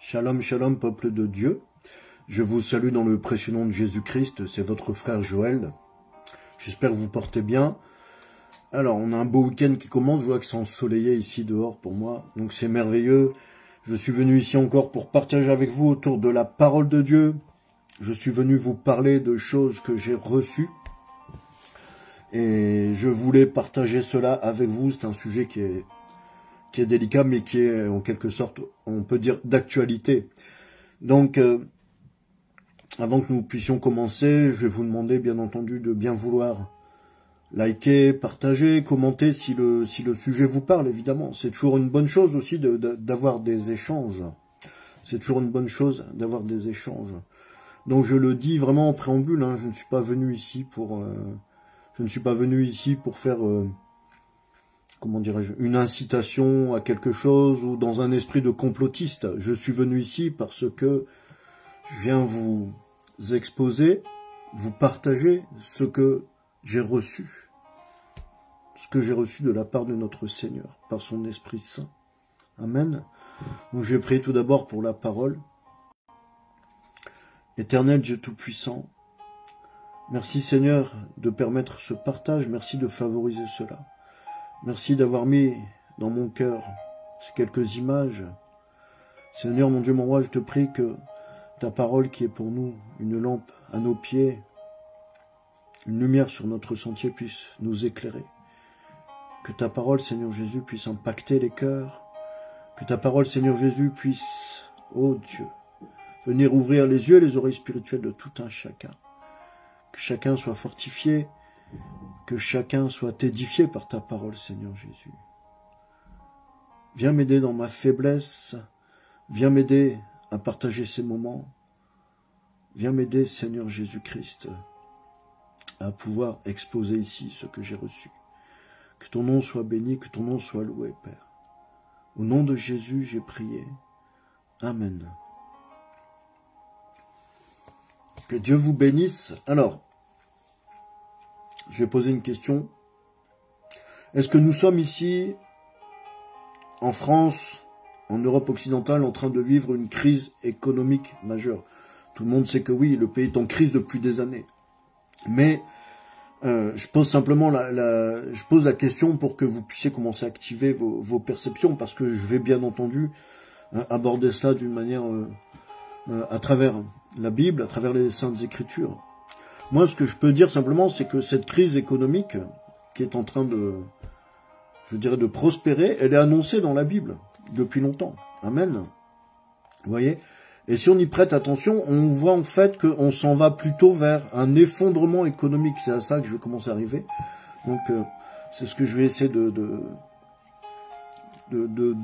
Shalom, shalom, peuple de Dieu. Je vous salue dans le précieux nom de Jésus-Christ, c'est votre frère Joël. J'espère que vous portez bien. Alors, on a un beau week-end qui commence, je vois que c'est ensoleillé ici dehors pour moi, donc c'est merveilleux. Je suis venu ici encore pour partager avec vous autour de la parole de Dieu. Je suis venu vous parler de choses que j'ai reçues. Et je voulais partager cela avec vous, c'est un sujet qui est délicat, mais qui est en quelque sorte, on peut dire, d'actualité. Donc, avant que nous puissions commencer, je vais vous demander, bien entendu, de bien vouloir liker, partager, commenter si le sujet vous parle, évidemment. C'est toujours une bonne chose aussi d'avoir des échanges. C'est toujours une bonne chose d'avoir des échanges. Donc, je le dis vraiment en préambule, hein, je ne suis pas venu ici pour faire... comment dirais-je, une incitation à quelque chose ou dans un esprit de complotiste. Je suis venu ici parce que je viens vous exposer, vous partager ce que j'ai reçu. Ce que j'ai reçu de la part de notre Seigneur, par son Esprit Saint. Amen. Donc je vais prier tout d'abord pour la parole. Éternel Dieu Tout-Puissant, merci Seigneur de permettre ce partage, merci de favoriser cela. Merci d'avoir mis dans mon cœur ces quelques images. Seigneur, mon Dieu, mon roi, je te prie que ta parole qui est pour nous une lampe à nos pieds, une lumière sur notre sentier puisse nous éclairer. Que ta parole, Seigneur Jésus, puisse impacter les cœurs. Que ta parole, Seigneur Jésus, puisse, ô Dieu, venir ouvrir les yeux et les oreilles spirituelles de tout un chacun. Que chacun soit fortifié, que chacun soit édifié par ta parole, Seigneur Jésus. Viens m'aider dans ma faiblesse. Viens m'aider à partager ces moments. Viens m'aider, Seigneur Jésus-Christ, à pouvoir exposer ici ce que j'ai reçu. Que ton nom soit béni, que ton nom soit loué, Père. Au nom de Jésus, j'ai prié. Amen. Que Dieu vous bénisse. Alors, je vais poser une question. Est-ce que nous sommes ici, en France, en Europe occidentale, en train de vivre une crise économique majeure? Tout le monde sait que oui, le pays est en crise depuis des années. Mais je pose simplement je pose la question pour que vous puissiez commencer à activer vos perceptions, parce que je vais bien entendu aborder cela d'une manière à travers la Bible, à travers les Saintes Écritures. Moi, ce que je peux dire simplement, c'est que cette crise économique qui est en train de, je dirais, de prospérer, elle est annoncée dans la Bible depuis longtemps. Amen. Vous voyez? Et si on y prête attention, on voit en fait qu'on s'en va plutôt vers un effondrement économique. C'est à ça que je vais commencer à arriver. Donc, c'est ce que je vais essayer de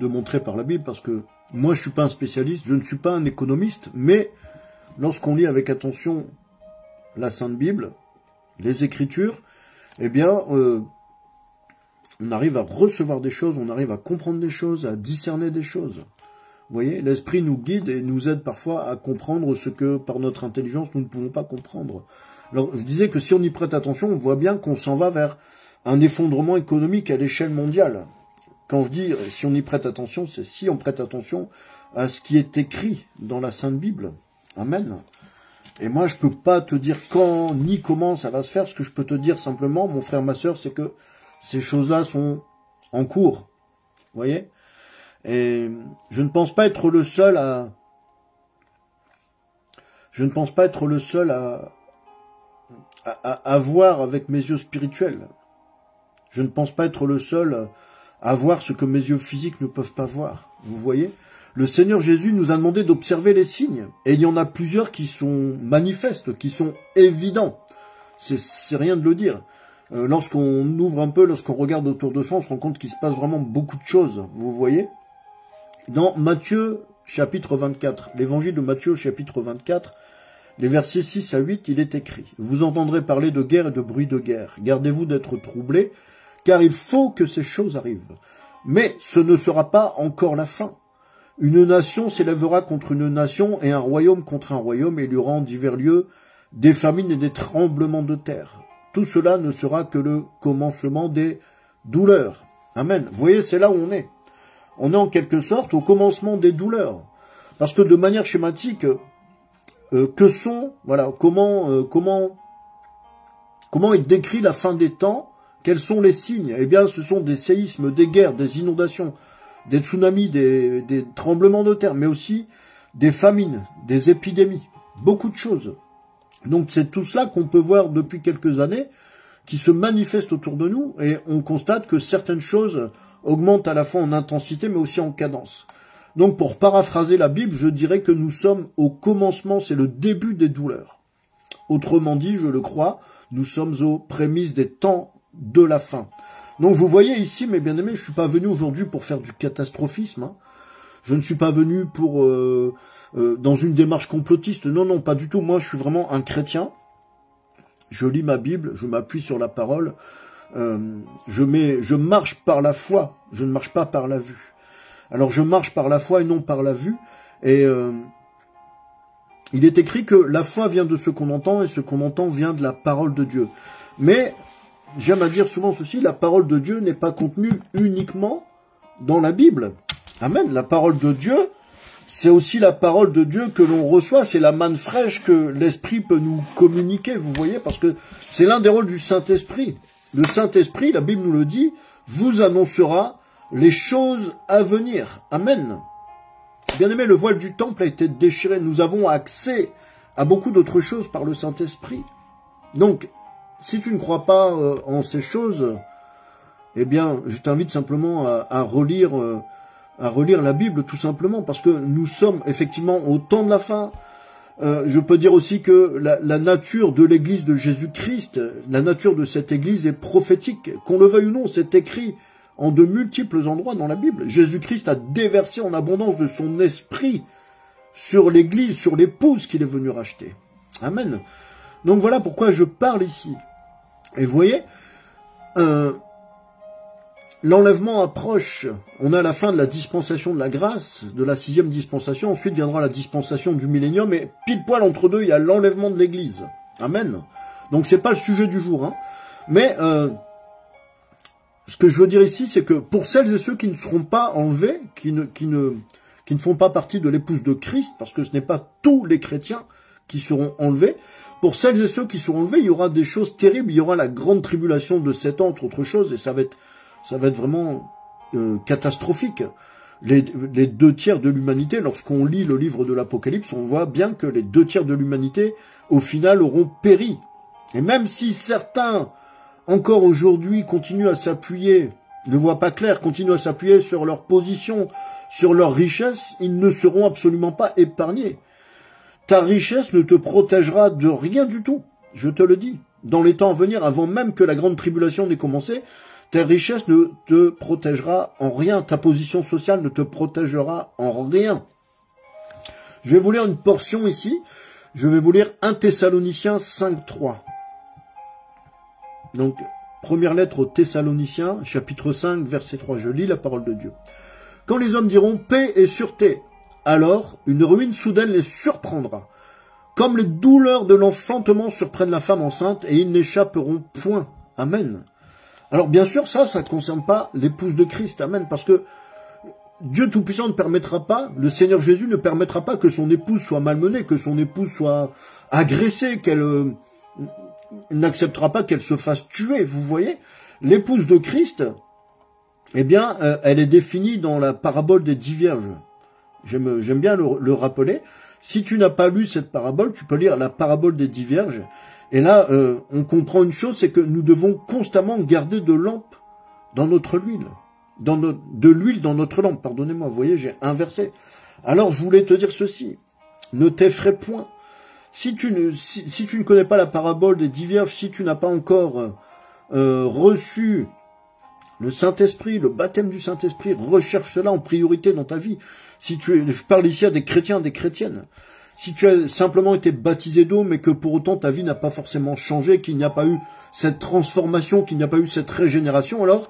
montrer par la Bible, parce que moi, je suis pas un spécialiste, je ne suis pas un économiste, mais lorsqu'on lit avec attention la Sainte Bible, les Écritures, eh bien, on arrive à recevoir des choses, on arrive à comprendre des choses, à discerner des choses. Vous voyez, l'Esprit nous guide et nous aide parfois à comprendre ce que, par notre intelligence, nous ne pouvons pas comprendre. Alors, je disais que si on y prête attention, on voit bien qu'on s'en va vers un effondrement économique à l'échelle mondiale. Quand je dis si on y prête attention, c'est si on prête attention à ce qui est écrit dans la Sainte Bible. Amen. Et moi, je peux pas te dire quand ni comment ça va se faire. Ce que je peux te dire simplement, mon frère, ma sœur, c'est que ces choses-là sont en cours. Vous voyez? Et je ne pense pas être le seul à... Je ne pense pas être le seul à voir avec mes yeux spirituels. Je ne pense pas être le seul à voir ce que mes yeux physiques ne peuvent pas voir. Vous voyez? Le Seigneur Jésus nous a demandé d'observer les signes. Et il y en a plusieurs qui sont manifestes, qui sont évidents. C'est rien de le dire. Lorsqu'on ouvre un peu, lorsqu'on regarde autour de soi, on se rend compte qu'il se passe vraiment beaucoup de choses. Vous voyez? Dans Matthieu, chapitre 24, l'évangile de Matthieu, chapitre 24, les versets 6 à 8, il est écrit: « Vous entendrez parler de guerre et de bruit de guerre. Gardez-vous d'être troublés, car il faut que ces choses arrivent. Mais ce ne sera pas encore la fin. Une nation s'élèvera contre une nation et un royaume contre un royaume, et il y aura en divers lieux des famines et des tremblements de terre. Tout cela ne sera que le commencement des douleurs. » Amen. Vous voyez, c'est là où on est. On est en quelque sorte au commencement des douleurs. Parce que de manière schématique, comment est décrit la fin des temps? Quels sont les signes? Eh bien, ce sont des séismes, des guerres, des inondations, des tsunamis, des tremblements de terre, mais aussi des famines, des épidémies, beaucoup de choses. Donc c'est tout cela qu'on peut voir depuis quelques années, qui se manifeste autour de nous, et on constate que certaines choses augmentent à la fois en intensité, mais aussi en cadence. Donc pour paraphraser la Bible, je dirais que nous sommes au commencement, c'est le début des douleurs. Autrement dit, je le crois, nous sommes aux prémices des temps de la fin. Donc vous voyez ici, mes bien-aimés, je ne suis pas venu aujourd'hui pour faire du catastrophisme, hein. Je ne suis pas venu pour dans une démarche complotiste, non, non, pas du tout. Moi, je suis vraiment un chrétien. Je lis ma Bible, je m'appuie sur la parole, je marche par la foi, je ne marche pas par la vue. Alors je marche par la foi et non par la vue, et il est écrit que la foi vient de ce qu'on entend, et ce qu'on entend vient de la parole de Dieu. Mais, j'aime à dire souvent ceci, la parole de Dieu n'est pas contenue uniquement dans la Bible. Amen, la parole de Dieu, c'est aussi la parole de Dieu que l'on reçoit, c'est la manne fraîche que l'Esprit peut nous communiquer, vous voyez, parce que c'est l'un des rôles du Saint-Esprit. Le Saint-Esprit, la Bible nous le dit, vous annoncera les choses à venir. Amen. Bien aimé, le voile du temple a été déchiré. Nous avons accès à beaucoup d'autres choses par le Saint-Esprit. Donc, si tu ne crois pas en ces choses, eh bien, je t'invite simplement à relire la Bible, tout simplement, parce que nous sommes effectivement au temps de la fin. Je peux dire aussi que la nature de l'Église de Jésus-Christ, la nature de cette Église est prophétique. Qu'on le veuille ou non, c'est écrit en de multiples endroits dans la Bible. Jésus-Christ a déversé en abondance de son esprit sur l'Église, sur l'épouse qu'il est venu racheter. Amen. Donc voilà pourquoi je parle ici. Et vous voyez, l'enlèvement approche. On a la fin de la dispensation de la grâce, de la 6e dispensation. Ensuite viendra la dispensation du millénium. Et pile poil entre deux, il y a l'enlèvement de l'Église. Amen. Donc c'est pas le sujet du jour, hein. Mais ce que je veux dire ici, c'est que pour celles et ceux qui ne seront pas enlevés, qui ne font pas partie de l'épouse de Christ, parce que ce n'est pas tous les chrétiens qui seront enlevés, pour celles et ceux qui seront enlevés, il y aura des choses terribles, il y aura la grande tribulation de 7 ans, entre autres choses, et ça va être vraiment catastrophique. Les 2 tiers de l'humanité, lorsqu'on lit le livre de l'Apocalypse, on voit bien que les 2 tiers de l'humanité, au final, auront péri. Et même si certains, encore aujourd'hui, continuent à s'appuyer, ne voient pas clair, continuent à s'appuyer sur leur position, sur leur richesse, ils ne seront absolument pas épargnés. Ta richesse ne te protégera de rien du tout, je te le dis. Dans les temps à venir, avant même que la grande tribulation n'ait commencé, ta richesse ne te protégera en rien. Ta position sociale ne te protégera en rien. Je vais vous lire une portion ici. Je vais vous lire 1 Thessaloniciens 5.3. Donc, première lettre aux Thessaloniciens, chapitre 5, verset 3. Je lis la parole de Dieu. Quand les hommes diront paix et sûreté, alors une ruine soudaine les surprendra. Comme les douleurs de l'enfantement surprennent la femme enceinte, et ils n'échapperont point. Amen. Alors bien sûr, ça ne concerne pas l'épouse de Christ. Amen. Parce que Dieu Tout-Puissant ne permettra pas, le Seigneur Jésus ne permettra pas que son épouse soit malmenée, que son épouse soit agressée, qu'elle n'acceptera pas qu'elle se fasse tuer. Vous voyez, l'épouse de Christ, eh bien, elle est définie dans la parabole des 10 vierges. J'aime bien le rappeler. Si tu n'as pas lu cette parabole, tu peux lire la parabole des 10 vierges. Et là, on comprend une chose, c'est que nous devons constamment garder de lampe dans notre huile. De l'huile dans notre lampe, pardonnez-moi, vous voyez, j'ai inversé. Alors, je voulais te dire ceci, ne t'effraie point. Si tu ne connais pas la parabole des 10 vierges, si tu n'as pas encore reçu le Saint-Esprit, le baptême du Saint-Esprit, recherche cela en priorité dans ta vie. Je parle ici à des chrétiens, des chrétiennes. Si tu as simplement été baptisé d'eau, mais que pour autant ta vie n'a pas forcément changé, qu'il n'y a pas eu cette transformation, qu'il n'y a pas eu cette régénération, alors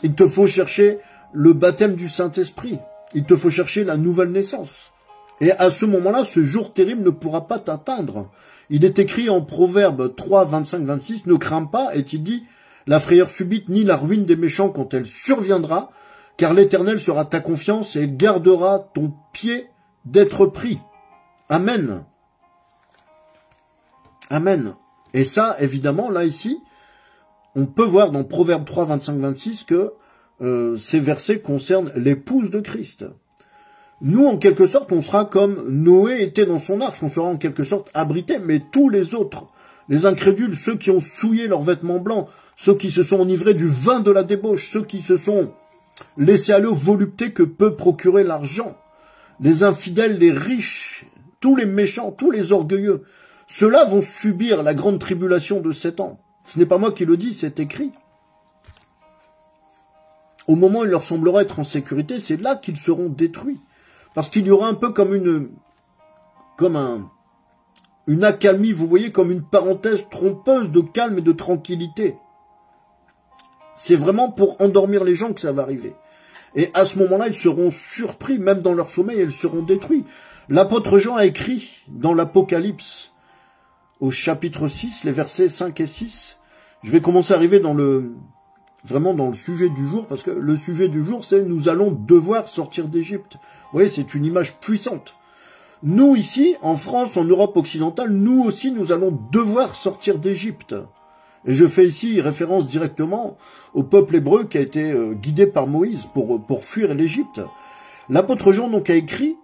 il te faut chercher le baptême du Saint-Esprit. Il te faut chercher la nouvelle naissance. Et à ce moment-là, ce jour terrible ne pourra pas t'atteindre. Il est écrit en Proverbes 3, 25, 26, « Ne crains pas, est-il dit, la frayeur subite ni la ruine des méchants quand elle surviendra, car l'Éternel sera ta confiance et il gardera ton pied d'être pris. Amen. Amen. Et ça, évidemment, là, ici, on peut voir dans Proverbe 3, 25, 26 que ces versets concernent l'épouse de Christ. Nous, en quelque sorte, on sera comme Noé était dans son arche, on sera en quelque sorte abrités, mais tous les autres, les incrédules, ceux qui ont souillé leurs vêtements blancs, ceux qui se sont enivrés du vin de la débauche, ceux qui se sont laissés aller aux voluptés que peut procurer l'argent, les infidèles, les riches, tous les méchants, tous les orgueilleux, ceux-là vont subir la grande tribulation de 7 ans. Ce n'est pas moi qui le dis, c'est écrit. Au moment où il leur semblera être en sécurité, c'est là qu'ils seront détruits. Parce qu'il y aura un peu comme une accalmie, vous voyez, comme une parenthèse trompeuse de calme et de tranquillité. C'est vraiment pour endormir les gens que ça va arriver. Et à ce moment-là, ils seront surpris, même dans leur sommeil, ils seront détruits. L'apôtre Jean a écrit dans l'Apocalypse, au chapitre 6, les versets 5 et 6. Je vais commencer à arriver vraiment dans le sujet du jour, parce que le sujet du jour, c'est nous allons devoir sortir d'Égypte. Vous voyez, c'est une image puissante. Nous, ici, en France, en Europe occidentale, nous aussi, nous allons devoir sortir d'Égypte. Et je fais ici référence directement au peuple hébreu qui a été guidé par Moïse pour fuir l'Égypte. L'apôtre Jean donc a écrit,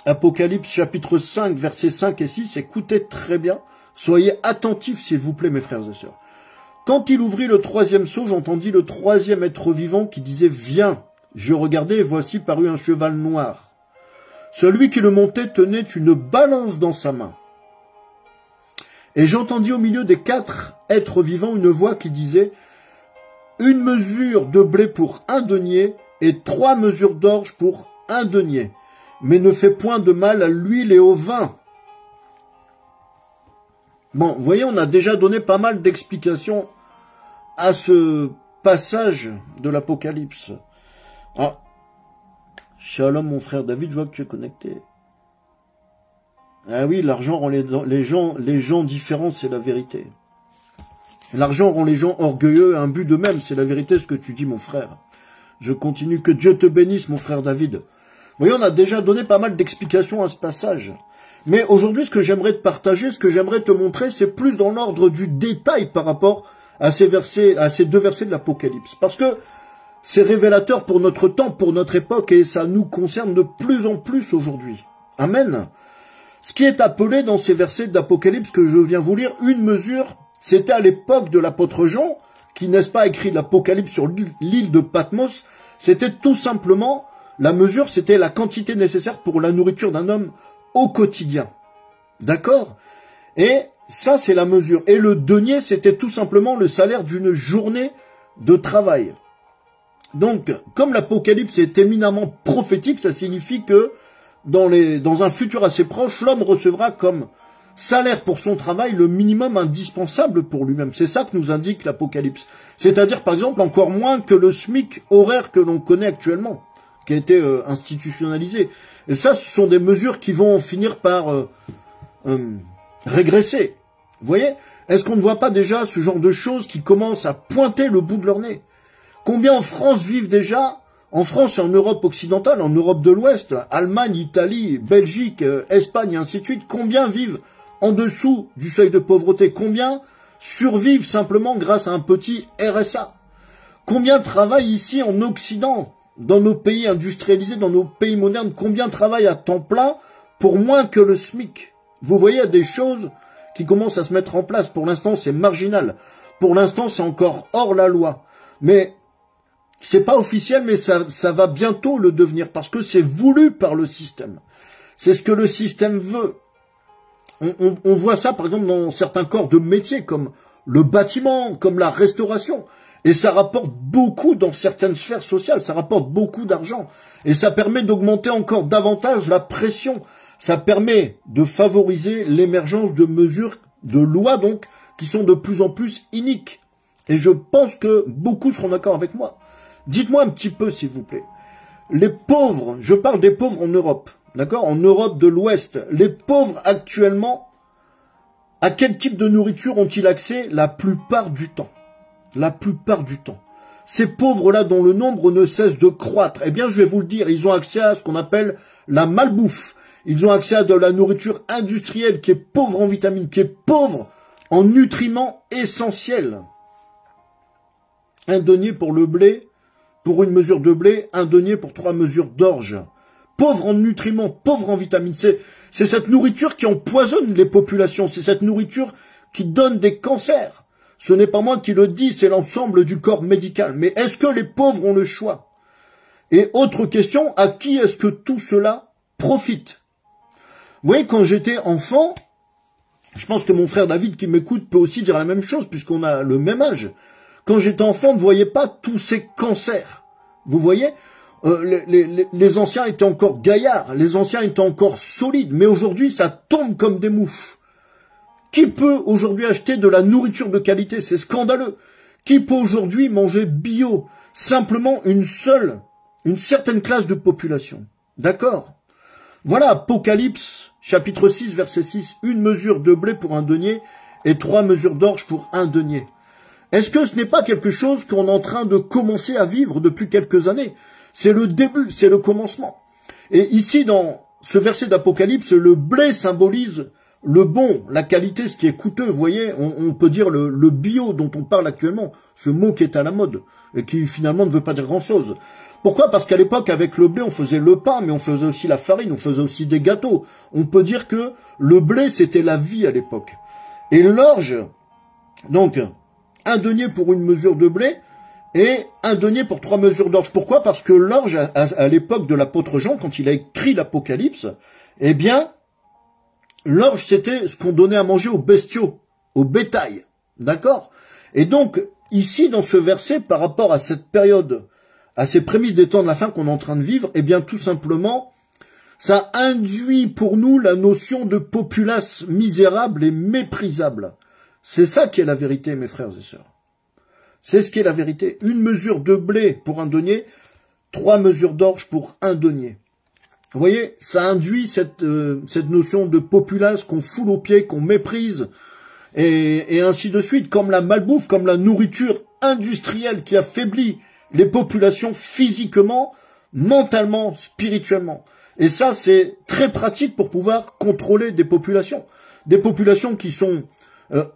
Apocalypse chapitre 5, versets 5 et 6, écoutez très bien, soyez attentifs s'il vous plaît mes frères et sœurs. Quand il ouvrit le 3e sceau, j'entendis le 3e être vivant qui disait « Viens !» Je regardai et voici parut un cheval noir. Celui qui le montait tenait une balance dans sa main. Et j'entendis au milieu des 4 êtres vivants une voix qui disait « Une mesure de blé pour 1 denier et 3 mesures d'orge pour 1 denier. Mais ne fais point de mal à l'huile et au vin. » Bon, vous voyez, on a déjà donné pas mal d'explications à ce passage de l'Apocalypse. Ah, shalom mon frère David, je vois que tu es connecté. Ah oui, l'argent rend les gens différents, c'est la vérité. L'argent rend les gens orgueilleux, un but d'eux-mêmes, c'est la vérité ce que tu dis mon frère. Je continue, que Dieu te bénisse mon frère David. Vous voyez, on a déjà donné pas mal d'explications à ce passage. Mais aujourd'hui, ce que j'aimerais te partager, ce que j'aimerais te montrer, c'est plus dans l'ordre du détail par rapport à ces versets, à ces 2 versets de l'Apocalypse. Parce que c'est révélateur pour notre temps, pour notre époque, et ça nous concerne de plus en plus aujourd'hui. Amen. Ce qui est appelé dans ces versets d'Apocalypse que je viens vous lire, une mesure, c'était à l'époque de l'apôtre Jean, qui n'est-ce pas écrit l'Apocalypse sur l'île de Patmos, c'était tout simplement, la mesure, c'était la quantité nécessaire pour la nourriture d'un homme au quotidien. D'accord? Et ça, c'est la mesure. Et le denier, c'était tout simplement le salaire d'une journée de travail. Donc, comme l'Apocalypse est éminemment prophétique, ça signifie que dans un futur assez proche, l'homme recevra comme salaire pour son travail le minimum indispensable pour lui-même. C'est ça que nous indique l'Apocalypse. C'est-à-dire, par exemple, encore moins que le SMIC horaire que l'on connaît actuellement, qui a été institutionnalisé. Et ça, ce sont des mesures qui vont finir par régresser. Vous voyez? Est-ce qu'on ne voit pas déjà ce genre de choses qui commencent à pointer le bout de leur nez? Combien en France vivent déjà, en France et en Europe occidentale, en Europe de l'Ouest, Allemagne, Italie, Belgique, Espagne et ainsi de suite, combien vivent en dessous du seuil de pauvreté? Combien survivent simplement grâce à un petit RSA? Combien travaillent ici en Occident, dans nos pays industrialisés, dans nos pays modernes? Combien travaillent à temps plein pour moins que le SMIC? Vous voyez, il y a des choses qui commencent à se mettre en place. Pour l'instant, c'est marginal. Pour l'instant, c'est encore hors la loi. Mais c'est pas officiel, mais ça va bientôt le devenir, parce que c'est voulu par le système. C'est ce que le système veut. On voit ça, par exemple, dans certains corps de métiers, comme le bâtiment, comme la restauration. Et ça rapporte beaucoup dans certaines sphères sociales, ça rapporte beaucoup d'argent. Et ça permet d'augmenter encore davantage la pression. Ça permet de favoriser l'émergence de mesures, de lois donc, qui sont de plus en plus iniques. Et je pense que beaucoup seront d'accord avec moi. Dites-moi un petit peu, s'il vous plaît. Les pauvres, je parle des pauvres en Europe, d'accord? En Europe de l'Ouest, les pauvres actuellement, à quel type de nourriture ont-ils accès la plupart du temps? La plupart du temps. ces pauvres-là dont le nombre ne cesse de croître? Eh bien, je vais vous le dire, ils ont accès à ce qu'on appelle la malbouffe. Ils ont accès à de la nourriture industrielle qui est pauvre en vitamines, qui est pauvre en nutriments essentiels. Un denier pour le blé, pour une mesure de blé, un denier pour 3 mesures d'orge. Pauvre en nutriments, pauvre en vitamines. C'est cette nourriture qui empoisonne les populations. C'est cette nourriture qui donne des cancers. Ce n'est pas moi qui le dis, c'est l'ensemble du corps médical. Mais est-ce que les pauvres ont le choix? Et autre question, à qui est-ce que tout cela profite? Vous voyez, quand j'étais enfant, je pense que mon frère David qui m'écoute peut aussi dire la même chose puisqu'on a le même âge. Quand j'étais enfant, on ne voyait pas tous ces cancers. Vous voyez, les anciens étaient encore gaillards, les anciens étaient encore solides, mais aujourd'hui, ça tombe comme des mouches. Qui peut aujourd'hui acheter de la nourriture de qualité? C'est scandaleux. Qui peut aujourd'hui manger bio? Simplement une certaine classe de population. D'accord? Voilà Apocalypse, chapitre 6, verset 6. Une mesure de blé pour un denier et 3 mesures d'orge pour un denier. Est-ce que ce n'est pas quelque chose qu'on est en train de commencer à vivre depuis quelques années? C'est le début, c'est le commencement. Et ici, dans ce verset d'Apocalypse, le blé symbolise le bon, la qualité, ce qui est coûteux. Vous voyez, on peut dire le bio dont on parle actuellement, ce mot qui est à la mode et qui finalement ne veut pas dire grand-chose. Pourquoi? Parce qu'à l'époque, avec le blé, on faisait le pain, mais on faisait aussi la farine, on faisait aussi des gâteaux. On peut dire que le blé, c'était la vie à l'époque. Et l'orge, donc, un denier pour une mesure de blé et un denier pour 3 mesures d'orge. Pourquoi? Parce que l'orge, à l'époque de l'apôtre Jean, quand il a écrit l'Apocalypse, eh bien, l'orge, c'était ce qu'on donnait à manger aux bestiaux, au bétail. D'accord? Et donc, ici, dans ce verset, par rapport à cette période, à ces prémices des temps de la fin qu'on est en train de vivre, eh bien, tout simplement, ça induit pour nous la notion de populace misérable et méprisable. C'est ça qui est la vérité, mes frères et sœurs. C'est ce qui est la vérité. Une mesure de blé pour un denier, 3 mesures d'orge pour un denier. Vous voyez, ça induit cette notion de populace qu'on foule aux pieds, qu'on méprise, et ainsi de suite, comme la malbouffe, comme la nourriture industrielle qui affaiblit les populations physiquement, mentalement, spirituellement. Et ça, c'est très pratique pour pouvoir contrôler des populations. Des populations qui sont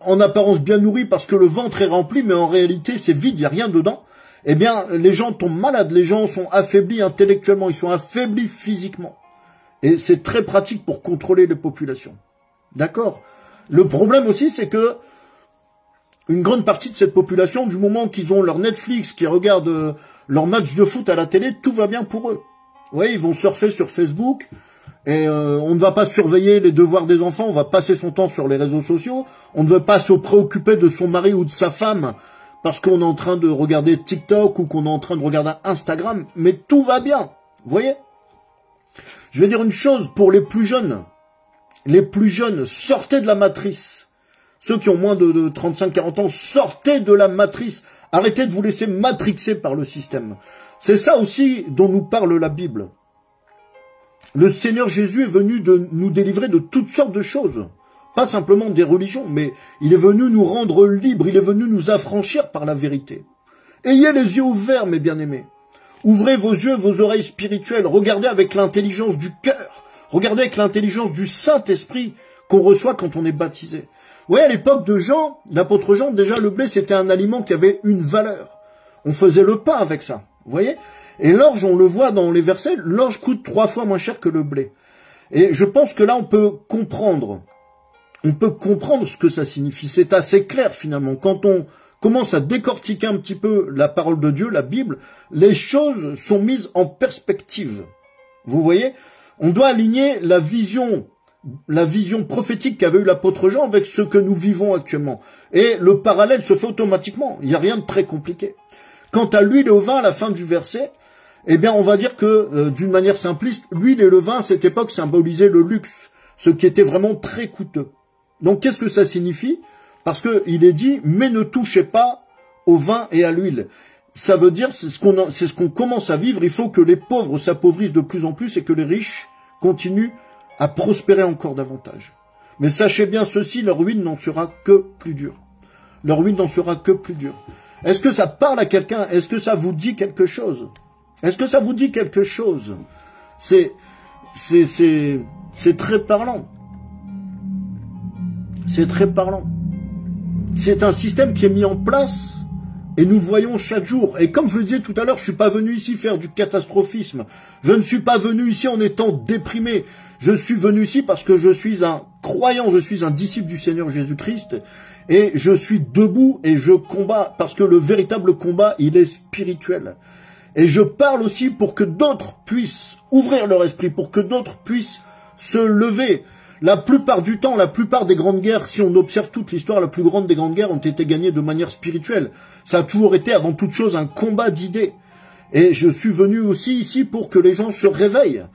en apparence bien nourries parce que le ventre est rempli, mais en réalité, c'est vide, il n'y a rien dedans. Eh bien, les gens tombent malades, les gens sont affaiblis intellectuellement, ils sont affaiblis physiquement. Et c'est très pratique pour contrôler les populations. D'accord? Le problème aussi, c'est que une grande partie de cette population, du moment qu'ils ont leur Netflix, qu'ils regardent leur match de foot à la télé, tout va bien pour eux. Oui, ils vont surfer sur Facebook, et on ne va pas surveiller les devoirs des enfants, on va passer son temps sur les réseaux sociaux, on ne veut pas se préoccuper de son mari ou de sa femme, parce qu'on est en train de regarder TikTok ou qu'on est en train de regarder Instagram, mais tout va bien, vous voyez? Je vais dire une chose pour les plus jeunes, sortez de la matrice. Ceux qui ont moins de 35-40 ans, sortez de la matrice. Arrêtez de vous laisser matrixer par le système. C'est ça aussi dont nous parle la Bible. Le Seigneur Jésus est venu nous délivrer de toutes sortes de choses. Pas simplement des religions, mais il est venu nous rendre libres. Il est venu nous affranchir par la vérité. Ayez les yeux ouverts, mes bien-aimés. Ouvrez vos yeux, vos oreilles spirituelles. Regardez avec l'intelligence du cœur. Regardez avec l'intelligence du Saint-Esprit qu'on reçoit quand on est baptisé. Oui, à l'époque de Jean, l'apôtre Jean, déjà le blé c'était un aliment qui avait une valeur. On faisait le pain avec ça, vous voyez? Et l'orge, on le voit dans les versets, l'orge coûte 3 fois moins cher que le blé. Et je pense que là on peut comprendre ce que ça signifie. C'est assez clair finalement. Quand on commence à décortiquer un petit peu la parole de Dieu, la Bible, les choses sont mises en perspective. Vous voyez? On doit aligner la vision prophétique qu'avait eu l'apôtre Jean avec ce que nous vivons actuellement. Et le parallèle se fait automatiquement. Il n'y a rien de très compliqué. Quant à l'huile et au vin, à la fin du verset, eh bien, on va dire que, d'une manière simpliste, l'huile et le vin, à cette époque, symbolisaient le luxe, ce qui était vraiment très coûteux. Donc, qu'est-ce que ça signifie? Parce qu'il est dit, mais ne touchez pas au vin et à l'huile. Ça veut dire, c'est ce qu'on commence à vivre. Il faut que les pauvres s'appauvrissent de plus en plus et que les riches continuent à prospérer encore davantage. Mais sachez bien ceci, leur ruine n'en sera que plus dure. Leur ruine n'en sera que plus dure. Est-ce que ça parle à quelqu'un? Est-ce que ça vous dit quelque chose? Est-ce que ça vous dit quelque chose? C'est très parlant. C'est très parlant. C'est un système qui est mis en place et nous le voyons chaque jour. Et comme je le disais tout à l'heure, je suis pas venu ici faire du catastrophisme. Je ne suis pas venu ici en étant déprimé. Je suis venu ici parce que je suis un croyant, je suis un disciple du Seigneur Jésus-Christ et je suis debout et je combats parce que le véritable combat, il est spirituel. Et je parle aussi pour que d'autres puissent ouvrir leur esprit, pour que d'autres puissent se lever. La plupart du temps, la plupart des grandes guerres, si on observe toute l'histoire, la plus grande des grandes guerres ont été gagnées de manière spirituelle. Ça a toujours été avant toute chose un combat d'idées. Et je suis venu aussi ici pour que les gens se réveillent.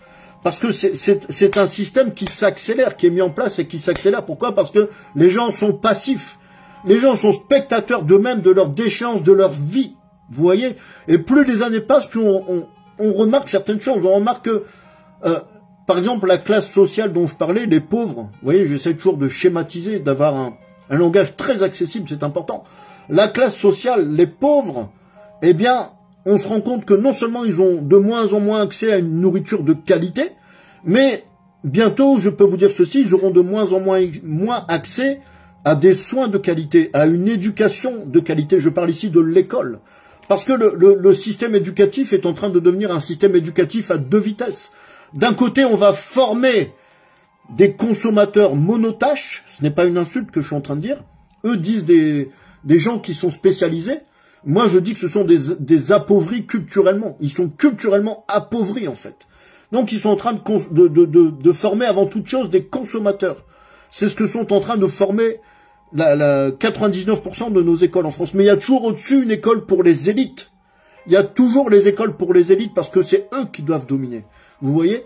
Parce que c'est un système qui s'accélère, qui est mis en place et qui s'accélère. Pourquoi? Parce que les gens sont passifs. Les gens sont spectateurs d'eux-mêmes, de leur déchéance, de leur vie. Vous voyez? Et plus les années passent, plus on remarque certaines choses. On remarque que, par exemple, la classe sociale dont je parlais, les pauvres, vous voyez, j'essaie toujours de schématiser, d'avoir un langage très accessible, c'est important. La classe sociale, les pauvres, eh bien, on se rend compte que non seulement ils ont de moins en moins accès à une nourriture de qualité, mais bientôt, je peux vous dire ceci, ils auront de moins en moins accès à des soins de qualité, à une éducation de qualité. Je parle ici de l'école. Parce que le système éducatif est en train de devenir un système éducatif à deux vitesses. D'un côté, on va former des consommateurs monotâches, ce n'est pas une insulte que je suis en train de dire, eux disent des gens qui sont spécialisés, moi je dis que ce sont des appauvris culturellement, ils sont culturellement appauvris en fait. Donc ils sont en train de former avant toute chose des consommateurs. C'est ce que sont en train de former 99% de nos écoles en France. Mais il y a toujours au-dessus une école pour les élites. Il y a toujours les écoles pour les élites parce que c'est eux qui doivent dominer. Vous voyez?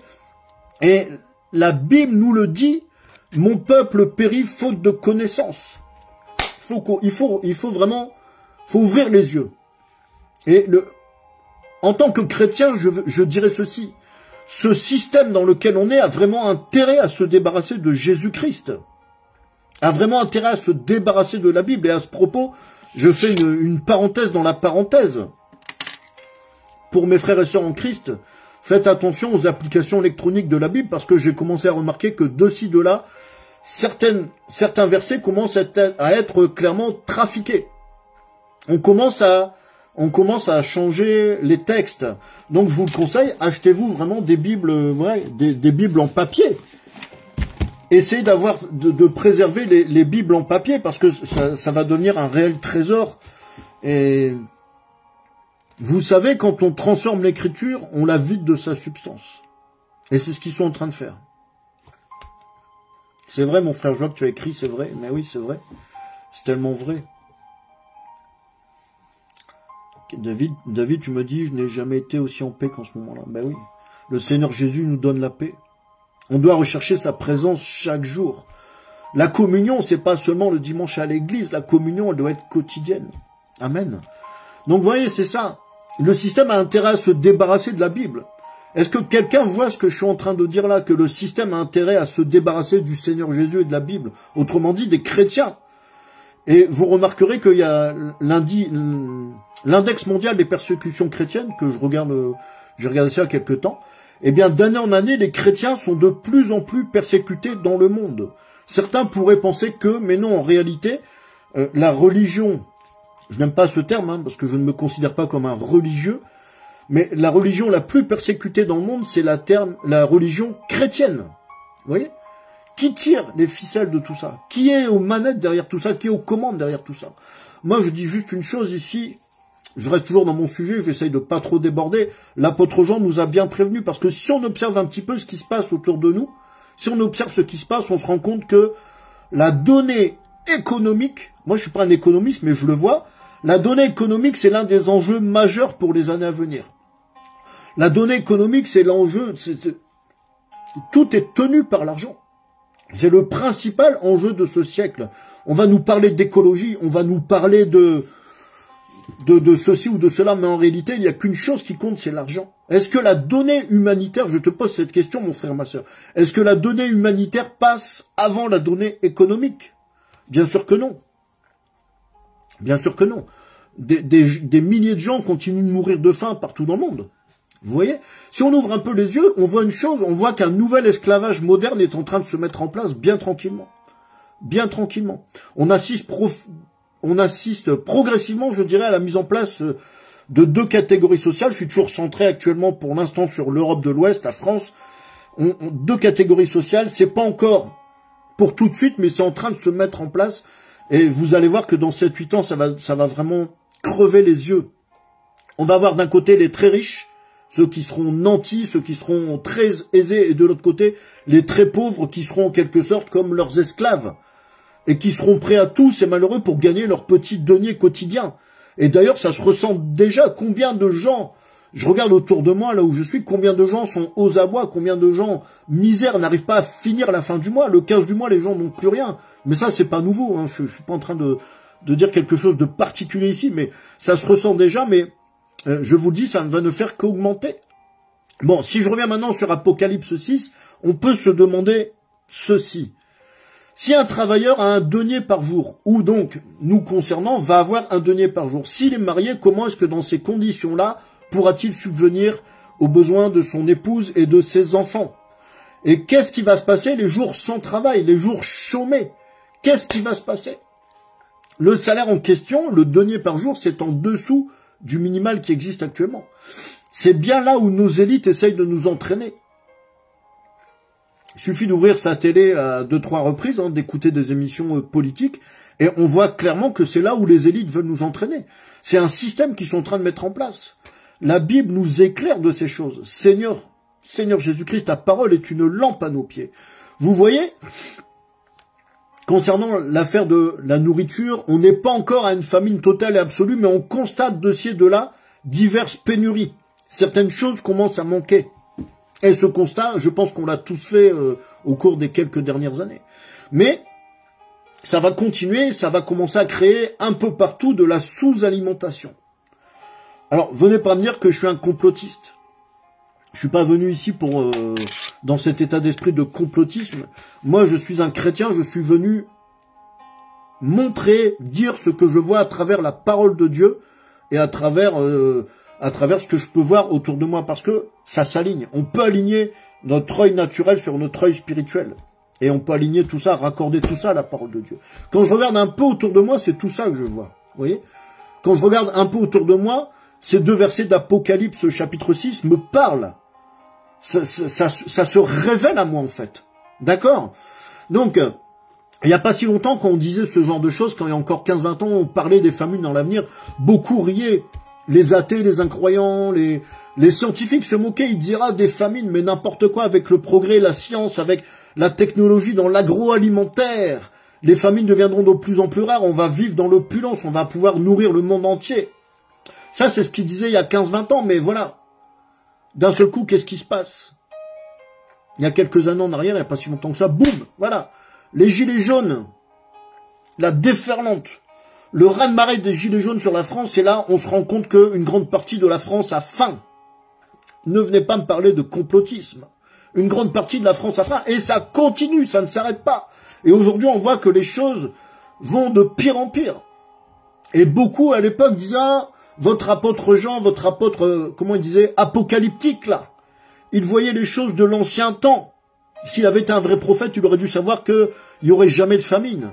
Et la Bible nous le dit, mon peuple périt faute de connaissance. Il faut vraiment, faut ouvrir les yeux. Et en tant que chrétien, je dirais ceci. Ce système dans lequel on est a vraiment intérêt à se débarrasser de Jésus-Christ. A vraiment intérêt à se débarrasser de la Bible. Et à ce propos, je fais une parenthèse dans la parenthèse. Pour mes frères et sœurs en Christ, faites attention aux applications électroniques de la Bible parce que j'ai commencé à remarquer que de ci, de là, certains versets commencent à être clairement trafiqués. On commence à changer les textes. Donc je vous le conseille, achetez-vous vraiment des Bibles, des Bibles en papier. Essayez de préserver les Bibles en papier parce que ça va devenir un réel trésor. Et vous savez, quand on transforme l'écriture, on la vide de sa substance. Et c'est ce qu'ils sont en train de faire. C'est vrai, mon frère Joël, tu as écrit, c'est vrai. Mais oui, c'est vrai. C'est tellement vrai. David, tu me dis, je n'ai jamais été aussi en paix qu'en ce moment-là. Ben oui, le Seigneur Jésus nous donne la paix. On doit rechercher sa présence chaque jour. La communion, c'est pas seulement le dimanche à l'église. La communion, elle doit être quotidienne. Amen. Donc, vous voyez, c'est ça. Le système a intérêt à se débarrasser de la Bible. Est-ce que quelqu'un voit ce que je suis en train de dire là? Que le système a intérêt à se débarrasser du Seigneur Jésus et de la Bible. Autrement dit, des chrétiens. Et vous remarquerez qu'il y a l'index mondial des persécutions chrétiennes, que j'ai regardé ça il y a quelque temps. Eh bien, d'année en année, les chrétiens sont de plus en plus persécutés dans le monde. Certains pourraient penser que, mais non, en réalité, la religion, je n'aime pas ce terme, parce que je ne me considère pas comme un religieux, mais la religion la plus persécutée dans le monde, c'est la religion chrétienne. Vous voyez? Qui tire les ficelles de tout ça? Qui est aux manettes derrière tout ça? Qui est aux commandes derrière tout ça? Moi, je dis juste une chose ici. Je reste toujours dans mon sujet, j'essaye de pas trop déborder. L'apôtre Jean nous a bien prévenus, parce que si on observe un petit peu ce qui se passe autour de nous, si on observe ce qui se passe, on se rend compte que la donnée économique, moi je suis pas un économiste, mais je le vois, la donnée économique, c'est l'un des enjeux majeurs pour les années à venir. La donnée économique, c'est l'enjeu, tout est tenu par l'argent. C'est le principal enjeu de ce siècle. On va nous parler d'écologie, on va nous parler de ceci ou de cela, mais en réalité, il n'y a qu'une chose qui compte, c'est l'argent. Est-ce que la donnée humanitaire, je te pose cette question, mon frère, ma sœur, est-ce que la donnée humanitaire passe avant la donnée économique? Bien sûr que non. Bien sûr que non. des milliers de gens continuent de mourir de faim partout dans le monde. Vous voyez? Si on ouvre un peu les yeux, on voit une chose, on voit qu'un nouvel esclavage moderne est en train de se mettre en place bien tranquillement. Bien tranquillement. On assiste progressivement, je dirais, à la mise en place de 2 catégories sociales. Je suis toujours centré actuellement pour l'instant sur l'Europe de l'Ouest, la France. 2 catégories sociales, c'est pas encore pour tout de suite, mais c'est en train de se mettre en place. Et vous allez voir que dans 7-8 ans, ça va vraiment crever les yeux. On va avoir d'un côté les très riches, ceux qui seront nantis, ceux qui seront très aisés, et de l'autre côté, les très pauvres qui seront en quelque sorte comme leurs esclaves, et qui seront prêts à tout, c'est malheureux, pour gagner leur petit denier quotidien. Et d'ailleurs, ça se ressent déjà. Combien de gens, je regarde autour de moi, là où je suis, combien de gens sont aux abois, combien de gens, misère, n'arrivent pas à finir la fin du mois. Le 15 du mois, les gens n'ont plus rien. Mais ça, c'est pas nouveau, hein. Je suis pas en train de dire quelque chose de particulier ici, mais ça se ressent déjà, mais je vous le dis, ça ne va ne faire qu'augmenter. Bon, si je reviens maintenant sur Apocalypse 6, on peut se demander ceci. Si un travailleur a un denier par jour, ou donc, nous concernant, va avoir un denier par jour, s'il est marié, comment est-ce que dans ces conditions-là, pourra-t-il subvenir aux besoins de son épouse et de ses enfants? Et qu'est-ce qui va se passer les jours sans travail, les jours chômés? Qu'est-ce qui va se passer? Le salaire en question, le denier par jour, c'est en dessous du minimal qui existe actuellement. C'est bien là où nos élites essayent de nous entraîner. Il suffit d'ouvrir sa télé à 2-3 reprises, hein, d'écouter des émissions politiques, et on voit clairement que c'est là où les élites veulent nous entraîner. C'est un système qu'ils sont en train de mettre en place. La Bible nous éclaire de ces choses. Seigneur Jésus-Christ, ta parole est une lampe à nos pieds. Vous voyez, concernant l'affaire de la nourriture, on n'est pas encore à une famine totale et absolue, mais on constate de ci et de là diverses pénuries. Certaines choses commencent à manquer. Et ce constat, je pense qu'on l'a tous fait au cours des quelques dernières années. Mais ça va continuer, ça va commencer à créer un peu partout de la sous-alimentation. Alors, venez pas me dire que je suis un complotiste. Je suis pas venu ici pour dans cet état d'esprit de complotisme. Moi, je suis un chrétien, je suis venu montrer, dire ce que je vois à travers la parole de Dieu et à travers ce que je peux voir autour de moi, parce que ça s'aligne. On peut aligner notre œil naturel sur notre œil spirituel. Et on peut aligner tout ça, raccorder tout ça à la parole de Dieu. Quand je regarde un peu autour de moi, c'est tout ça que je vois. Vous voyez? Quand je regarde un peu autour de moi, ces 2 versets d'Apocalypse chapitre 6 me parlent. Ça se révèle à moi, en fait. D'accord? Donc, il n'y a pas si longtemps qu'on disait ce genre de choses, quand il y a encore 15-20 ans, on parlait des famines dans l'avenir, beaucoup riaient. Les athées, les incroyants, les scientifiques se moquaient, ils diraient des famines, mais n'importe quoi, avec le progrès, la science, avec la technologie dans l'agroalimentaire. Les famines deviendront de plus en plus rares, on va vivre dans l'opulence, on va pouvoir nourrir le monde entier. Ça, c'est ce qu'ils disaient il y a 15-20 ans, mais voilà. D'un seul coup, qu'est-ce qui se passe? Il y a quelques années en arrière, il n'y a pas si longtemps que ça, boum, voilà. Les gilets jaunes, la déferlante, le raz-de-marée des gilets jaunes sur la France, et là, on se rend compte qu'une grande partie de la France a faim. Ne venez pas me parler de complotisme. Une grande partie de la France a faim, et ça continue, ça ne s'arrête pas. Et aujourd'hui, on voit que les choses vont de pire en pire. Et beaucoup, à l'époque, disaient, ah, votre apôtre Jean, votre apôtre, comment il disait, apocalyptique, là. Il voyait les choses de l'ancien temps. S'il avait été un vrai prophète, il aurait dû savoir qu'il n'y aurait jamais de famine.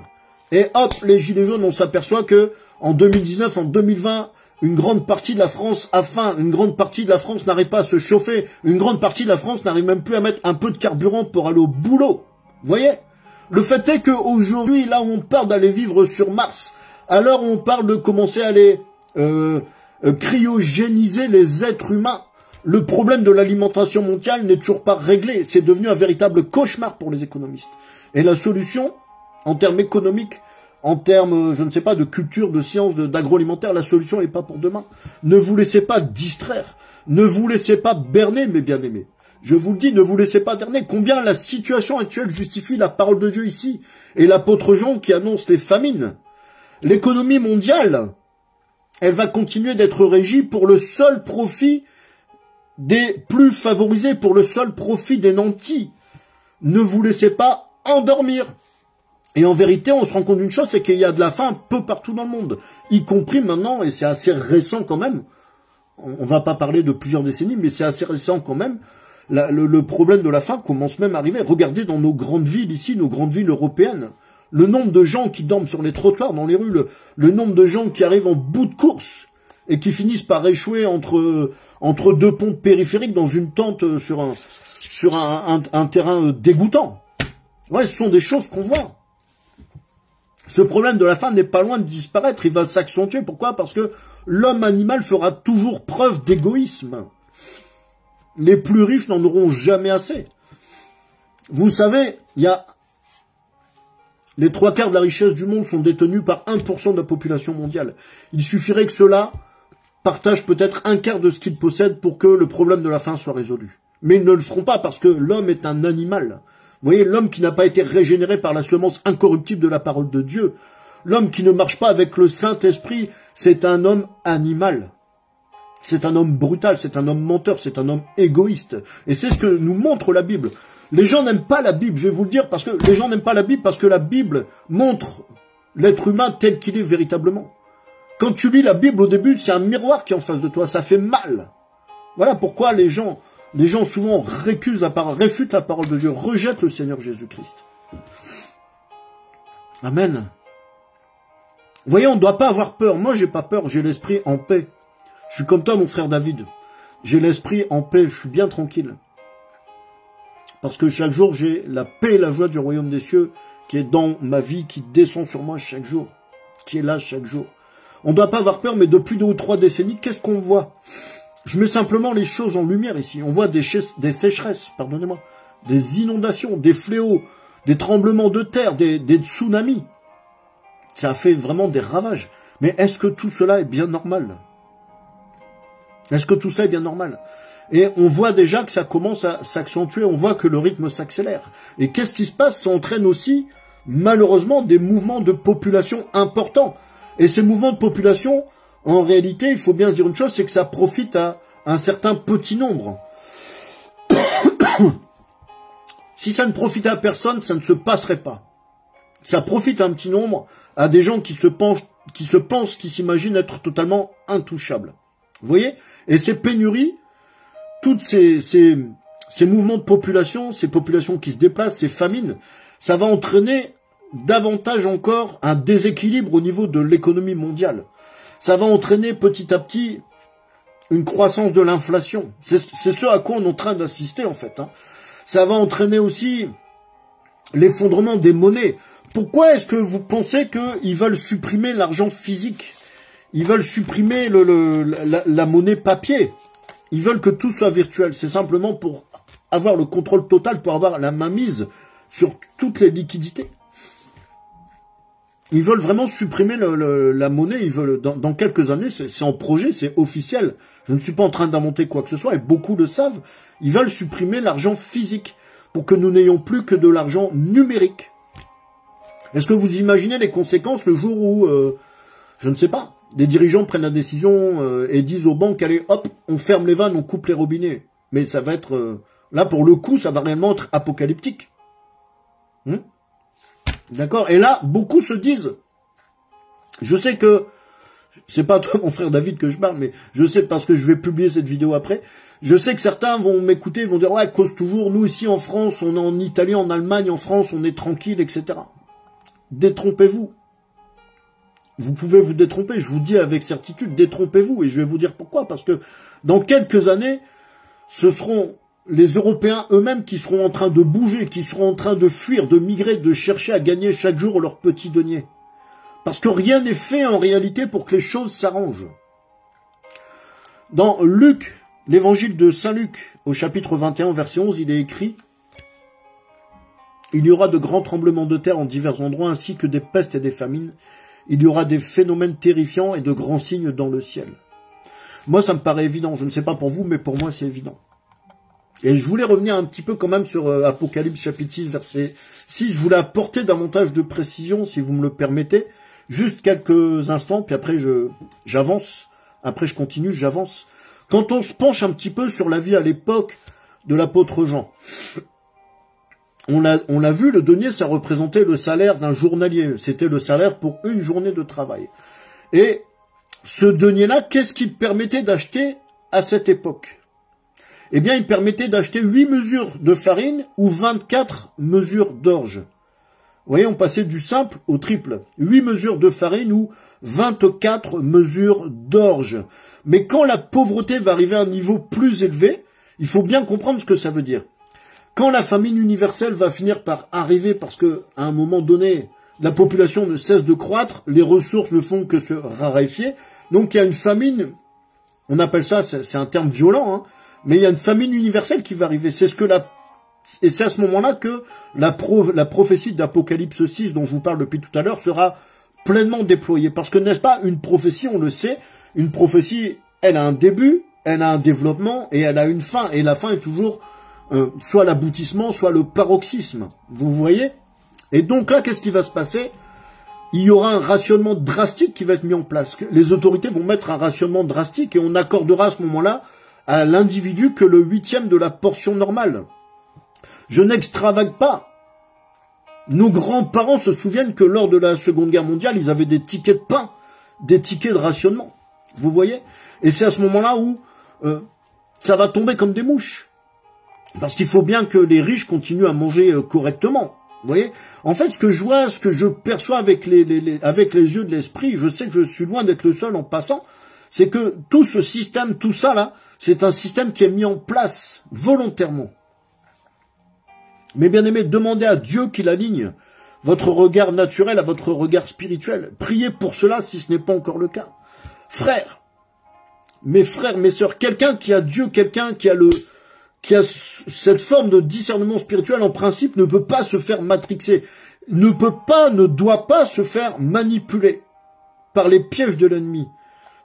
Et hop, les gilets jaunes, on s'aperçoit que en 2019, en 2020, une grande partie de la France a faim, une grande partie de la France n'arrive pas à se chauffer, une grande partie de la France n'arrive même plus à mettre un peu de carburant pour aller au boulot. Vous voyez? Le fait est qu'aujourd'hui, là où on parle d'aller vivre sur Mars, alors on parle de commencer à aller cryogéniser les êtres humains, le problème de l'alimentation mondiale n'est toujours pas réglé. C'est devenu un véritable cauchemar pour les économistes. Et la solution, en termes économiques, en termes, je ne sais pas, de culture, de science, d'agroalimentaire, la solution n'est pas pour demain. Ne vous laissez pas distraire. Ne vous laissez pas berner, mes bien-aimés. Je vous le dis, ne vous laissez pas berner. Combien la situation actuelle justifie la parole de Dieu ici. Et l'apôtre Jean qui annonce les famines. L'économie mondiale, elle va continuer d'être régie pour le seul profit des plus favorisés, pour le seul profit des nantis. Ne vous laissez pas endormir. Et en vérité, on se rend compte d'une chose, c'est qu'il y a de la faim un peu partout dans le monde, y compris maintenant, et c'est assez récent quand même, on va pas parler de plusieurs décennies, mais c'est assez récent quand même, le problème de la faim commence même à arriver. Regardez dans nos grandes villes ici, nos grandes villes européennes, le nombre de gens qui dorment sur les trottoirs, dans les rues, le nombre de gens qui arrivent en bout de course et qui finissent par échouer entre deux ponts périphériques dans une tente sur un terrain dégoûtant. Ouais, ce sont des choses qu'on voit. Ce problème de la faim n'est pas loin de disparaître, il va s'accentuer. Pourquoi? Parce que l'homme animal fera toujours preuve d'égoïsme. Les plus riches n'en auront jamais assez. Vous savez, les 3/4 de la richesse du monde sont détenus par 1% de la population mondiale. Il suffirait que ceux-là partagent peut-être 1/4 de ce qu'ils possèdent pour que le problème de la faim soit résolu. Mais ils ne le feront pas parce que l'homme est un animal. Vous voyez, l'homme qui n'a pas été régénéré par la semence incorruptible de la parole de Dieu, l'homme qui ne marche pas avec le Saint-Esprit, c'est un homme animal. C'est un homme brutal, c'est un homme menteur, c'est un homme égoïste. Et c'est ce que nous montre la Bible. Les gens n'aiment pas la Bible, je vais vous le dire, parce que les gens n'aiment pas la Bible parce que la Bible montre l'être humain tel qu'il est véritablement. Quand tu lis la Bible au début, c'est un miroir qui est en face de toi, ça fait mal. Voilà pourquoi les gens souvent réfutent la parole de Dieu, rejettent le Seigneur Jésus-Christ. Amen. Vous voyez, on ne doit pas avoir peur. Moi, j'ai pas peur, j'ai l'esprit en paix. Je suis comme toi, mon frère David. J'ai l'esprit en paix, je suis bien tranquille. Parce que chaque jour, j'ai la paix et la joie du royaume des cieux qui est dans ma vie, qui descend sur moi chaque jour, qui est là chaque jour. On ne doit pas avoir peur, mais depuis 2 ou 3 décennies, qu'est-ce qu'on voit? Je mets simplement les choses en lumière ici. On voit des sécheresses, pardonnez-moi, des inondations, des fléaux, des tremblements de terre, des tsunamis. Ça fait vraiment des ravages. Mais est-ce que tout cela est bien normal? Est-ce que tout cela est bien normal? Et on voit déjà que ça commence à s'accentuer, on voit que le rythme s'accélère. Et qu'est-ce qui se passe? Ça entraîne aussi, malheureusement, des mouvements de population importants. Et ces mouvements de population, en réalité, il faut bien se dire une chose, c'est que ça profite à un certain petit nombre. Si ça ne profitait à personne, ça ne se passerait pas. Ça profite à un petit nombre, à des gens qui qui s'imaginent être totalement intouchables. Vous voyez? Et ces pénuries, toutes ces mouvements de population, ces populations qui se déplacent, ces famines, ça va entraîner davantage encore un déséquilibre au niveau de l'économie mondiale. Ça va entraîner petit à petit une croissance de l'inflation. C'est ce à quoi on est en train d'assister en fait. Ça va entraîner aussi l'effondrement des monnaies. Pourquoi est-ce que vous pensez qu'ils veulent supprimer l'argent physique? Ils veulent supprimer la monnaie papier. Ils veulent que tout soit virtuel. C'est simplement pour avoir le contrôle total, pour avoir la mainmise sur toutes les liquidités. Ils veulent vraiment supprimer la monnaie. Ils veulent, dans quelques années, c'est en projet, c'est officiel. Je ne suis pas en train d'inventer quoi que ce soit, et beaucoup le savent. Ils veulent supprimer l'argent physique pour que nous n'ayons plus que de l'argent numérique. Est-ce que vous imaginez les conséquences le jour où, je ne sais pas, les dirigeants prennent la décision et disent aux banques, allez, hop, on ferme les vannes, on coupe les robinets. Mais ça va être, là, pour le coup, ça va réellement être apocalyptique. D'accord? Et là, beaucoup se disent, je sais que, c'est pas toi, mon frère David, que je parle, mais je sais, parce que je vais publier cette vidéo après, je sais que certains vont m'écouter, vont dire, ouais, cause toujours, nous ici en France, on est en Italie, en Allemagne, en France, on est tranquille, etc. Détrompez-vous. Vous pouvez vous détromper, je vous dis avec certitude, détrompez-vous, et je vais vous dire pourquoi, parce que dans quelques années, ce seront les Européens eux-mêmes qui seront en train de bouger, qui seront en train de fuir, de migrer, de chercher à gagner chaque jour leur petit denier. Parce que rien n'est fait en réalité pour que les choses s'arrangent. Dans Luc, l'évangile de Saint Luc, au chapitre 21, verset 11, il est écrit « Il y aura de grands tremblements de terre en divers endroits, ainsi que des pestes et des famines. Il y aura des phénomènes terrifiants et de grands signes dans le ciel. » Moi, ça me paraît évident. Je ne sais pas pour vous, mais pour moi, c'est évident. Et je voulais revenir un petit peu quand même sur Apocalypse chapitre 6, verset 6. Je voulais apporter davantage de précision, si vous me le permettez. Juste quelques instants, puis après j'avance. Après je continue, j'avance. Quand on se penche un petit peu sur la vie à l'époque de l'apôtre Jean, on l'a vu, le denier, ça représentait le salaire d'un journalier. C'était le salaire pour une journée de travail. Et ce denier-là, qu'est-ce qu'il permettait d'acheter à cette époque? Eh bien, il permettait d'acheter 8 mesures de farine ou 24 mesures d'orge. Vous voyez, on passait du simple au triple. 8 mesures de farine ou 24 mesures d'orge. Mais quand la pauvreté va arriver à un niveau plus élevé, il faut bien comprendre ce que ça veut dire. Quand la famine universelle va finir par arriver, parce que à un moment donné, la population ne cesse de croître, les ressources ne font que se raréfier, donc il y a une famine, on appelle ça, c'est un terme violent, hein, mais il y a une famine universelle qui va arriver. C'est ce que et c'est à ce moment-là que la prophétie d'Apocalypse 6, dont je vous parle depuis tout à l'heure, sera pleinement déployée. Parce que, n'est-ce pas, une prophétie, on le sait, une prophétie, elle a un début, elle a un développement, et elle a une fin. Et la fin est toujours soit l'aboutissement, soit le paroxysme. Vous voyez? Et donc là, qu'est-ce qui va se passer? Il y aura un rationnement drastique qui va être mis en place. Les autorités vont mettre un rationnement drastique et on accordera à ce moment-là à l'individu que le 8e de la portion normale. Je n'extravague pas. Nos grands-parents se souviennent que lors de la Seconde Guerre mondiale, ils avaient des tickets de pain, des tickets de rationnement. Vous voyez? Et c'est à ce moment-là où ça va tomber comme des mouches. Parce qu'il faut bien que les riches continuent à manger correctement. Vous voyez? En fait, ce que je vois, ce que je perçois avec les yeux de l'esprit, je sais que je suis loin d'être le seul en passant, c'est que tout ce système, tout ça là, c'est un système qui est mis en place volontairement. Mais bien aimé, demandez à Dieu qu'il aligne votre regard naturel à votre regard spirituel. Priez pour cela si ce n'est pas encore le cas. Frères, mes sœurs, quelqu'un qui a Dieu, quelqu'un qui a cette forme de discernement spirituel, en principe, ne peut pas se faire matrixer, ne doit pas se faire manipuler par les pièges de l'ennemi.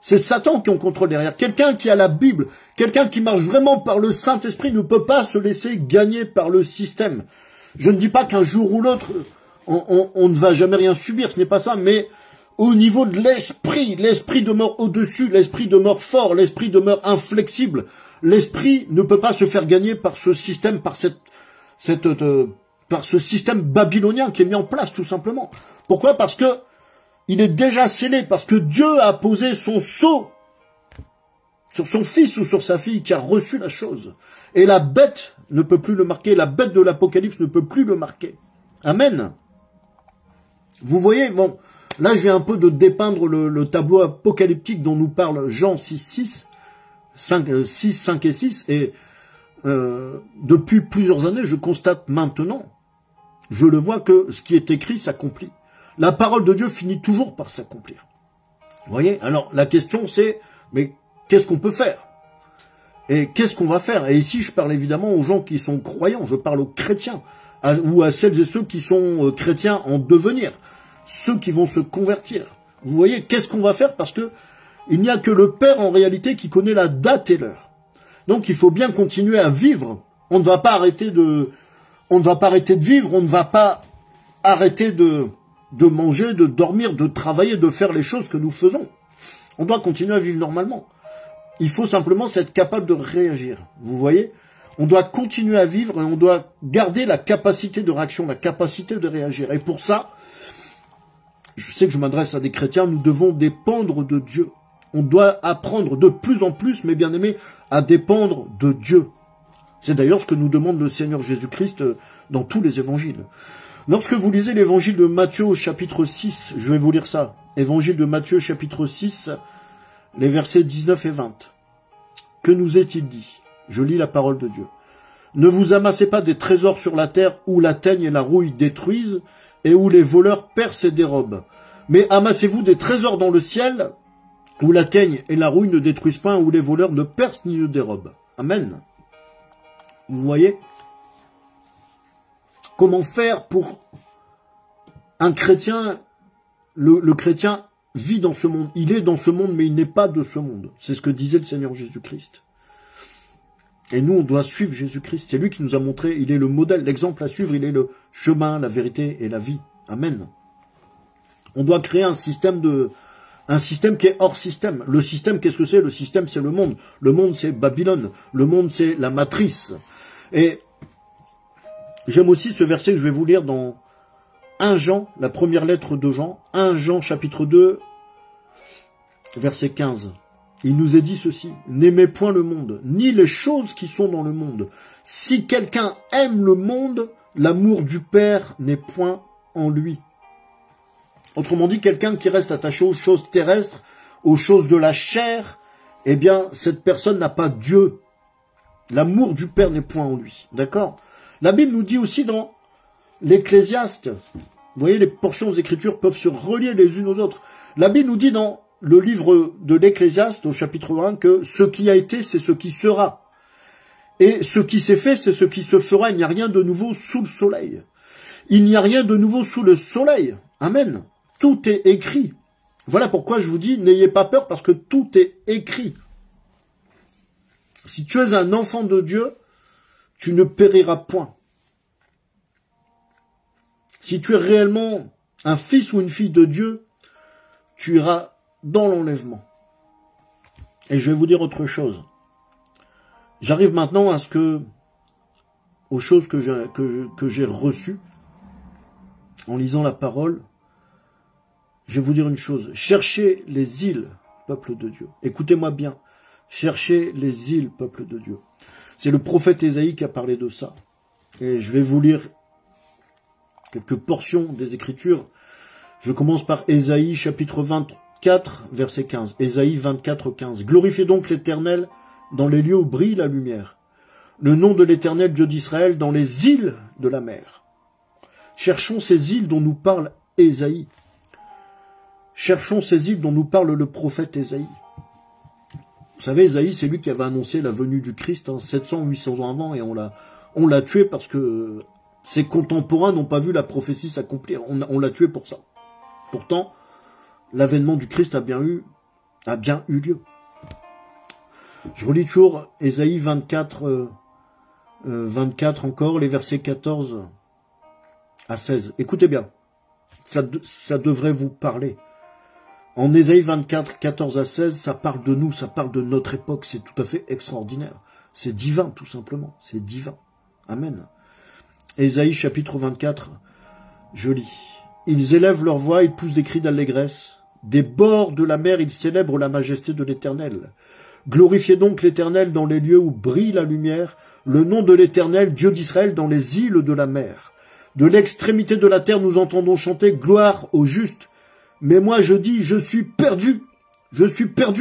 C'est Satan qui en contrôle derrière. Quelqu'un qui a la Bible, quelqu'un qui marche vraiment par le Saint-Esprit ne peut pas se laisser gagner par le système. Je ne dis pas qu'un jour ou l'autre, on ne va jamais rien subir, ce n'est pas ça, mais au niveau de l'esprit demeure au-dessus, l'esprit demeure fort, l'esprit demeure inflexible. L'esprit ne peut pas se faire gagner par ce système, par ce système babylonien qui est mis en place, tout simplement. Pourquoi? Parce que il est déjà scellé, parce que Dieu a posé son sceau sur son fils ou sur sa fille qui a reçu la chose. Et la bête ne peut plus le marquer, la bête de l'Apocalypse ne peut plus le marquer. Amen. Vous voyez, bon, là je viens un peu de dépeindre le tableau apocalyptique dont nous parle Jean 6, 5 et 6, et depuis plusieurs années, je constate maintenant, je le vois que ce qui est écrit s'accomplit. La parole de Dieu finit toujours par s'accomplir. Vous voyez? Alors, la question c'est, mais qu'est-ce qu'on peut faire? Et qu'est-ce qu'on va faire? Et ici, je parle évidemment aux gens qui sont croyants, je parle aux chrétiens, ou à celles et ceux qui sont chrétiens en devenir, ceux qui vont se convertir. Vous voyez, qu'est-ce qu'on va faire? Parce que il n'y a que le Père en réalité qui connaît la date et l'heure. Donc il faut bien continuer à vivre. On ne va pas arrêter de vivre, on ne va pas arrêter de manger, de dormir, de travailler, de faire les choses que nous faisons. On doit continuer à vivre normalement. Il faut simplement être capable de réagir. Vous voyez? On doit continuer à vivre et on doit garder la capacité de réaction, la capacité de réagir. Et pour ça, je sais que je m'adresse à des chrétiens, nous devons dépendre de Dieu. On doit apprendre de plus en plus, mes bien-aimés, à dépendre de Dieu. C'est d'ailleurs ce que nous demande le Seigneur Jésus-Christ dans tous les évangiles. Lorsque vous lisez l'évangile de Matthieu au chapitre 6, je vais vous lire ça. Évangile de Matthieu chapitre 6, les versets 19 et 20. Que nous est-il dit? Je lis la parole de Dieu. Ne vous amassez pas des trésors sur la terre où la teigne et la rouille détruisent et où les voleurs percent et dérobent. Mais amassez-vous des trésors dans le ciel où la teigne et la rouille ne détruisent pas, où les voleurs ne percent ni ne dérobent. Amen. Vous voyez? Comment faire pour un chrétien? Le chrétien vit dans ce monde. Il est dans ce monde, mais il n'est pas de ce monde. C'est ce que disait le Seigneur Jésus-Christ. Et nous, on doit suivre Jésus-Christ. C'est lui qui nous a montré, il est le modèle, l'exemple à suivre, il est le chemin, la vérité et la vie. Amen. On doit créer un système qui est hors système. Le système, qu'est-ce que c'est? Le système, c'est le monde. Le monde, c'est Babylone. Le monde, c'est la matrice. Et J'aime aussi ce verset que je vais vous lire dans 1 Jean, la première lettre de Jean, 1 Jean chapitre 2, verset 15. Il nous est dit ceci, « N'aimez point le monde, ni les choses qui sont dans le monde. Si quelqu'un aime le monde, l'amour du Père n'est point en lui. » Autrement dit, quelqu'un qui reste attaché aux choses terrestres, aux choses de la chair, eh bien, cette personne n'a pas Dieu. L'amour du Père n'est point en lui. D'accord? La Bible nous dit aussi dans l'Ecclésiaste, vous voyez, les portions des Écritures peuvent se relier les unes aux autres. La Bible nous dit dans le livre de l'Ecclésiaste, au chapitre 1, que ce qui a été, c'est ce qui sera. Et ce qui s'est fait, c'est ce qui se fera. Il n'y a rien de nouveau sous le soleil. Il n'y a rien de nouveau sous le soleil. Amen. Tout est écrit. Voilà pourquoi je vous dis, n'ayez pas peur, parce que tout est écrit. Si tu es un enfant de Dieu, tu ne périras point. Si tu es réellement un fils ou une fille de Dieu, tu iras dans l'enlèvement. Et je vais vous dire autre chose. J'arrive maintenant aux choses que j'ai reçues en lisant la parole. Je vais vous dire une chose. Cherchez les îles, peuple de Dieu. Écoutez-moi bien. Cherchez les îles, peuple de Dieu. C'est le prophète Ésaïe qui a parlé de ça. Et je vais vous lire quelques portions des Écritures. Je commence par Ésaïe, chapitre 24, verset 15. Ésaïe 24, 15. Glorifiez donc l'Éternel dans les lieux où brille la lumière. Le nom de l'Éternel, Dieu d'Israël, dans les îles de la mer. Cherchons ces îles dont nous parle Ésaïe. Cherchons ces îles dont nous parle le prophète Ésaïe. Vous savez, Ésaïe, c'est lui qui avait annoncé la venue du Christ, 700 ou 800 ans avant, et on l'a tué parce que ses contemporains n'ont pas vu la prophétie s'accomplir. On l'a tué pour ça. Pourtant, l'avènement du Christ a bien eu lieu. Je relis toujours Ésaïe 24, 24 encore, les versets 14 à 16. Écoutez bien, ça devrait vous parler. En Ésaïe 24, 14 à 16, ça parle de nous, ça parle de notre époque. C'est tout à fait extraordinaire. C'est divin, tout simplement. C'est divin. Amen. Ésaïe chapitre 24, je lis. Ils élèvent leur voix, ils poussent des cris d'allégresse. Des bords de la mer, ils célèbrent la majesté de l'Éternel. Glorifiez donc l'Éternel dans les lieux où brille la lumière, le nom de l'Éternel, Dieu d'Israël, dans les îles de la mer. De l'extrémité de la terre, nous entendons chanter gloire au juste. Mais moi, je dis, je suis perdu,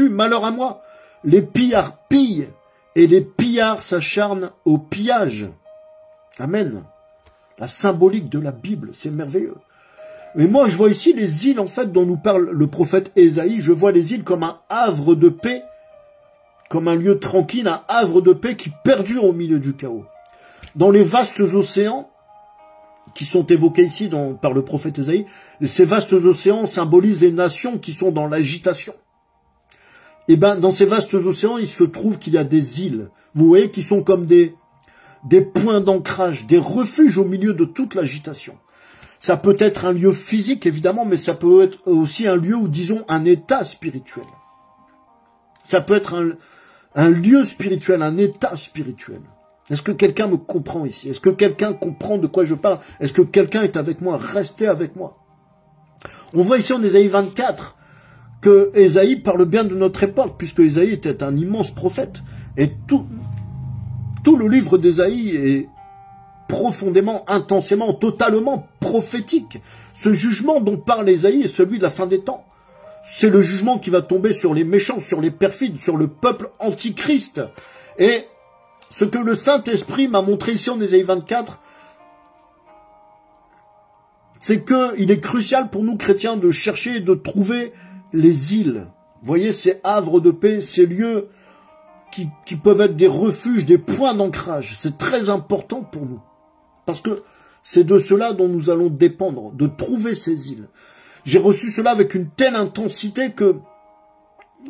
malheur à moi. Les pillards pillent, et les pillards s'acharnent au pillage. Amen. La symbolique de la Bible, c'est merveilleux. Mais moi, je vois ici les îles, en fait, dont nous parle le prophète Ésaïe. Je vois les îles comme un havre de paix, comme un lieu tranquille, un havre de paix qui perdure au milieu du chaos. Dans les vastes océans, qui sont évoqués ici par le prophète Ésaïe, ces vastes océans symbolisent les nations qui sont dans l'agitation. Et bien, dans ces vastes océans, il se trouve qu'il y a des îles, vous voyez, qui sont comme des points d'ancrage, des refuges au milieu de toute l'agitation. Ça peut être un lieu physique, évidemment, mais ça peut être aussi un lieu où, disons, un état spirituel. Ça peut être un lieu spirituel, un état spirituel. Est-ce que quelqu'un me comprend ici? Est-ce que quelqu'un comprend de quoi je parle? Est-ce que quelqu'un est avec moi? Restez avec moi. On voit ici en Ésaïe 24 que Ésaïe parle bien de notre époque, puisque Ésaïe était un immense prophète. Et tout le livre d'Ésaïe est profondément, intensément, totalement prophétique. Ce jugement dont parle Ésaïe est celui de la fin des temps. C'est le jugement qui va tomber sur les méchants, sur les perfides, sur le peuple antichrist. Et ce que le Saint-Esprit m'a montré ici en Ésaïe 24, c'est qu'il est crucial pour nous chrétiens de chercher et de trouver les îles. Vous voyez, ces havres de paix, ces lieux qui peuvent être des refuges, des points d'ancrage. C'est très important pour nous. Parce que c'est de cela dont nous allons dépendre, de trouver ces îles. J'ai reçu cela avec une telle intensité que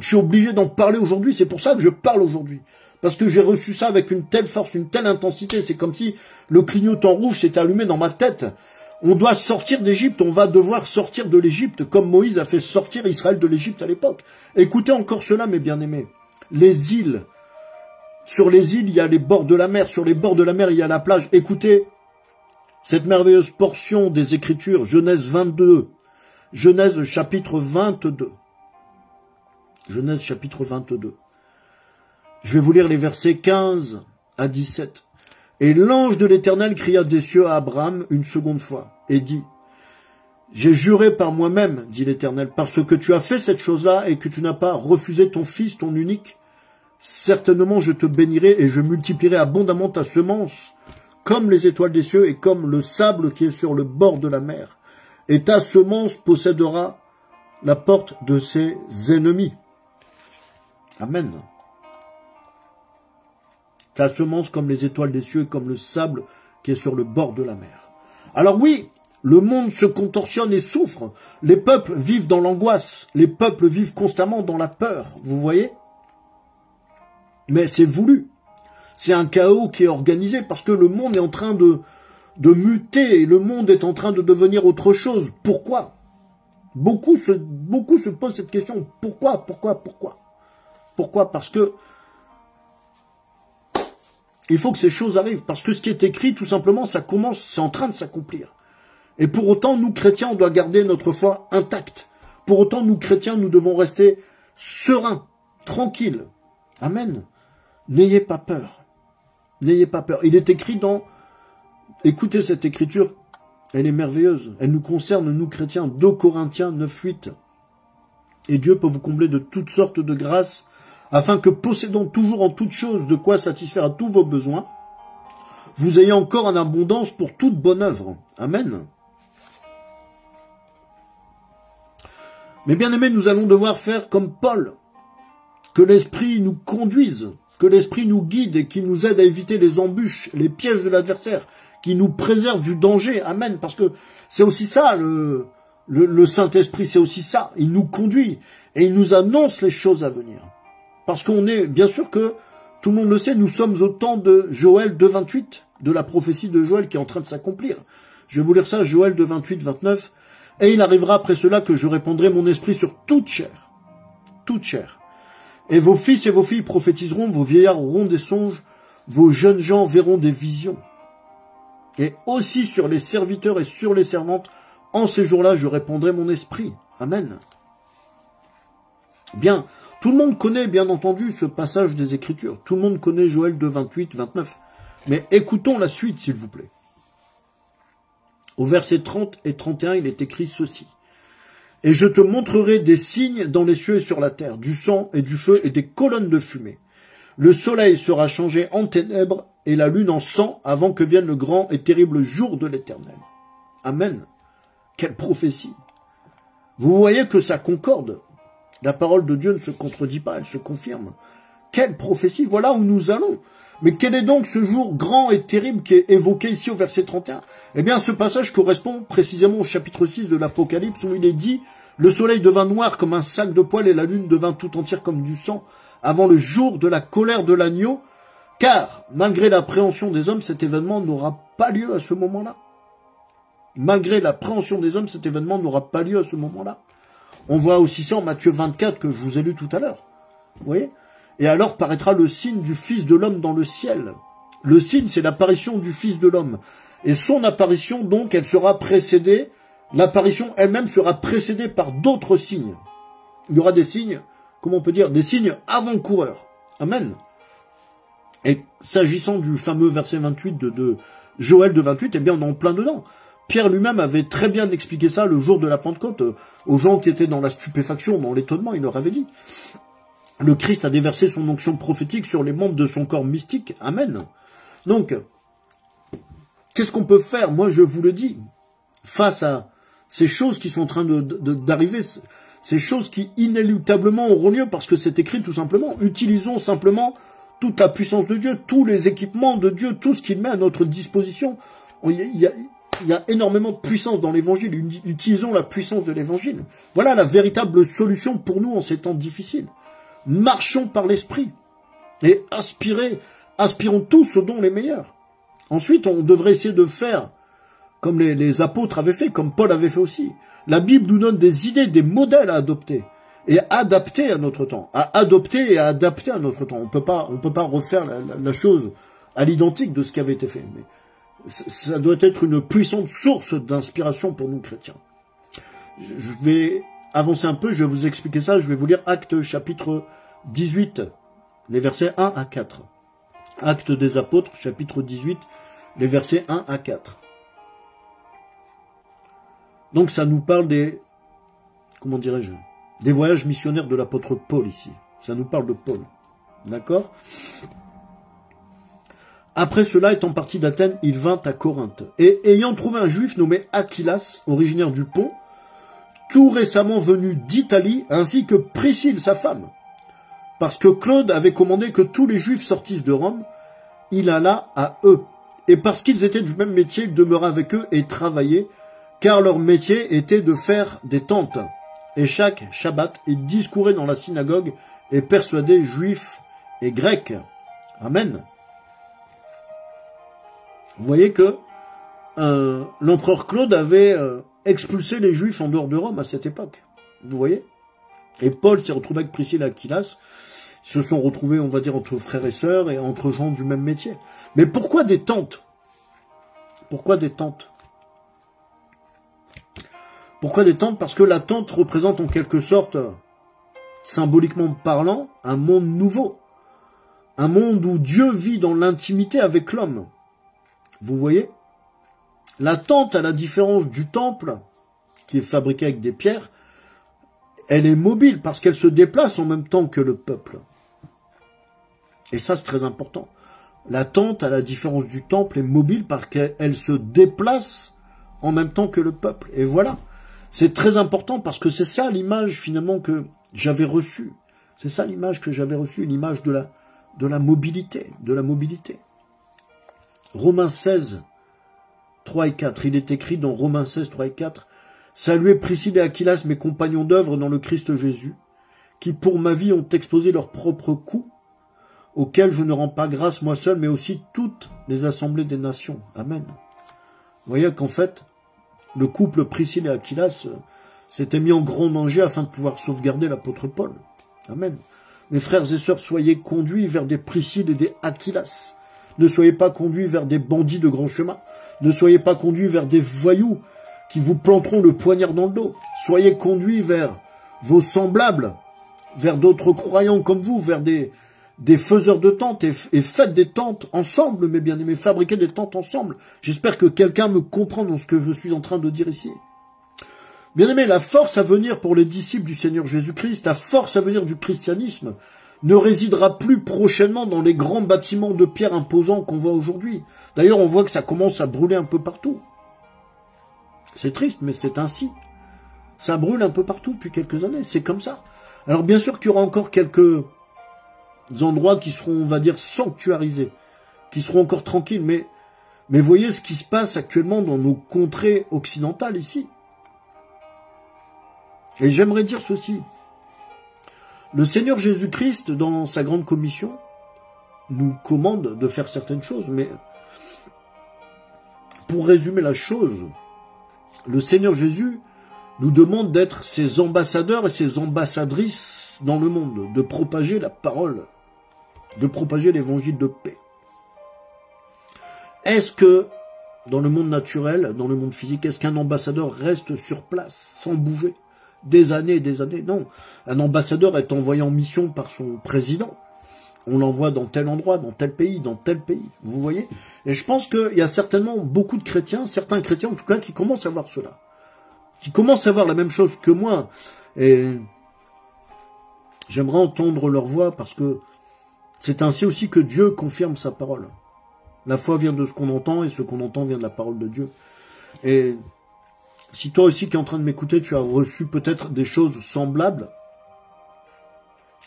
je suis obligé d'en parler aujourd'hui. C'est pour ça que je parle aujourd'hui. Parce que j'ai reçu ça avec une telle force, une telle intensité. C'est comme si le clignotant rouge s'était allumé dans ma tête. On doit sortir d'Égypte, on va devoir sortir de l'Égypte, comme Moïse a fait sortir Israël de l'Égypte à l'époque. Écoutez encore cela, mes bien-aimés. Les îles. Sur les îles, il y a les bords de la mer. Sur les bords de la mer, il y a la plage. Écoutez, cette merveilleuse portion des Écritures, Genèse 22, Genèse chapitre 22. Genèse chapitre 22. Je vais vous lire les versets 15 à 17. Et l'ange de l'Éternel cria des cieux à Abraham une seconde fois et dit, j'ai juré par moi-même, dit l'Éternel, parce que tu as fait cette chose-là et que tu n'as pas refusé ton fils, ton unique, certainement je te bénirai et je multiplierai abondamment ta semence, comme les étoiles des cieux et comme le sable qui est sur le bord de la mer. Et ta semence possédera la porte de ses ennemis. Amen. Ta semence comme les étoiles des cieux et comme le sable qui est sur le bord de la mer. Alors oui, le monde se contorsionne et souffre. Les peuples vivent dans l'angoisse. Les peuples vivent constamment dans la peur. Vous voyez? Mais c'est voulu. C'est un chaos qui est organisé parce que le monde est en train de muter. Le monde est en train de devenir autre chose. Pourquoi? Beaucoup se posent cette question. Pourquoi? Pourquoi? Parce que il faut que ces choses arrivent. Parce que ce qui est écrit, tout simplement, ça commence, c'est en train de s'accomplir. Et pour autant, nous, chrétiens, on doit garder notre foi intacte. Pour autant, nous, chrétiens, nous devons rester sereins, tranquilles. Amen. N'ayez pas peur. N'ayez pas peur. Il est écrit dans... Écoutez cette écriture, elle est merveilleuse. Elle nous concerne, nous, chrétiens. 2 Corinthiens 9:8. Et Dieu peut vous combler de toutes sortes de grâces, afin que, possédant toujours en toutes choses de quoi satisfaire à tous vos besoins, vous ayez encore en abondance pour toute bonne œuvre. Amen. Mais bien aimés, nous allons devoir faire comme Paul, que l'Esprit nous conduise, que l'Esprit nous guide et qu'il nous aide à éviter les embûches, les pièges de l'adversaire, qui nous préserve du danger. Amen. Parce que c'est aussi ça, le Saint-Esprit, c'est aussi ça. Il nous conduit et il nous annonce les choses à venir. Parce qu'on est, bien sûr que, tout le monde le sait, nous sommes au temps de Joël 2:28, de la prophétie de Joël qui est en train de s'accomplir. Je vais vous lire ça, Joël 2:28-29. Et il arrivera après cela que je répandrai mon esprit sur toute chair. Toute chair. Et vos fils et vos filles prophétiseront, vos vieillards auront des songes, vos jeunes gens verront des visions. Et aussi sur les serviteurs et sur les servantes, en ces jours-là, je répandrai mon esprit. Amen. Bien, tout le monde connaît, bien entendu, ce passage des Écritures. Tout le monde connaît Joël 2:28-29. Mais écoutons la suite, s'il vous plaît. Au verset 30 et 31, il est écrit ceci. « Et je te montrerai des signes dans les cieux et sur la terre, du sang et du feu et des colonnes de fumée. Le soleil sera changé en ténèbres et la lune en sang avant que vienne le grand et terrible jour de l'Éternel. » Amen. Quelle prophétie. Vous voyez que ça concorde. La parole de Dieu ne se contredit pas, elle se confirme. Quelle prophétie. Voilà où nous allons. Mais quel est donc ce jour grand et terrible qui est évoqué ici au verset 31? Eh bien, ce passage correspond précisément au chapitre 6 de l'Apocalypse où il est dit « Le soleil devint noir comme un sac de poil et la lune devint tout entière comme du sang avant le jour de la colère de l'agneau, car, malgré l'appréhension des hommes, cet événement n'aura pas lieu à ce moment-là. » Malgré l'appréhension des hommes, cet événement n'aura pas lieu à ce moment-là. On voit aussi ça en Matthieu 24 que je vous ai lu tout à l'heure. Vous voyez ? Et alors paraîtra le signe du Fils de l'homme dans le ciel. Le signe, c'est l'apparition du Fils de l'homme. Et son apparition, donc, elle sera précédée, l'apparition elle-même sera précédée par d'autres signes. Il y aura des signes, comment on peut dire, des signes avant-coureurs. Amen. Et s'agissant du fameux verset 28 de Joël de 28, eh bien, on est en plein dedans. Pierre lui-même avait très bien expliqué ça le jour de la Pentecôte, aux gens qui étaient dans la stupéfaction, dans l'étonnement, il leur avait dit. Le Christ a déversé son onction prophétique sur les membres de son corps mystique. Amen. Donc, qu'est-ce qu'on peut faire? Moi, je vous le dis, face à ces choses qui sont en train d'arriver, ces choses qui inéluctablement auront lieu parce que c'est écrit tout simplement. Utilisons simplement toute la puissance de Dieu, tous les équipements de Dieu, tout ce qu'il met à notre disposition. Il y a énormément de puissance dans l'évangile. Utilisons la puissance de l'évangile. Voilà la véritable solution pour nous en ces temps difficiles. Marchons par l'esprit et aspirons tous aux dons les meilleurs. Ensuite, on devrait essayer de faire comme les apôtres avaient fait, comme Paul avait fait aussi. La Bible nous donne des idées, des modèles à adopter et à adapter à notre temps, à adopter et à adapter à notre temps. On peut pas refaire la chose à l'identique de ce qui avait été fait. Mais ça doit être une puissante source d'inspiration pour nous chrétiens. Je vais avancer un peu, je vais vous expliquer ça, je vais vous lire Actes chapitre 18, les versets 1 à 4. Actes des apôtres, chapitre 18, les versets 1 à 4. Donc ça nous parle des, comment dirais-je, des voyages missionnaires de l'apôtre Paul ici. Ça nous parle de Paul. D'accord? Après cela, étant parti d'Athènes, il vint à Corinthe. Et ayant trouvé un juif nommé Aquilas, originaire du Pont, tout récemment venu d'Italie, ainsi que Priscille, sa femme. Parce que Claude avait commandé que tous les juifs sortissent de Rome, il alla à eux. Et parce qu'ils étaient du même métier, il demeura avec eux et travaillait, car leur métier était de faire des tentes. Et chaque Shabbat, il discourait dans la synagogue et persuadait juifs et grecs. Amen. Vous voyez que l'empereur Claude avait expulsé les juifs en dehors de Rome à cette époque. Vous voyez? Et Paul s'est retrouvé avec Priscille et Aquilas. Ils se sont retrouvés, on va dire, entre frères et sœurs et entre gens du même métier. Mais pourquoi des tentes? Pourquoi des tentes? Pourquoi des tentes? Parce que la tente représente en quelque sorte, symboliquement parlant, un monde nouveau. Un monde où Dieu vit dans l'intimité avec l'homme. Vous voyez? La tente, à la différence du temple, qui est fabriqué avec des pierres, elle est mobile parce qu'elle se déplace en même temps que le peuple. Et ça, c'est très important. La tente, à la différence du temple, est mobile parce qu'elle se déplace en même temps que le peuple. Et voilà. C'est très important parce que c'est ça l'image, finalement, que j'avais reçue. C'est ça l'image que j'avais reçue, l'image de la mobilité, Romains 16, 3 et 4. Il est écrit dans Romains 16, 3 et 4. Saluez Priscille et Aquilas, mes compagnons d'œuvre dans le Christ Jésus, qui pour ma vie ont exposé leurs propres coups, auxquels je ne rends pas grâce moi seul, mais aussi toutes les assemblées des nations. Amen. Vous voyez qu'en fait, le couple Priscille et Aquilas s'était mis en grand danger afin de pouvoir sauvegarder l'apôtre Paul. Amen. Mes frères et sœurs, soyez conduits vers des Priscille et des Aquilas. Ne soyez pas conduits vers des bandits de grand chemin. Ne soyez pas conduits vers des voyous qui vous planteront le poignard dans le dos. Soyez conduits vers vos semblables, vers d'autres croyants comme vous, vers des faiseurs de tentes et faites des tentes ensemble, mes bien-aimés, fabriquez des tentes ensemble. J'espère que quelqu'un me comprend dans ce que je suis en train de dire ici. Bien-aimés, la force à venir pour les disciples du Seigneur Jésus-Christ, la force à venir du christianisme, ne résidera plus prochainement dans les grands bâtiments de pierre imposants qu'on voit aujourd'hui. D'ailleurs, on voit que ça commence à brûler un peu partout. C'est triste, mais c'est ainsi. Ça brûle un peu partout depuis quelques années, c'est comme ça. Alors bien sûr qu'il y aura encore quelques endroits qui seront, on va dire, sanctuarisés, qui seront encore tranquilles, mais voyez ce qui se passe actuellement dans nos contrées occidentales ici. Et j'aimerais dire ceci. Le Seigneur Jésus-Christ, dans sa grande commission, nous commande de faire certaines choses, mais pour résumer la chose, le Seigneur Jésus nous demande d'être ses ambassadeurs et ses ambassadrices dans le monde, de propager la parole, de propager l'évangile de paix. Est-ce que, dans le monde naturel, dans le monde physique, est-ce qu'un ambassadeur reste sur place, sans bouger des années et des années? Non. Un ambassadeur est envoyé en mission par son président. On l'envoie dans tel endroit, dans tel pays, vous voyez? Et je pense qu'il y a certainement beaucoup de chrétiens, certains chrétiens en tout cas, qui commencent à voir cela. Qui commencent à voir la même chose que moi. Et j'aimerais entendre leur voix parce que c'est ainsi aussi que Dieu confirme sa parole. La foi vient de ce qu'on entend et ce qu'on entend vient de la parole de Dieu. Et si toi aussi qui es en train de m'écouter, tu as reçu peut-être des choses semblables,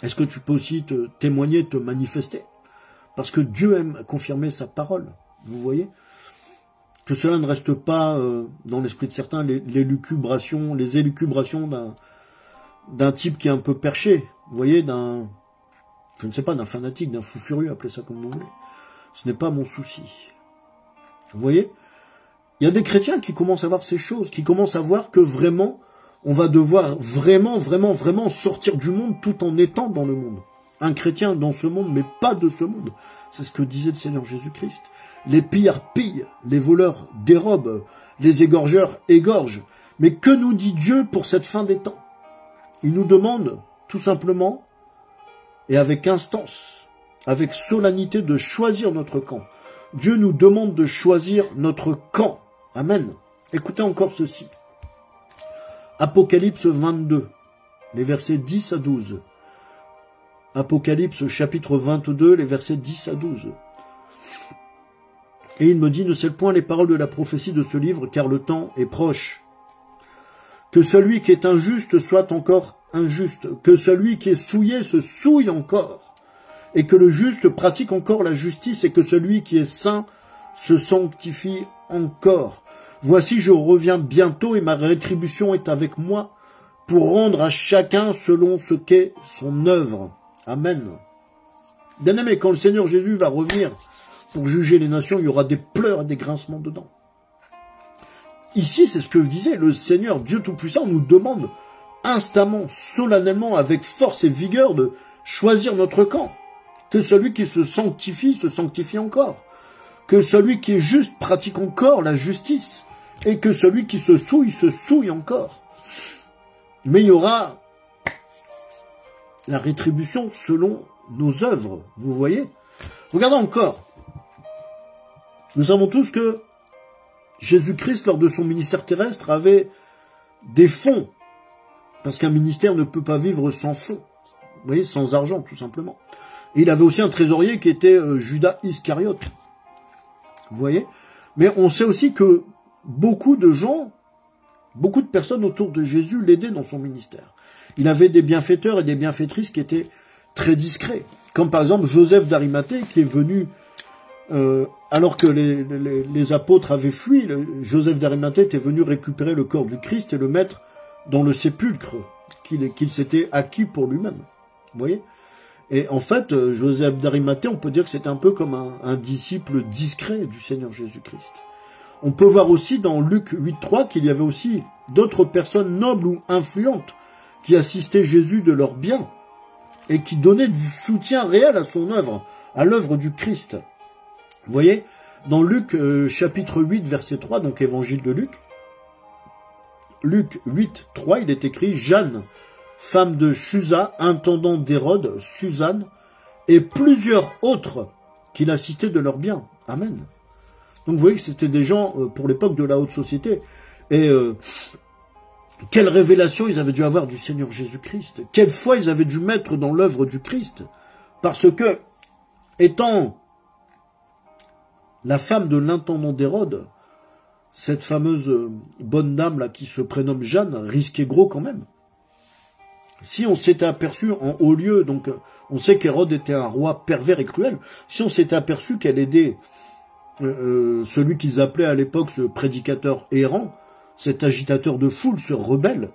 est-ce que tu peux aussi te témoigner, te manifester? Parce que Dieu aime confirmer sa parole, vous voyez? Que cela ne reste pas dans l'esprit de certains les élucubrations d'un type qui est un peu perché, vous voyez, je ne sais pas, d'un fanatique, d'un fou furieux, appelez ça comme vous voulez. Ce n'est pas mon souci. Vous voyez? Il y a des chrétiens qui commencent à voir ces choses, qui commencent à voir que vraiment, on va devoir vraiment sortir du monde tout en étant dans le monde. Un chrétien dans ce monde, mais pas de ce monde. C'est ce que disait le Seigneur Jésus-Christ. Les pilleurs pillent, les voleurs dérobent, les égorgeurs égorgent. Mais que nous dit Dieu pour cette fin des temps? Il nous demande, tout simplement, et avec instance, avec solennité, de choisir notre camp. Dieu nous demande de choisir notre camp. Amen. Écoutez encore ceci. Apocalypse 22, les versets 10 à 12. Apocalypse chapitre 22, les versets 10 à 12. Et il me dit, ne scelle point les paroles de la prophétie de ce livre, car le temps est proche. Que celui qui est injuste soit encore injuste, que celui qui est souillé se souille encore, et que le juste pratique encore la justice, et que celui qui est saint se sanctifie encore. Voici, je reviens bientôt, et ma rétribution est avec moi, pour rendre à chacun selon ce qu'est son œuvre. Amen. Bien-aimé, quand le Seigneur Jésus va revenir pour juger les nations, il y aura des pleurs et des grincements dedans. Ici, c'est ce que je disais, le Seigneur, Dieu Tout-Puissant, nous demande instamment, solennellement, avec force et vigueur de choisir notre camp. Que celui qui se sanctifie encore. Que celui qui est juste pratique encore la justice. Et que celui qui se souille encore. Mais il y aura la rétribution selon nos œuvres, vous voyez. Regardons encore. Nous savons tous que Jésus-Christ, lors de son ministère terrestre, avait des fonds. Parce qu'un ministère ne peut pas vivre sans fonds. Vous voyez, sans argent, tout simplement. Et il avait aussi un trésorier qui était Judas Iscariote. Vous voyez. Mais on sait aussi que beaucoup de gens, beaucoup de personnes autour de Jésus l'aidaient dans son ministère. Il avait des bienfaiteurs et des bienfaitrices qui étaient très discrets. Comme par exemple Joseph d'Arimathée qui est venu, alors que les apôtres avaient fui, Joseph d'Arimathée était venu récupérer le corps du Christ et le mettre dans le sépulcre qu'il s'était acquis pour lui-même. Vous voyez? Et en fait, Joseph d'Arimathée, on peut dire que c'était un peu comme un disciple discret du Seigneur Jésus-Christ. On peut voir aussi dans Luc 8.3 qu'il y avait aussi d'autres personnes nobles ou influentes qui assistaient Jésus de leurs biens et qui donnaient du soutien réel à son œuvre, à l'œuvre du Christ. Vous voyez, dans Luc chapitre 8, verset 3, donc évangile de Luc, Luc 8, 3, il est écrit « Jeanne, femme de Chuza, intendant d'Hérode, Suzanne, et plusieurs autres qui l'assistaient de leurs biens. » Amen. Donc vous voyez que c'était des gens, pour l'époque, de la haute société. Et quelle révélation ils avaient dû avoir du Seigneur Jésus-Christ. Quelle foi ils avaient dû mettre dans l'œuvre du Christ. Parce que, étant la femme de l'intendant d'Hérode, cette fameuse bonne dame là qui se prénomme Jeanne, risquait gros quand même. Si on s'était aperçu en haut lieu, donc on sait qu'Hérode était un roi pervers et cruel, si on s'était aperçu qu'elle aidait celui qu'ils appelaient à l'époque ce prédicateur errant, cet agitateur de foule, ce rebelle,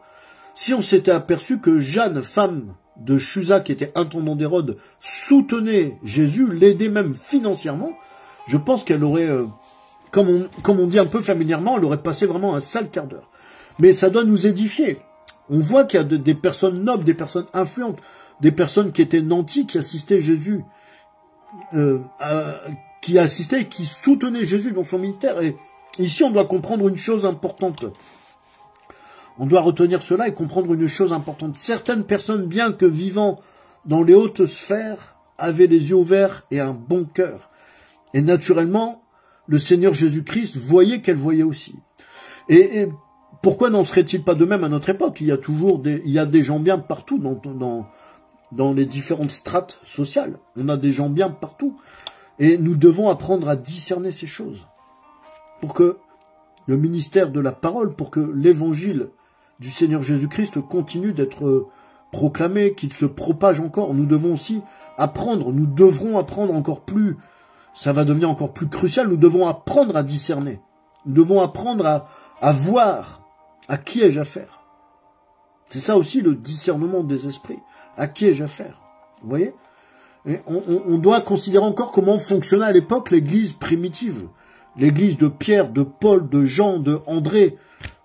si on s'était aperçu que Jeanne, femme de Chuza, qui était intendant d'Hérode, soutenait Jésus, l'aidait même financièrement, je pense qu'elle aurait, comme on dit un peu familièrement, elle aurait passé vraiment un sale quart d'heure. Mais ça doit nous édifier. On voit qu'il y a des personnes nobles, des personnes influentes, des personnes qui étaient nantis, qui assistaient Jésus, qui soutenaient Jésus dans son ministère. Et ici, on doit comprendre une chose importante. On doit retenir cela et comprendre une chose importante. Certaines personnes, bien que vivant dans les hautes sphères, avaient les yeux ouverts et un bon cœur. Et naturellement, le Seigneur Jésus-Christ voyait qu'elle voyait aussi. Et pourquoi n'en serait-il pas de même à notre époque? Il y a des gens bien partout dans les différentes strates sociales. On a des gens bien partout. Et nous devons apprendre à discerner ces choses. Pour que le ministère de la parole, pour que l'évangile du Seigneur Jésus-Christ continue d'être proclamé, qu'il se propage encore. Nous devons aussi apprendre, nous devrons apprendre encore plus, ça va devenir encore plus crucial, nous devons apprendre à discerner. Nous devons apprendre à voir à qui ai-je affaire. C'est ça aussi le discernement des esprits. À qui ai-je affaire? Vous voyez? Et on doit considérer encore comment fonctionnait à l'époque l'église primitive. L'église de Pierre, de Paul, de Jean, de André,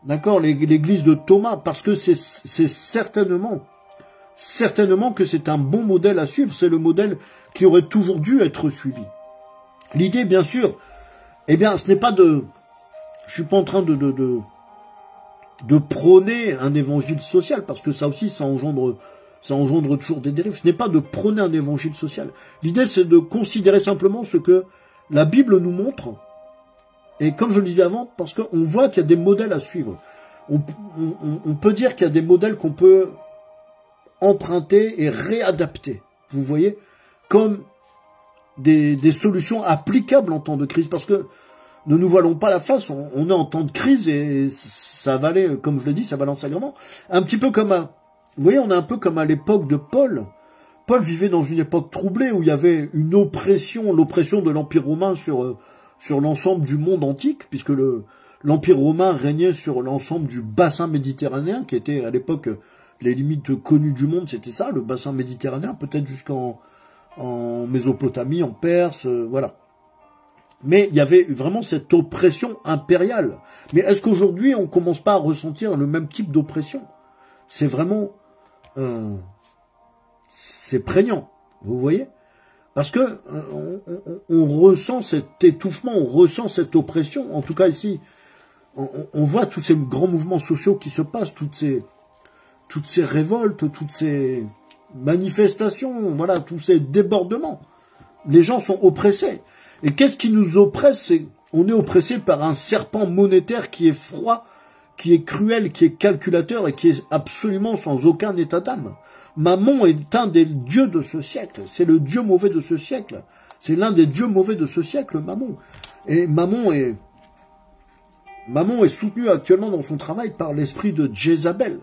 d'accord, l'église de Thomas, parce que c'est certainement que c'est un bon modèle à suivre, c'est le modèle qui aurait toujours dû être suivi. L'idée, bien sûr, eh bien, ce n'est pas de... Je suis pas en train de prôner un évangile social, parce que ça aussi, ça engendre toujours des dérives. Ce n'est pas de prôner un évangile social. L'idée, c'est de considérer simplement ce que la Bible nous montre. Et comme je le disais avant, parce qu'on voit qu'il y a des modèles à suivre. On peut dire qu'il y a des modèles qu'on peut emprunter et réadapter. Vous voyez, comme des solutions applicables en temps de crise. Parce que ne nous voilons pas la face, on est en temps de crise et ça va aller, comme je l'ai dit, ça va l'ensacrement. Un petit peu comme vous voyez, on est un peu comme à l'époque de Paul. Paul vivait dans une époque troublée où il y avait une oppression, l'oppression de l'Empire romain sur l'ensemble du monde antique, puisque l'Empire romain régnait sur l'ensemble du bassin méditerranéen, qui était à l'époque les limites connues du monde, c'était ça, le bassin méditerranéen, peut-être jusqu'en Mésopotamie, en Perse, voilà. Mais il y avait vraiment cette oppression impériale. Mais est-ce qu'aujourd'hui, on commence pas à ressentir le même type d'oppression? C'est vraiment... c'est prégnant, vous voyez? Parce que on ressent cet étouffement, on ressent cette oppression. En tout cas ici, on voit tous ces grands mouvements sociaux qui se passent, toutes ces révoltes, toutes ces manifestations, voilà, tous ces débordements. Les gens sont oppressés. Et qu'est-ce qui nous oppresse? On est oppressé par un serpent monétaire qui est froid, qui est cruel, qui est calculateur et qui est absolument sans aucun état d'âme. Mammon est un des dieux de ce siècle. C'est le dieu mauvais de ce siècle. C'est l'un des dieux mauvais de ce siècle, Mammon. Et Mammon est soutenu actuellement dans son travail par l'esprit de Jézabel.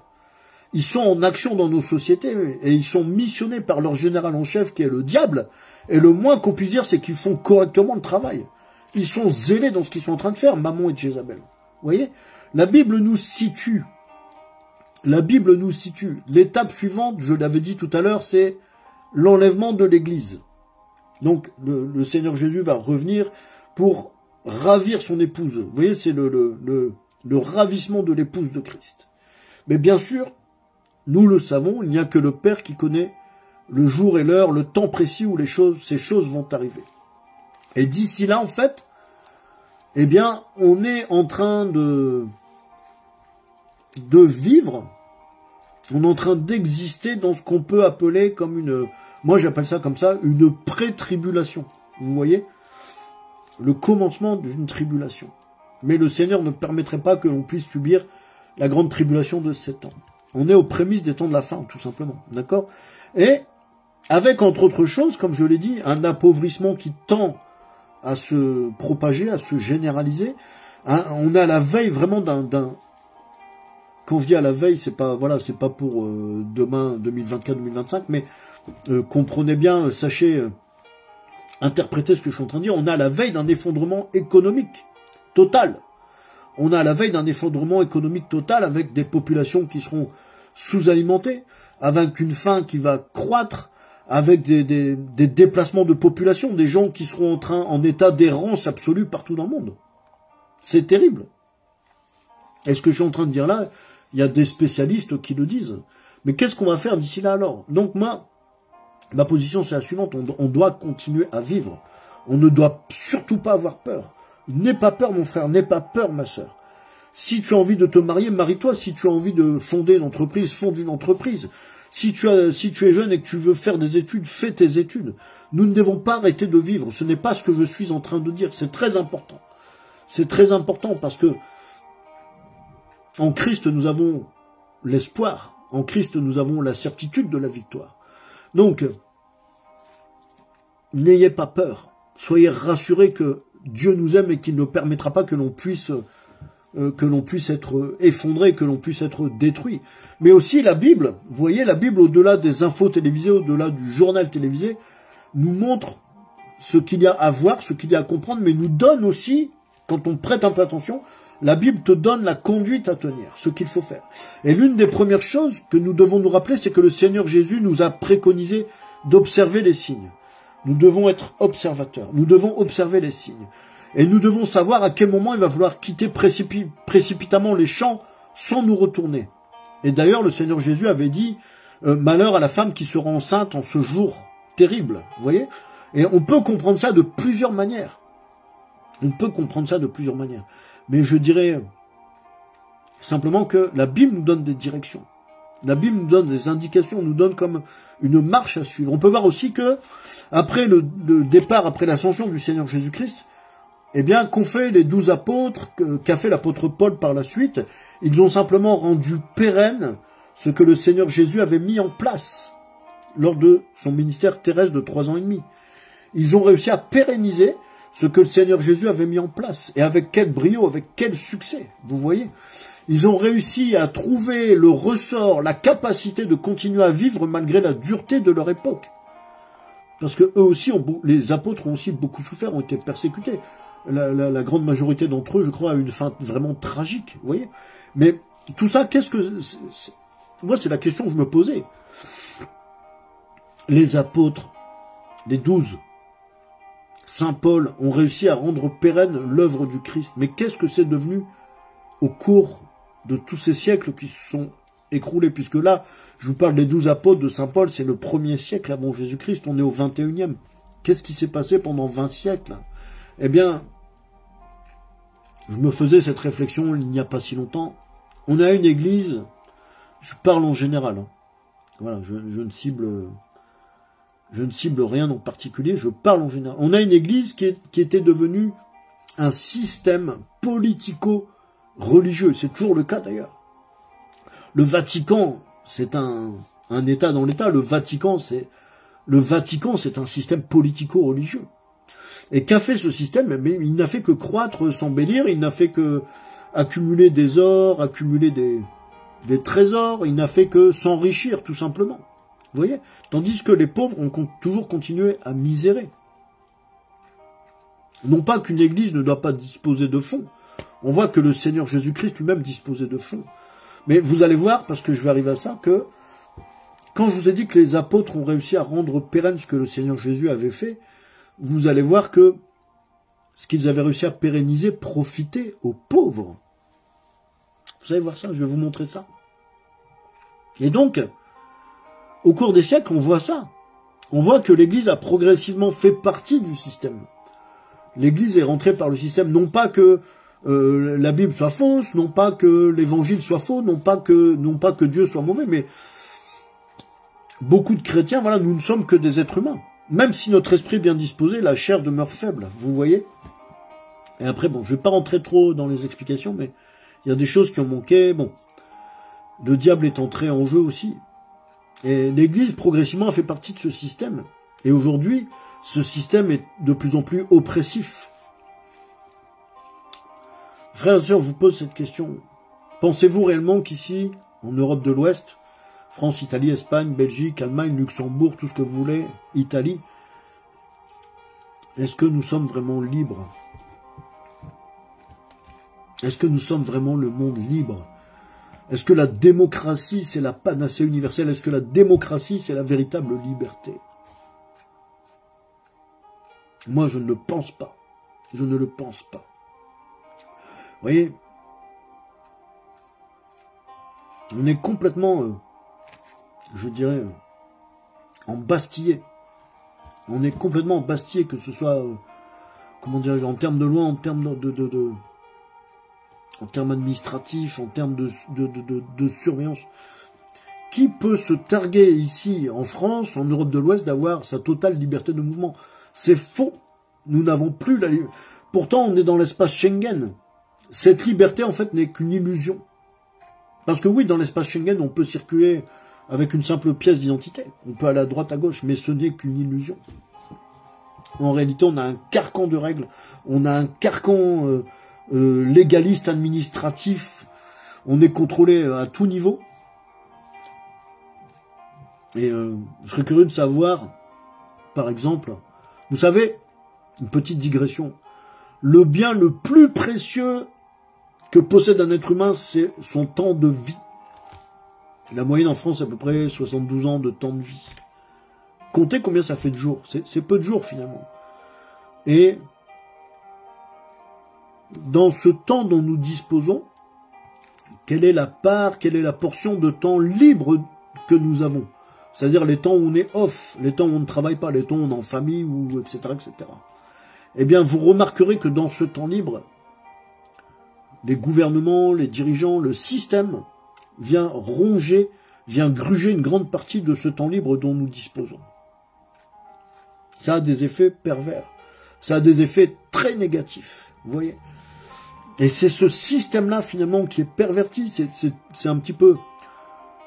Ils sont en action dans nos sociétés et ils sont missionnés par leur général en chef qui est le diable. Et le moins qu'on puisse dire, c'est qu'ils font correctement le travail. Ils sont zélés dans ce qu'ils sont en train de faire, Mammon et Jézabel. Vous voyez? La Bible nous situe. La Bible nous situe. L'étape suivante, je l'avais dit tout à l'heure, c'est l'enlèvement de l'Église. Donc, le Seigneur Jésus va revenir pour ravir son épouse. Vous voyez, c'est le ravissement de l'épouse de Christ. Mais bien sûr, nous le savons, il n'y a que le Père qui connaît le jour et l'heure, le temps précis où ces choses vont arriver. Et d'ici là, en fait, eh bien, on est en train de vivre, on est en train d'exister dans ce qu'on peut appeler comme moi j'appelle ça comme ça, une pré-tribulation. Vous voyez? Le commencement d'une tribulation. Mais le Seigneur ne permettrait pas que l'on puisse subir la grande tribulation de 7 ans. On est aux prémices des temps de la fin, tout simplement. D'accord? Et avec, entre autres choses, comme je l'ai dit, un appauvrissement qui tend à se propager, à se généraliser. On est à la veille vraiment quand je dis à la veille, c'est pas pour demain, 2024-2025, mais comprenez bien, sachez interpréter ce que je suis en train de dire. On est à la veille d'un effondrement économique total. On est à la veille d'un effondrement économique total avec des populations qui seront sous-alimentées, avec une faim qui va croître, avec des déplacements de population, des gens qui seront en état d'errance absolue partout dans le monde. C'est terrible. Et ce que je suis en train de dire là, il y a des spécialistes qui le disent. Mais qu'est-ce qu'on va faire d'ici là alors? Donc ma position c'est la suivante, on doit continuer à vivre. On ne doit surtout pas avoir peur. N'aie pas peur mon frère, n'aie pas peur ma sœur. Si tu as envie de te marier, marie-toi. Si tu as envie de fonder une entreprise, fonde une entreprise. Si tu es jeune et que tu veux faire des études, fais tes études. Nous ne devons pas arrêter de vivre. Ce n'est pas ce que je suis en train de dire. C'est très important. C'est très important parce que en Christ, nous avons l'espoir. En Christ, nous avons la certitude de la victoire. Donc, n'ayez pas peur. Soyez rassurés que Dieu nous aime et qu'il ne permettra pas que l'on puisse être effondré, que l'on puisse être détruit. Mais aussi la Bible, vous voyez, la Bible, au-delà des infos télévisées, au-delà du journal télévisé, nous montre ce qu'il y a à voir, ce qu'il y a à comprendre, mais nous donne aussi, quand on prête un peu attention, la Bible te donne la conduite à tenir, ce qu'il faut faire. Et l'une des premières choses que nous devons nous rappeler, c'est que le Seigneur Jésus nous a préconisé d'observer les signes. Nous devons être observateurs, nous devons observer les signes. Et nous devons savoir à quel moment il va falloir quitter précipitamment les champs sans nous retourner. Et d'ailleurs, le Seigneur Jésus avait dit malheur à la femme qui sera enceinte en ce jour terrible. Vous voyez? Et on peut comprendre ça de plusieurs manières. On peut comprendre ça de plusieurs manières. Mais je dirais simplement que la Bible nous donne des directions. La Bible nous donne des indications, nous donne comme une marche à suivre. On peut voir aussi que, après le départ, après l'ascension du Seigneur Jésus-Christ, eh bien, qu'ont fait les 12 apôtres, qu'a fait l'apôtre Paul par la suite? Ils ont simplement rendu pérenne ce que le Seigneur Jésus avait mis en place lors de son ministère terrestre de 3 ans et demi. Ils ont réussi à pérenniser ce que le Seigneur Jésus avait mis en place. Et avec quel brio, avec quel succès, vous voyez? Ils ont réussi à trouver le ressort, la capacité de continuer à vivre malgré la dureté de leur époque. Parce que eux aussi, les apôtres ont aussi beaucoup souffert, ont été persécutés. La grande majorité d'entre eux, je crois, a eu une fin vraiment tragique, vous voyez. Mais tout ça, qu'est-ce que... Moi, c'est la question que je me posais. Les apôtres, les 12, Saint Paul, ont réussi à rendre pérenne l'œuvre du Christ. Mais qu'est-ce que c'est devenu au cours de tous ces siècles qui se sont écroulés? Puisque là, je vous parle des 12 apôtres de Saint Paul, c'est le 1er siècle avant Jésus-Christ, on est au 21e. Qu'est-ce qui s'est passé pendant 20 siècles? Eh bien, je me faisais cette réflexion il n'y a pas si longtemps. On a une église, je parle en général, hein. Voilà, je ne cible rien en particulier, je parle en général. On a une église qui était devenue un système politico-religieux, c'est toujours le cas d'ailleurs. Le Vatican, c'est un État dans l'État, le Vatican, c'est un système politico-religieux. Et qu'a fait ce système? Mais il n'a fait que croître, s'embellir, il n'a fait que accumuler des ors, accumuler des trésors, il n'a fait que s'enrichir, tout simplement. Vous voyez? Tandis que les pauvres ont toujours continué à misérer. Non pas qu'une église ne doit pas disposer de fonds. On voit que le Seigneur Jésus-Christ lui-même disposait de fonds. Mais vous allez voir, parce que je vais arriver à ça, que quand je vous ai dit que les apôtres ont réussi à rendre pérenne ce que le Seigneur Jésus avait fait, vous allez voir que ce qu'ils avaient réussi à pérenniser profitait aux pauvres. Vous allez voir ça, je vais vous montrer ça. Et donc, au cours des siècles, on voit ça. On voit que l'Église a progressivement fait partie du système. L'Église est rentrée par le système, non pas que la Bible soit fausse, non pas que l'Évangile soit faux, non pas que Dieu soit mauvais, mais beaucoup de chrétiens, voilà, nous ne sommes que des êtres humains. Même si notre esprit est bien disposé, la chair demeure faible, vous voyez. Et après, bon, je vais pas rentrer trop dans les explications, mais il y a des choses qui ont manqué. Bon, le diable est entré en jeu aussi. Et l'Église, progressivement, a fait partie de ce système. Et aujourd'hui, ce système est de plus en plus oppressif. Frères et sœurs, je vous pose cette question. Pensez-vous réellement qu'ici, en Europe de l'Ouest, France, Italie, Espagne, Belgique, Allemagne, Luxembourg, tout ce que vous voulez, Italie, est-ce que nous sommes vraiment libres? Est-ce que nous sommes vraiment le monde libre? Est-ce que la démocratie, c'est la panacée universelle? Est-ce que la démocratie, c'est la véritable liberté? Moi, je ne le pense pas. Je ne le pense pas. Vous voyez, on est complètement, je dirais, embastillé. On est complètement embastillé, que ce soit, comment dirais-je, en termes de loi, en termes en termes administratifs, en termes de surveillance. Qui peut se targuer ici, en France, en Europe de l'Ouest, d'avoir sa totale liberté de mouvement? C'est faux. Nous n'avons plus la liberté. Pourtant, on est dans l'espace Schengen. Cette liberté, en fait, n'est qu'une illusion. Parce que oui, dans l'espace Schengen, on peut circuler avec une simple pièce d'identité. On peut aller à droite, à gauche, mais ce n'est qu'une illusion. En réalité, on a un carcan de règles. On a un carcan légaliste, administratif. On est contrôlé à tout niveau. Et je serais curieux de savoir, par exemple, vous savez, une petite digression, le bien le plus précieux que possède un être humain, c'est son temps de vie. La moyenne en France, c'est à peu près 72 ans de temps de vie. Comptez combien ça fait de jours. C'est peu de jours, finalement. Et dans ce temps dont nous disposons, quelle est la part, quelle est la portion de temps libre que nous avons? C'est-à-dire les temps où on est off, les temps où on ne travaille pas, les temps où on est en famille, ou etc., etc. eh bien vous remarquerez que dans ce temps libre, les gouvernements, les dirigeants, le système vient ronger, vient gruger une grande partie de ce temps libre dont nous disposons. Ça a des effets pervers, ça a des effets très négatifs, vous voyez. Et c'est ce système-là finalement qui est perverti, c'est un petit peu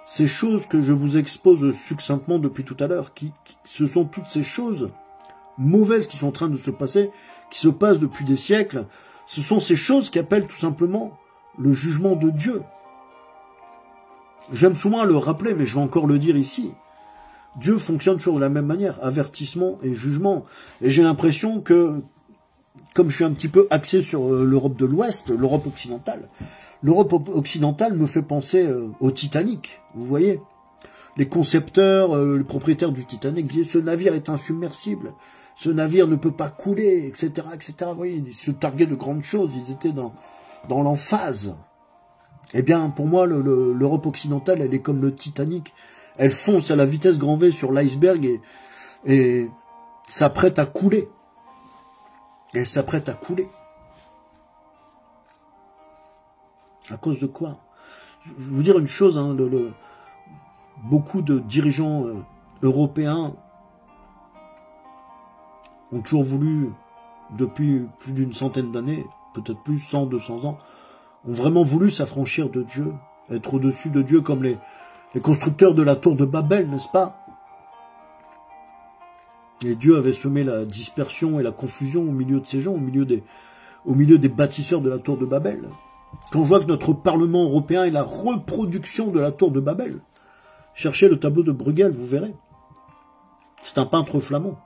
ces choses que je vous expose succinctement depuis tout à l'heure, ce sont toutes ces choses mauvaises qui sont en train de se passer, qui se passent depuis des siècles. Ce sont ces choses qui appellent tout simplement le jugement de Dieu. J'aime souvent le rappeler, mais je vais encore le dire ici. Dieu fonctionne toujours de la même manière, avertissement et jugement. Et j'ai l'impression que, comme je suis un petit peu axé sur l'Europe de l'Ouest, l'Europe occidentale me fait penser au Titanic, vous voyez. Les concepteurs, les propriétaires du Titanic disaient « ce navire est insubmersible, ce navire ne peut pas couler, etc. etc. » Vous voyez, ils se targuaient de grandes choses, ils étaient dans l'emphase. Eh bien, pour moi, l'Europe occidentale, elle est comme le Titanic. Elle fonce à la vitesse grand V sur l'iceberg et s'apprête à couler. Elle s'apprête à couler. À cause de quoi? Je veux dire une chose, hein, beaucoup de dirigeants européens ont toujours voulu, depuis plus d'une centaine d'années, peut-être plus, 100, 200 ans, ont vraiment voulu s'affranchir de Dieu, être au-dessus de Dieu comme les constructeurs de la tour de Babel, n'est-ce pas? Et Dieu avait semé la dispersion et la confusion au milieu de ces gens, au milieu des bâtisseurs de la tour de Babel. Quand je vois que notre Parlement européen est la reproduction de la tour de Babel, cherchez le tableau de Bruegel, vous verrez. C'est un peintre flamand.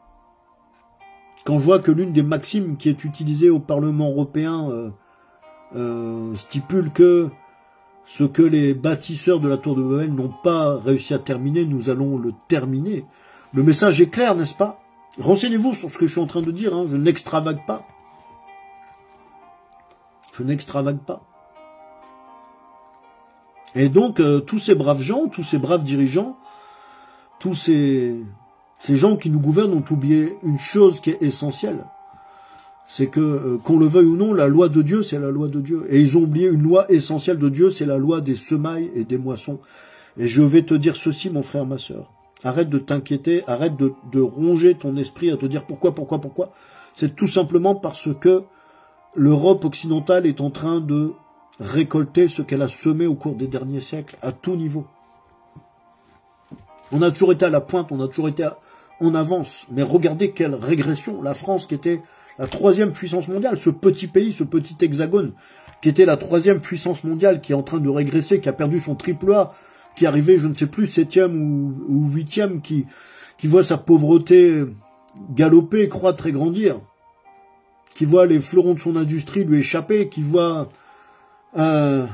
Quand je vois que l'une des maximes qui est utilisée au Parlement européen stipule que ce que les bâtisseurs de la tour de Babel n'ont pas réussi à terminer, nous allons le terminer. Le message est clair, n'est-ce pas? Renseignez-vous sur ce que je suis en train de dire, hein. Je n'extravague pas. Je n'extravague pas. Et donc, tous ces braves gens, tous ces braves dirigeants, tous ces gens qui nous gouvernent ont oublié une chose qui est essentielle. C'est que, qu'on le veuille ou non, la loi de Dieu, c'est la loi de Dieu. Et ils ont oublié une loi essentielle de Dieu, c'est la loi des semailles et des moissons. Et je vais te dire ceci, mon frère, ma sœur. Arrête de t'inquiéter, arrête de ronger ton esprit à te dire pourquoi. C'est tout simplement parce que l'Europe occidentale est en train de récolter ce qu'elle a semé au cours des derniers siècles, à tout niveau. On a toujours été à la pointe, on a toujours été en avance. Mais regardez quelle régression. La France, qui était la 3e puissance mondiale, ce petit pays, ce petit hexagone, qui était la 3e puissance mondiale, qui est en train de régresser, qui a perdu son triple A, qui est arrivé, je ne sais plus, 7e ou 8e, qui voit sa pauvreté galoper, croître et grandir, qui voit les fleurons de son industrie lui échapper, qui voit la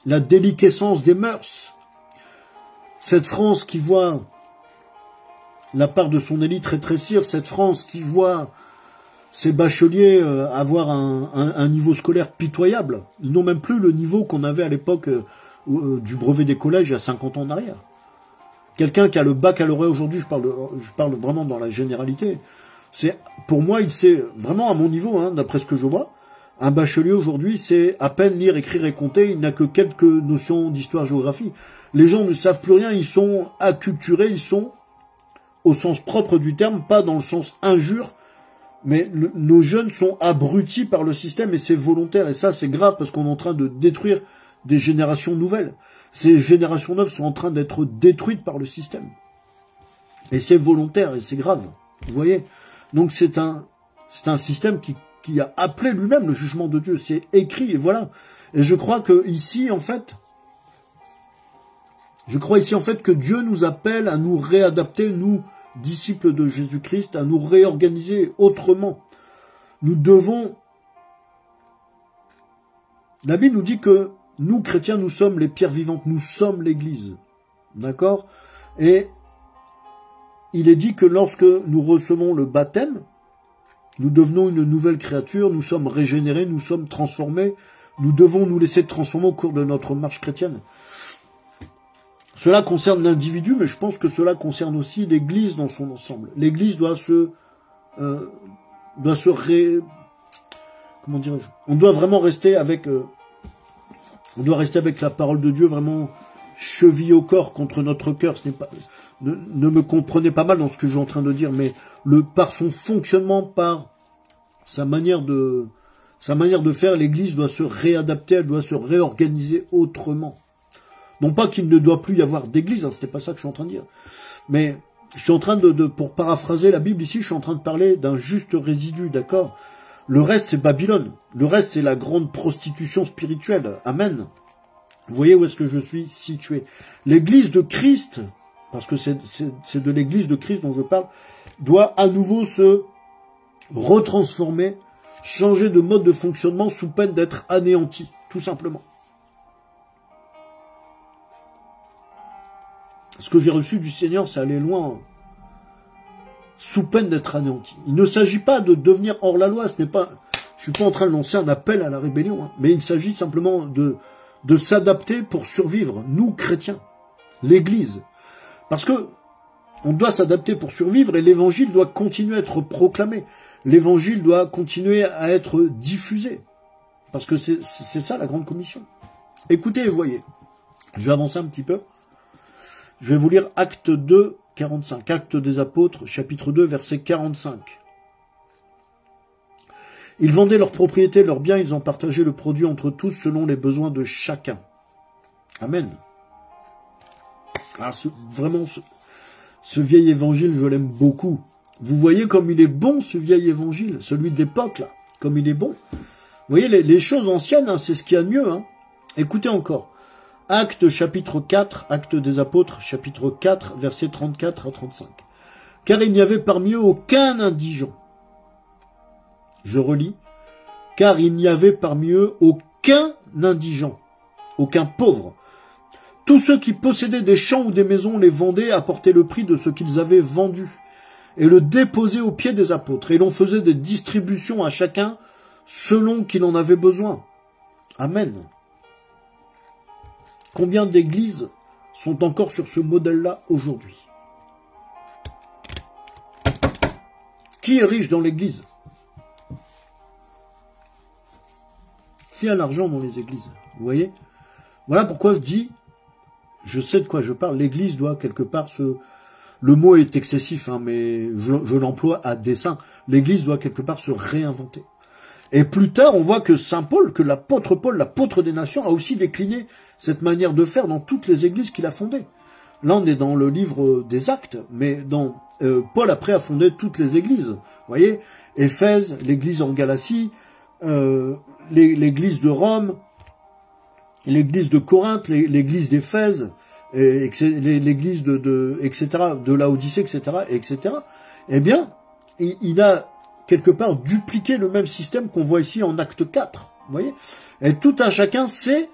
déliquescence des mœurs. Cette France qui voit la part de son élite rétrécir, cette France qui voit ses bacheliers avoir un niveau scolaire pitoyable. Ils n'ont même plus le niveau qu'on avait à l'époque du brevet des collèges il y a 50 ans en arrière. Quelqu'un qui a le baccalauréat aujourd'hui, je parle vraiment dans la généralité, pour moi, il sait vraiment à mon niveau, hein, d'après ce que je vois, un bachelier aujourd'hui, c'est à peine lire, écrire et compter, il n'a que quelques notions d'histoire-géographie. Les gens ne savent plus rien, ils sont acculturés, ils sont, au sens propre du terme, pas dans le sens injure, mais nos jeunes sont abrutis par le système et c'est volontaire. Et ça, c'est grave parce qu'on est en train de détruire des générations nouvelles. Ces générations neuves sont en train d'être détruites par le système. Et c'est volontaire et c'est grave. Vous voyez? Donc c'est un système qui a appelé lui-même le jugement de Dieu. C'est écrit et voilà. Et je crois que ici, en fait, que Dieu nous appelle à nous réadapter, nous, disciples de Jésus-Christ, à nous réorganiser autrement. Nous devons... La Bible nous dit que nous, chrétiens, nous sommes les pierres vivantes, nous sommes l'Église. D'accord? Et il est dit que lorsque nous recevons le baptême, nous devenons une nouvelle créature, nous sommes régénérés, nous sommes transformés, nous devons nous laisser transformer au cours de notre marche chrétienne. Cela concerne l'individu, mais je pense que cela concerne aussi l'Église dans son ensemble. L'Église doit doit se comment dirais-je? On doit vraiment rester avec... on doit rester avec la parole de Dieu vraiment chevillée au corps contre notre cœur. Ce n'est pas... Ne me comprenez pas mal dans ce que je suis en train de dire, mais par son fonctionnement, par sa manière de faire, l'Église doit se réadapter, elle doit se réorganiser autrement. Non pas qu'il ne doit plus y avoir d'Église, hein, c'était pas ça que je suis en train de dire. Mais je suis en train pour paraphraser la Bible ici, je suis en train de parler d'un juste résidu, d'accord? Le reste, c'est Babylone. Le reste, c'est la grande prostitution spirituelle. Amen. Vous voyez où est-ce que je suis situé? L'Église de Christ, parce que c'est de l'Église de Christ dont je parle, doit à nouveau se retransformer, changer de mode de fonctionnement sous peine d'être anéantie, tout simplement. Ce que j'ai reçu du Seigneur, c'est aller loin, sous peine d'être anéanti. Il ne s'agit pas de devenir hors la loi, ce n'est pas... Je suis pas en train de lancer un appel à la rébellion, hein, mais il s'agit simplement de s'adapter pour survivre, nous, chrétiens, l'Église. Parce que on doit s'adapter pour survivre et l'Évangile doit continuer à être proclamé. L'Évangile doit continuer à être diffusé. Parce que c'est ça la grande commission. Écoutez et voyez. Je vais avancer un petit peu. Je vais vous lire Acte 2, 45. Acte des Apôtres, chapitre 2, verset 45. Ils vendaient leurs propriétés, leurs biens, ils en partageaient le produit entre tous selon les besoins de chacun. Amen. Ah, vraiment, ce vieil évangile, je l'aime beaucoup. Vous voyez comme il est bon, ce vieil évangile, celui d'époque, là, comme il est bon. Vous voyez, les choses anciennes, hein, c'est ce qu'il y a de mieux. Hein. Écoutez encore. Acte chapitre 4, Acte des Apôtres, chapitre 4, versets 34 à 35. Car il n'y avait parmi eux aucun indigent. Je relis. Car il n'y avait parmi eux aucun indigent, aucun pauvre. Tous ceux qui possédaient des champs ou des maisons les vendaient, apportaient le prix de ce qu'ils avaient vendu, et le déposaient aux pieds des apôtres. Et l'on faisait des distributions à chacun selon qu'il en avait besoin. Amen. Combien d'églises sont encore sur ce modèle-là aujourd'hui? Qui est riche dans l'église? Qui a l'argent dans les églises? Vous voyez? Voilà pourquoi je dis, je sais de quoi je parle, l'église doit quelque part se... Le mot est excessif, hein, mais je l'emploie à dessein. L'église doit quelque part se réinventer. Et plus tard, on voit que Saint Paul, que l'apôtre Paul, l'apôtre des nations, a aussi décliné cette manière de faire dans toutes les églises qu'il a fondées. Là, on est dans le livre des Actes, mais dans Paul, après, a fondé toutes les églises. Vous voyez, Éphèse, l'église en Galatie, l'église de Rome, l'église de Corinthe, l'église d'Éphèse, l'église etc., de Laodicée, etc., etc. Eh bien, il a quelque part dupliqué le même système qu'on voit ici en Acte 4. Vous voyez? Et tout un chacun sait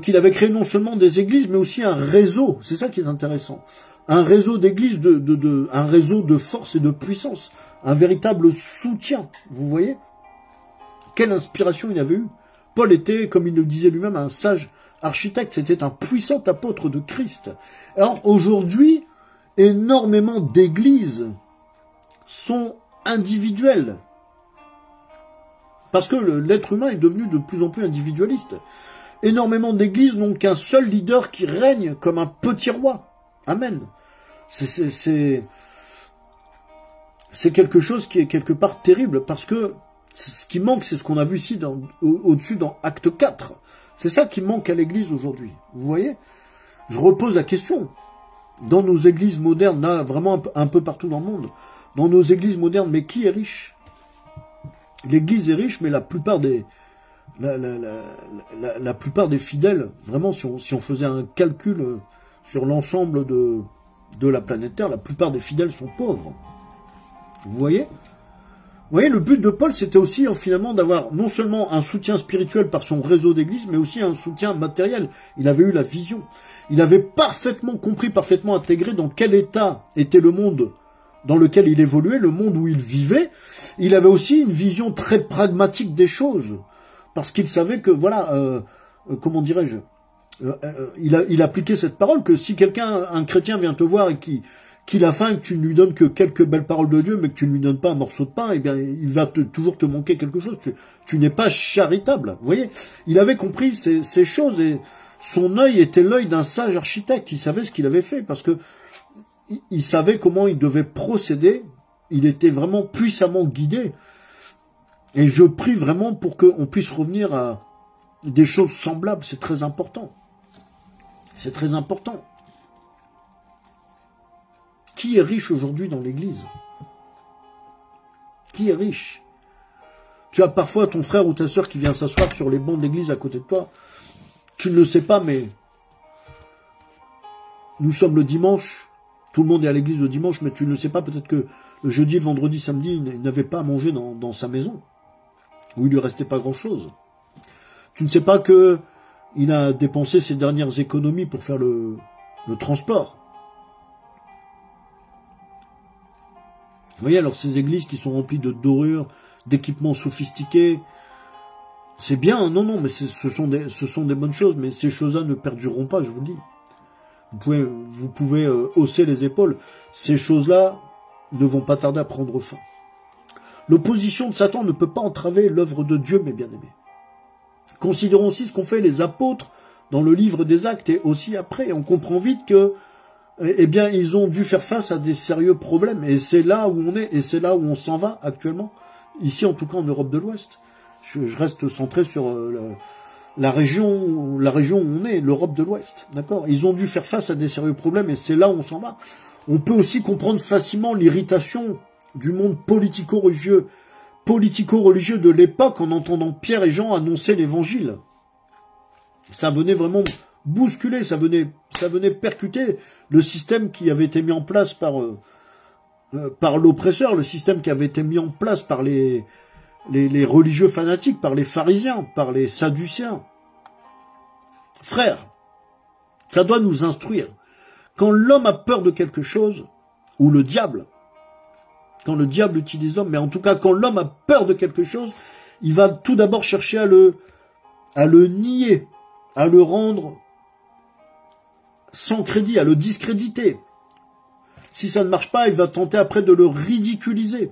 qu'il avait créé non seulement des églises, mais aussi un réseau. C'est ça qui est intéressant. Un réseau d'églises, un réseau de force et de puissance. Un véritable soutien. Vous voyez? Quelle inspiration il avait eu. Paul était, comme il le disait lui-même, un sage architecte. C'était un puissant apôtre de Christ. Alors aujourd'hui, énormément d'églises sont individuelles. Parce que l'être humain est devenu de plus en plus individualiste. Énormément d'églises n'ont qu'un seul leader qui règne comme un petit roi. Amen. C'est quelque chose qui est quelque part terrible, parce que ce qui manque, c'est ce qu'on a vu ici au-dessus dans Acte 4. C'est ça qui manque à l'église aujourd'hui. Vous voyez? Je repose la question. Dans nos églises modernes, là, vraiment un peu partout dans le monde, dans nos églises modernes, mais qui est riche? L'église est riche, mais la plupart des fidèles, vraiment, si on faisait un calcul sur l'ensemble de la planète Terre, la plupart des fidèles sont pauvres. Vous voyez? Vous voyez, le but de Paul, c'était aussi finalement d'avoir non seulement un soutien spirituel par son réseau d'église, mais aussi un soutien matériel. Il avait eu la vision. Il avait parfaitement compris, parfaitement intégré dans quel état était le monde dans lequel il évoluait, le monde où il vivait. Il avait aussi une vision très pragmatique des choses, parce qu'il savait que, voilà, comment dirais-je, il appliquait cette parole, que si quelqu'un, un chrétien vient te voir et qui qu'il a faim et que tu ne lui donnes que quelques belles paroles de Dieu, mais que tu ne lui donnes pas un morceau de pain, eh bien, il va toujours te manquer quelque chose. Tu n'es pas charitable. Vous voyez, il avait compris ces choses et son œil était l'œil d'un sage architecte. Il savait ce qu'il avait fait parce que il savait comment il devait procéder. Il était vraiment puissamment guidé. Et je prie vraiment pour qu'on puisse revenir à des choses semblables. C'est très important. C'est très important. Qui est riche aujourd'hui dans l'église? Qui est riche? Tu as parfois ton frère ou ta sœur qui vient s'asseoir sur les bancs de l'église à côté de toi. Tu ne le sais pas, mais nous sommes le dimanche. Tout le monde est à l'église le dimanche, mais tu ne le sais pas. Peut-être que le jeudi, le vendredi, samedi, il n'avait pas à manger dans sa maison. Où il lui restait pas grand-chose. Tu ne sais pas que il a dépensé ses dernières économies pour faire le transport. Vous voyez, alors ces églises qui sont remplies de dorures, d'équipements sophistiqués, c'est bien, non, mais ce sont des bonnes choses, mais ces choses-là ne perdureront pas, je vous le dis. Vous pouvez hausser les épaules. Ces choses-là ne vont pas tarder à prendre fin. L'opposition de Satan ne peut pas entraver l'œuvre de Dieu, mes bien-aimés. Considérons aussi ce qu'ont fait les apôtres dans le livre des Actes et aussi après. On comprend vite que, eh bien, ils ont dû faire face à des sérieux problèmes. Et c'est là où on est, et c'est là où on s'en va actuellement. Ici, en tout cas, en Europe de l'Ouest. Je reste centré sur la région où on est, l'Europe de l'Ouest. D'accord? Ils ont dû faire face à des sérieux problèmes, et c'est là où on s'en va. On peut aussi comprendre facilement l'irritation du monde politico-religieux de l'époque en entendant Pierre et Jean annoncer l'évangile. Ça venait vraiment bousculer, ça venait percuter le système qui avait été mis en place par l'oppresseur, le système qui avait été mis en place par les religieux fanatiques, par les pharisiens, par les sadducéens. Frères, ça doit nous instruire. Quand l'homme a peur de quelque chose, ou le diable, quand le diable utilise l'homme, mais en tout cas quand l'homme a peur de quelque chose, il va tout d'abord chercher à le nier, à le rendre sans crédit, à le discréditer. Si ça ne marche pas, il va tenter après de le ridiculiser.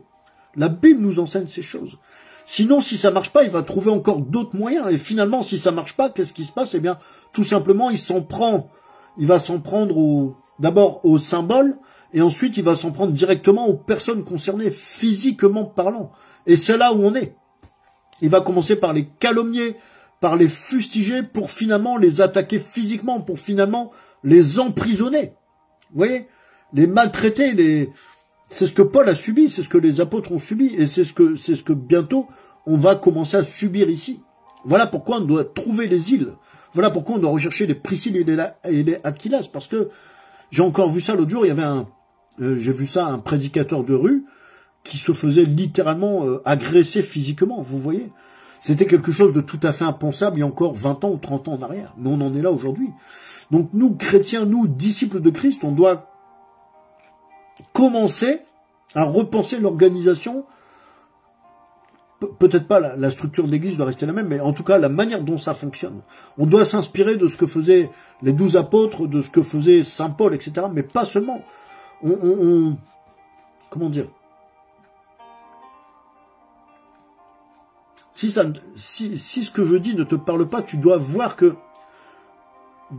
La Bible nous enseigne ces choses. Sinon, si ça marche pas, il va trouver encore d'autres moyens. Et finalement, si ça marche pas, qu'est-ce qui se passe? Eh bien, tout simplement, il va s'en prendre d'abord au symbole, et ensuite, il va s'en prendre directement aux personnes concernées, physiquement parlant. Et c'est là où on est. Il va commencer par les calomnier, par les fustiger, pour finalement les attaquer physiquement, pour finalement les emprisonner. Vous voyez? Les maltraiter, c'est ce que Paul a subi, c'est ce que les apôtres ont subi, et c'est ce que bientôt on va commencer à subir ici. Voilà pourquoi on doit trouver les îles. Voilà pourquoi on doit rechercher les Priscilles et les Aquilas, parce que j'ai encore vu ça l'autre jour, il y avait j'ai vu ça, un prédicateur de rue qui se faisait littéralement agresser physiquement, vous voyez. C'était quelque chose de tout à fait impensable il y a encore 20 ans ou 30 ans en arrière, mais on en est là aujourd'hui. Donc nous, chrétiens, nous, disciples de Christ, on doit commencer à repenser l'organisation. Peut-être pas la structure de l'église doit rester la même, mais en tout cas la manière dont ça fonctionne. On doit s'inspirer de ce que faisaient les 12 apôtres, de ce que faisait Saint Paul, etc. Mais pas seulement. Comment dire? Si ce que je dis ne te parle pas, tu dois voir que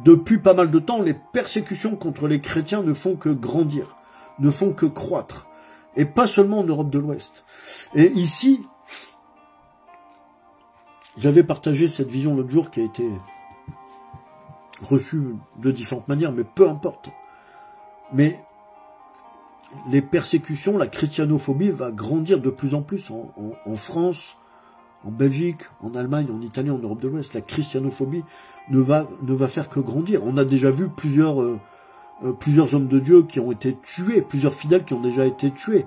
depuis pas mal de temps, les persécutions contre les chrétiens ne font que grandir, ne font que croître. Et pas seulement en Europe de l'Ouest. Et ici, j'avais partagé cette vision l'autre jour qui a été reçue de différentes manières, mais peu importe. Mais les persécutions, la chrétianophobie va grandir de plus en plus en France, en Belgique, en Allemagne, en Italie, en Europe de l'Ouest. La christianophobie ne va faire que grandir. On a déjà vu plusieurs hommes de Dieu qui ont été tués, plusieurs fidèles qui ont déjà été tués.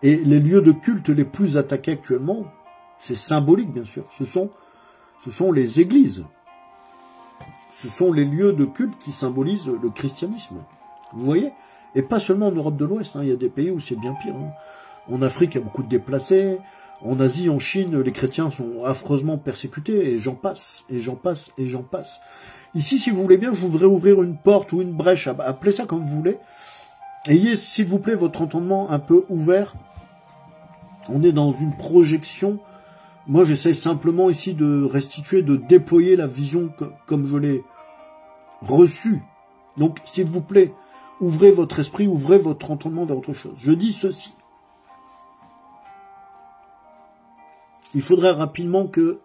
Et les lieux de culte les plus attaqués actuellement, c'est symbolique bien sûr, ce sont les églises. Ce sont les lieux de culte qui symbolisent le christianisme. Vous voyez? Et pas seulement en Europe de l'Ouest, hein. Il y a des pays où c'est bien pire. Hein. En Afrique, il y a beaucoup de déplacés. En Asie, en Chine, les chrétiens sont affreusement persécutés. Et j'en passe, et j'en passe, et j'en passe. Ici, si vous voulez bien, je voudrais ouvrir une porte ou une brèche, appelez ça comme vous voulez. Ayez, s'il vous plaît, votre entendement un peu ouvert. On est dans une projection. Moi, j'essaie simplement ici de restituer, de déployer la vision comme je l'ai reçue. Donc, s'il vous plaît, ouvrez votre esprit, ouvrez votre entendement vers autre chose. Je dis ceci. Il faudrait rapidement que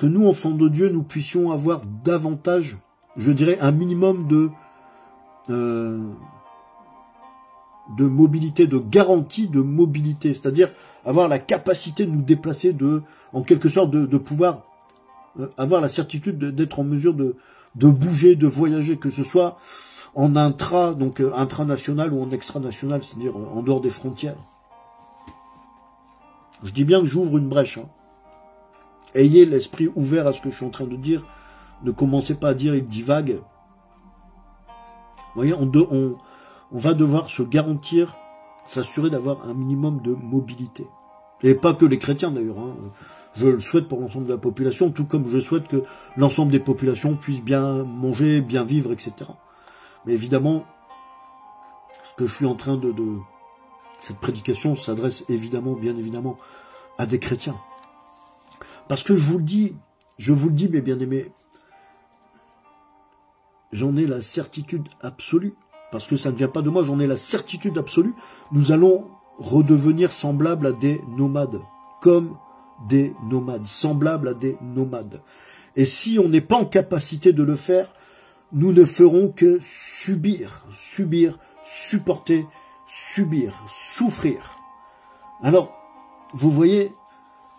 nous, enfants de Dieu, nous puissions avoir davantage, je dirais, un minimum de mobilité, de garantie de mobilité, c'est-à-dire avoir la capacité de nous déplacer, en quelque sorte, de pouvoir avoir la certitude d'être en mesure de bouger, de voyager, que ce soit en donc intranational ou en extranational, c'est-à-dire en dehors des frontières. Je dis bien que j'ouvre une brèche. Hein. Ayez l'esprit ouvert à ce que je suis en train de dire. Ne commencez pas à dire il divague. Vous voyez, on va devoir se garantir, s'assurer d'avoir un minimum de mobilité. Et pas que les chrétiens d'ailleurs. Hein. Je le souhaite pour l'ensemble de la population, tout comme je souhaite que l'ensemble des populations puissent bien manger, bien vivre, etc. Mais évidemment, ce que je suis en train cette prédication s'adresse évidemment, bien évidemment, à des chrétiens. Parce que je vous le dis, mes bien-aimés, j'en ai la certitude absolue, parce que ça ne vient pas de moi, j'en ai la certitude absolue, nous allons redevenir semblables à des nomades, comme des nomades, semblables à des nomades. Et si on n'est pas en capacité de le faire, nous ne ferons que subir, supporter, souffrir. Alors, vous voyez,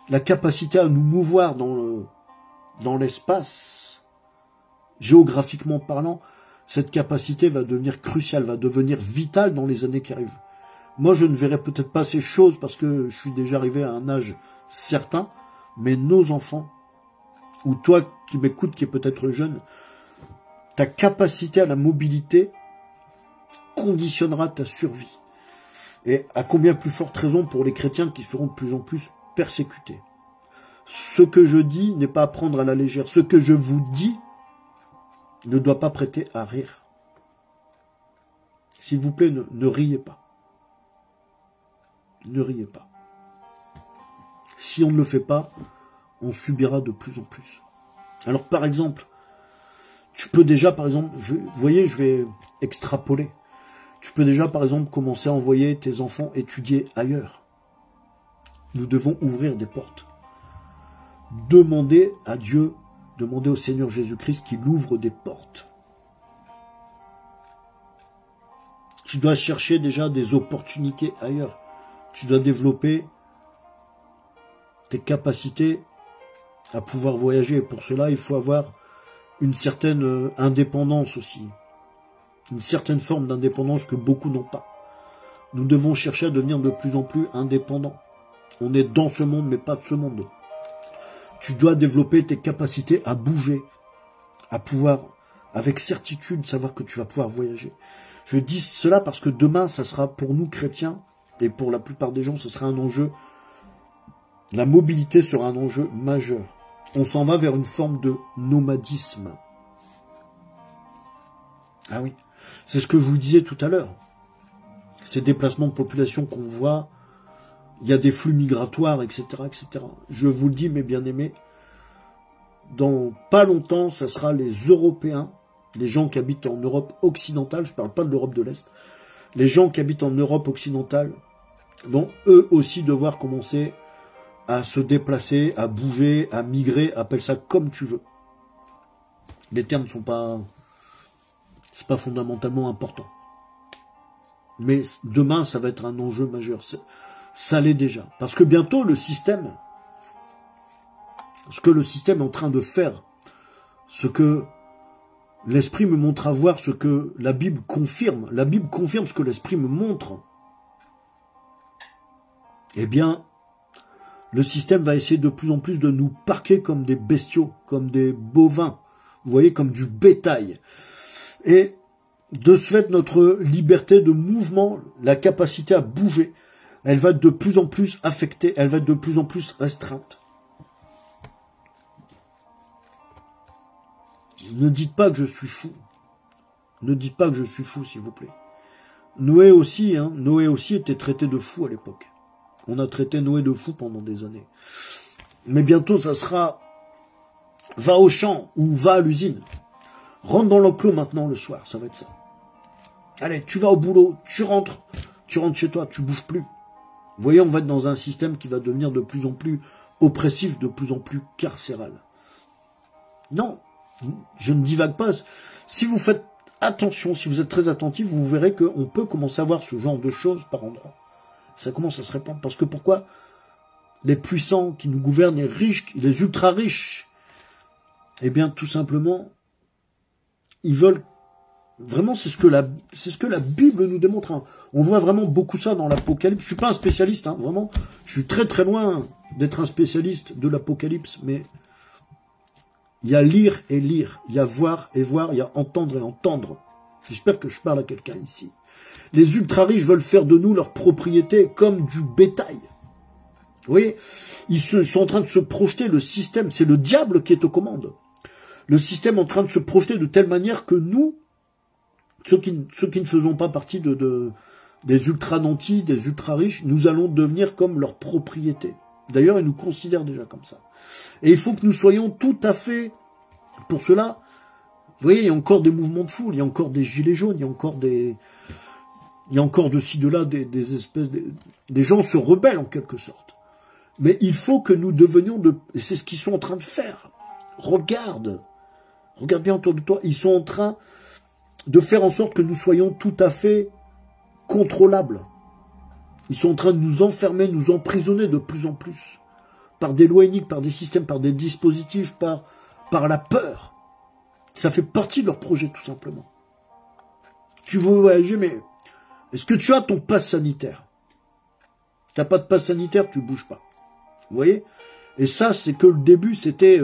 la capacité à nous mouvoir dans l'espace, géographiquement parlant, cette capacité va devenir cruciale, va devenir vitale dans les années qui arrivent. Moi, je ne verrai peut-être pas ces choses parce que je suis déjà arrivé à un âge certain, mais nos enfants, ou toi qui m'écoutes, qui est peut-être jeune, ta capacité à la mobilité conditionnera ta survie. Et à combien plus forte raison pour les chrétiens qui seront de plus en plus persécutés. Ce que je dis n'est pas à prendre à la légère. Ce que je vous dis ne doit pas prêter à rire. S'il vous plaît, ne riez pas. Ne riez pas. Si on ne le fait pas, on subira de plus en plus. Alors par exemple, tu peux déjà, par exemple, vous voyez, je vais extrapoler. Tu peux déjà, par exemple, commencer à envoyer tes enfants étudier ailleurs. Nous devons ouvrir des portes. Demandez à Dieu, demandez au Seigneur Jésus-Christ qu'il ouvre des portes. Tu dois chercher déjà des opportunités ailleurs. Tu dois développer tes capacités à pouvoir voyager. Et pour cela, il faut avoir une certaine indépendance aussi. Une certaine forme d'indépendance que beaucoup n'ont pas. Nous devons chercher à devenir de plus en plus indépendants. On est dans ce monde, mais pas de ce monde. Tu dois développer tes capacités à bouger, à pouvoir, avec certitude, savoir que tu vas pouvoir voyager. Je dis cela parce que demain, ça sera pour nous chrétiens, et pour la plupart des gens, ce sera un enjeu. La mobilité sera un enjeu majeur. On s'en va vers une forme de nomadisme. Ah oui, c'est ce que je vous disais tout à l'heure. Ces déplacements de population qu'on voit, il y a des flux migratoires, etc., etc. Je vous le dis, mes bien-aimés, dans pas longtemps, ça sera les Européens, les gens qui habitent en Europe occidentale, je ne parle pas de l'Europe de l'Est, les gens qui habitent en Europe occidentale vont eux aussi devoir commencer à se déplacer, à bouger, à migrer, appelle ça comme tu veux. Les termes ne sont pas... c'est pas fondamentalement important. Mais demain, ça va être un enjeu majeur. Ça l'est déjà. Parce que bientôt, ce que le système est en train de faire, ce que l'Esprit me montre à voir, ce que la Bible confirme ce que l'Esprit me montre, eh bien, le système va essayer de plus en plus de nous parquer comme des bestiaux, comme des bovins, vous voyez, comme du bétail. Et de ce fait, notre liberté de mouvement, la capacité à bouger, elle va être de plus en plus affectée, elle va être de plus en plus restreinte. Ne dites pas que je suis fou. Ne dites pas que je suis fou, s'il vous plaît. Noé aussi, hein, Noé aussi était traité de fou à l'époque. On a traité Noé de fou pendant des années. Mais bientôt, ça sera va au champ ou va à l'usine. Rentre dans l'enclos maintenant le soir, ça va être ça. Allez, tu vas au boulot, tu rentres chez toi, tu bouges plus. Vous voyez, on va être dans un système qui va devenir de plus en plus oppressif, de plus en plus carcéral. Non, je ne divague pas. Si vous faites attention, si vous êtes très attentif, vous verrez qu'on peut commencer à voir ce genre de choses par endroits. Ça commence à se répandre. Parce que pourquoi? Les puissants qui nous gouvernent, les riches, les ultra riches, eh bien, tout simplement, ils veulent... Vraiment, c'est ce que la Bible nous démontre. Hein. On voit vraiment beaucoup ça dans l'Apocalypse. Je suis pas un spécialiste, hein, vraiment. Je suis très très loin d'être un spécialiste de l'Apocalypse, mais il y a lire et lire, il y a voir et voir, il y a entendre et entendre. J'espère que je parle à quelqu'un ici. Les ultra-riches veulent faire de nous leur propriété comme du bétail. Vous voyez, ils sont en train de se projeter, le système, c'est le diable qui est aux commandes. Le système est en train de se projeter de telle manière que nous, ceux qui ne faisons pas partie des ultra-nantis, des ultra-riches, nous allons devenir comme leur propriété. D'ailleurs, ils nous considèrent déjà comme ça. Et il faut que nous soyons tout à fait... Pour cela, vous voyez, il y a encore des mouvements de foule, il y a encore des gilets jaunes, il y a encore des... Il y a encore de ci, de là, des espèces... Des gens se rebellent en quelque sorte. Mais il faut que nous devenions de... Et c'est ce qu'ils sont en train de faire. Regarde bien autour de toi. Ils sont en train de faire en sorte que nous soyons tout à fait contrôlables. Ils sont en train de nous enfermer, nous emprisonner de plus en plus. Par des lois iniques, par des systèmes, par des dispositifs, par la peur. Ça fait partie de leur projet, tout simplement. Tu veux voyager, mais est-ce que tu as ton pass sanitaire? Si tu n'as pas de pass sanitaire, tu ne bouges pas. Vous voyez? Et ça, c'est que le début, c'était...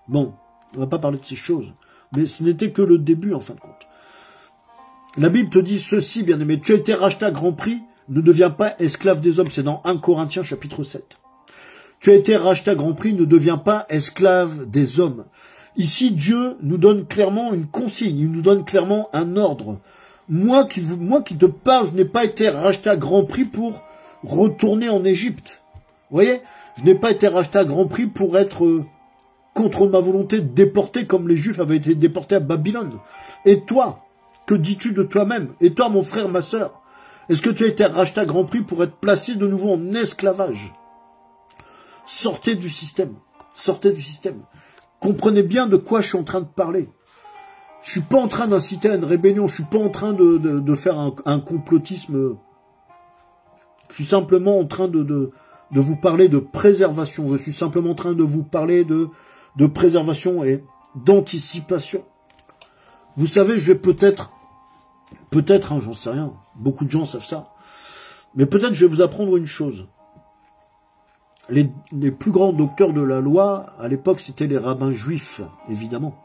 Bon, on ne va pas parler de ces choses. Mais ce n'était que le début, en fin de compte. La Bible te dit ceci, bien aimé. Tu as été racheté à grand prix, ne deviens pas esclave des hommes. C'est dans 1 Corinthiens, chapitre 7. Tu as été racheté à grand prix, ne deviens pas esclave des hommes. Ici, Dieu nous donne clairement une consigne, il nous donne clairement un ordre. Moi qui te parle, je n'ai pas été racheté à grand prix pour retourner en Égypte. Vous voyez? Je n'ai pas été racheté à grand prix pour être... contre ma volonté, déporté comme les Juifs avaient été déportés à Babylone. Et toi, que dis-tu de toi-même? Et toi, mon frère, ma sœur, est-ce que tu as été racheté à grand prix pour être placé de nouveau en esclavage? Sortez du système. Sortez du système. Comprenez bien de quoi je suis en train de parler. Je suis pas en train d'inciter à une rébellion. Je suis pas en train de faire un complotisme. Je suis simplement en train de vous parler de préservation. Je suis simplement en train de vous parler de préservation et d'anticipation. Vous savez, je vais peut-être, hein, j'en sais rien, beaucoup de gens savent ça, mais peut-être je vais vous apprendre une chose. Les plus grands docteurs de la loi, à l'époque, c'était les rabbins juifs, évidemment.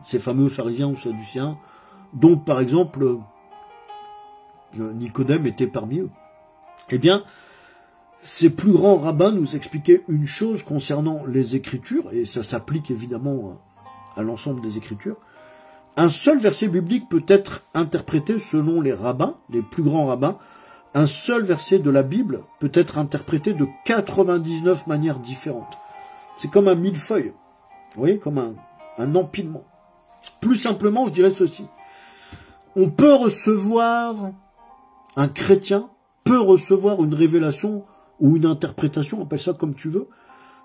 Ces fameux pharisiens ou sadducéens, dont, par exemple, Nicodème était parmi eux. Eh bien, ces plus grands rabbins nous expliquaient une chose concernant les Écritures, et ça s'applique évidemment à l'ensemble des Écritures. Un seul verset biblique peut être interprété selon les rabbins, les plus grands rabbins. Un seul verset de la Bible peut être interprété de 99 manières différentes. C'est comme un millefeuille, vous voyez, comme un empilement. Plus simplement, je dirais ceci. On peut recevoir, un chrétien peut recevoir une révélation ou une interprétation, appelle ça comme tu veux,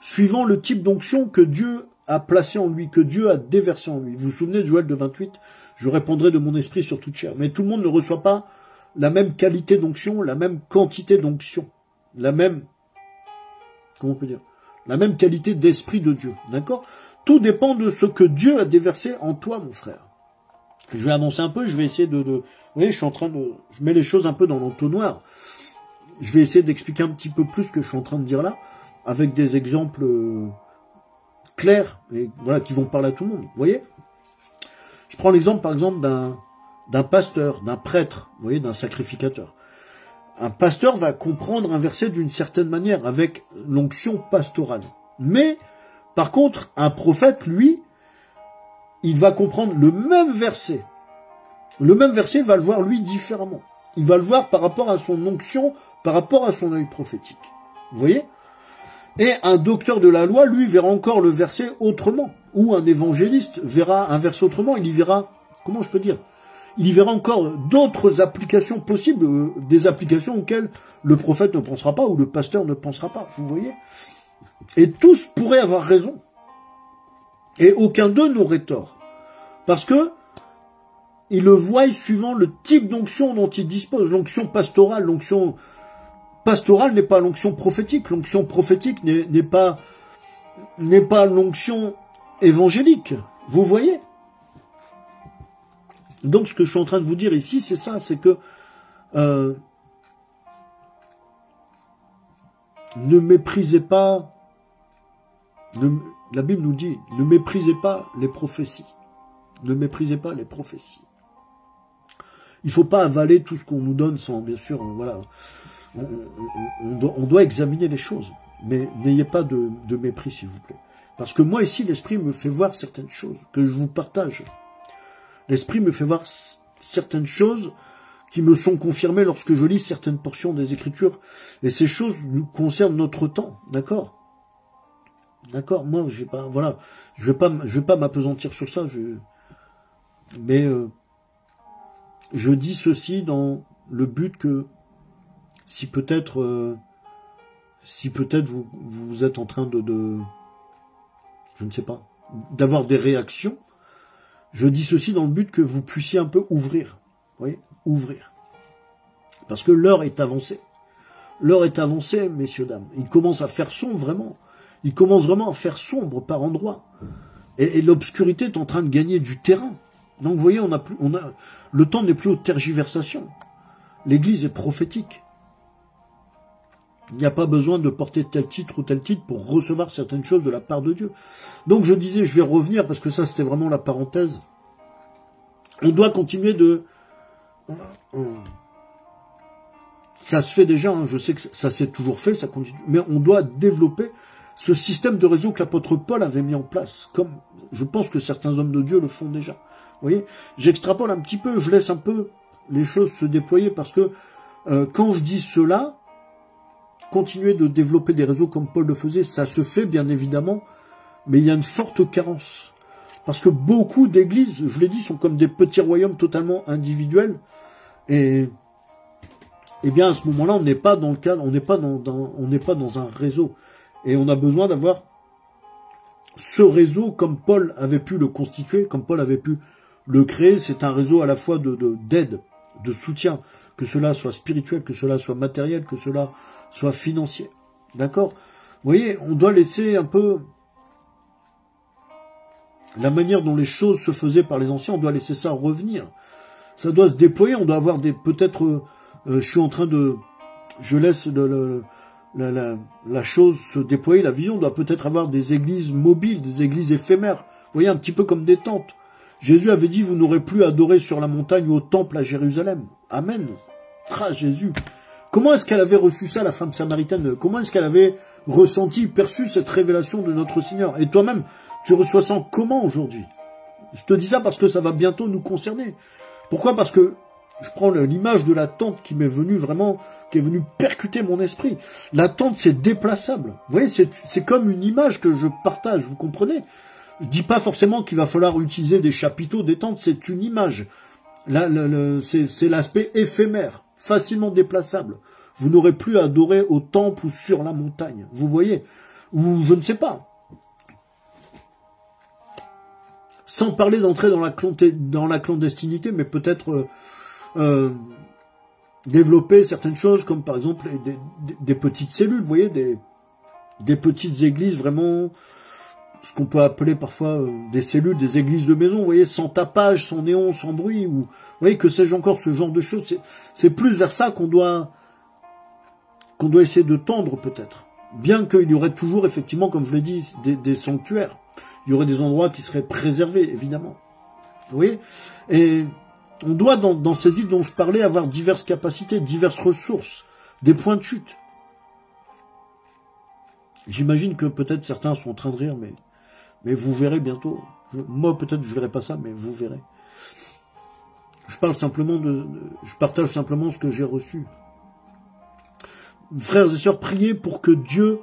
suivant le type d'onction que Dieu a placé en lui, que Dieu a déversé en lui. Vous vous souvenez de Joël 2,28 ? Je répandrai de mon esprit sur toute chair. Mais tout le monde ne reçoit pas la même qualité d'onction, la même quantité d'onction, la même, comment on peut dire, la même qualité d'esprit de Dieu. D'accord ? Tout dépend de ce que Dieu a déversé en toi, mon frère. Je vais avancer un peu, je vais essayer vous voyez, je mets les choses un peu dans l'entonnoir. Je vais essayer d'expliquer un petit peu plus ce que je suis en train de dire là, avec des exemples clairs, et voilà, qui vont parler à tout le monde. Vous voyez ? Je prends l'exemple, par exemple, d'un pasteur, d'un prêtre, vous voyez, d'un sacrificateur. Un pasteur va comprendre un verset d'une certaine manière, avec l'onction pastorale. Mais, par contre, un prophète, lui, il va comprendre le même verset le même verset va le voir, lui, différemment. Il va le voir par rapport à son onction, par rapport à son œil prophétique. Vous voyez? Et un docteur de la loi, lui, verra encore le verset autrement. Ou un évangéliste verra un verset autrement. Il y verra, comment je peux dire? Il y verra encore d'autres applications possibles, des applications auxquelles le prophète ne pensera pas ou le pasteur ne pensera pas. Vous voyez? Et tous pourraient avoir raison. Et aucun d'eux n'aurait tort. Parce que ils le voient suivant le type d'onction dont ils disposent. L'onction pastorale, n'est pas l'onction prophétique. L'onction prophétique n'est pas l'onction évangélique. Vous voyez? Donc ce que je suis en train de vous dire ici, c'est ça, c'est que ne méprisez pas, la Bible nous dit, ne méprisez pas les prophéties. Ne méprisez pas les prophéties. Il ne faut pas avaler tout ce qu'on nous donne sans, bien sûr, voilà. On doit examiner les choses. Mais n'ayez pas de mépris, s'il vous plaît. Parce que moi, ici, l'Esprit me fait voir certaines choses que je vous partage. L'Esprit me fait voir certaines choses qui me sont confirmées lorsque je lis certaines portions des Écritures. Et ces choses concernent notre temps, d'accord? D'accord? Moi, je vais pas m'appesantir sur ça. Mais je dis ceci dans le but que si peut-être vous êtes en train de je ne sais pas, d'avoir des réactions, je dis ceci dans le but que vous puissiez un peu ouvrir. Vous voyez? Ouvrir. Parce que l'heure est avancée. L'heure est avancée, messieurs, dames. Il commence à faire sombre, vraiment. Il commence vraiment à faire sombre par endroits. Et l'obscurité est en train de gagner du terrain. Donc, vous voyez, le temps n'est plus aux tergiversations. L'Église est prophétique. Il n'y a pas besoin de porter tel titre ou tel titre pour recevoir certaines choses de la part de Dieu. Donc je disais, je vais revenir, parce que ça c'était vraiment la parenthèse. On doit continuer de... Ça se fait déjà, hein, je sais que ça s'est toujours fait, ça continue. Mais on doit développer ce système de réseau que l'apôtre Paul avait mis en place. Comme je pense que certains hommes de Dieu le font déjà. Vous voyez, j'extrapole un petit peu, je laisse un peu les choses se déployer, parce que quand je dis cela... Continuer de développer des réseaux comme Paul le faisait, ça se fait bien évidemment, mais il y a une forte carence. Parce que beaucoup d'églises, je l'ai dit, sont comme des petits royaumes totalement individuels. Et bien à ce moment-là, on n'est pas dans le cadre, on n'est pas dans un réseau. Et on a besoin d'avoir ce réseau comme Paul avait pu le constituer, comme Paul avait pu le créer. C'est un réseau à la fois d'aide, de soutien, que cela soit spirituel, que cela soit matériel, que cela soit financier. D'accord? Vous voyez, on doit laisser un peu la manière dont les choses se faisaient par les anciens, on doit laisser ça revenir. Ça doit se déployer, on doit avoir peut-être, je laisse la chose se déployer, la vision, on doit peut-être avoir des églises mobiles, des églises éphémères. Vous voyez, un petit peu comme des tentes. Jésus avait dit, vous n'aurez plus adoré sur la montagne ou au temple à Jérusalem. Amen. Ah, Jésus. Comment est-ce qu'elle avait reçu ça, la femme samaritaine? Comment est-ce qu'elle avait ressenti, perçu cette révélation de notre Seigneur? Et toi-même, tu reçois ça comment aujourd'hui? Je te dis ça parce que ça va bientôt nous concerner. Pourquoi? Parce que je prends l'image de la tente qui m'est venue vraiment, qui est venue percuter mon esprit. La tente, c'est déplaçable. Vous voyez, c'est comme une image que je partage, vous comprenez? Je dis pas forcément qu'il va falloir utiliser des chapiteaux, des tentes, c'est une image. Là, c'est l'aspect éphémère, facilement déplaçable. Vous n'aurez plus à adorer au temple ou sur la montagne. Vous voyez? Ou je ne sais pas. Sans parler d'entrer dans la clandestinité, mais peut-être développer certaines choses, comme par exemple des petites cellules, vous voyez, des petites églises vraiment, ce qu'on peut appeler parfois des cellules, des églises de maison, vous voyez, sans tapage, sans néon, sans bruit, ou vous voyez, que sais-je encore, ce genre de choses. C'est plus vers ça qu'on doit essayer de tendre peut-être. Bien qu'il y aurait toujours, effectivement, comme je l'ai dit, des sanctuaires. Il y aurait des endroits qui seraient préservés, évidemment. Vous voyez? Et on doit, dans ces îles dont je parlais, avoir diverses capacités, diverses ressources, des points de chute. J'imagine que peut-être certains sont en train de rire, mais vous verrez bientôt. Moi, peut-être, je verrai pas ça, mais vous verrez. Je partage simplement ce que j'ai reçu. Frères et sœurs, priez pour que Dieu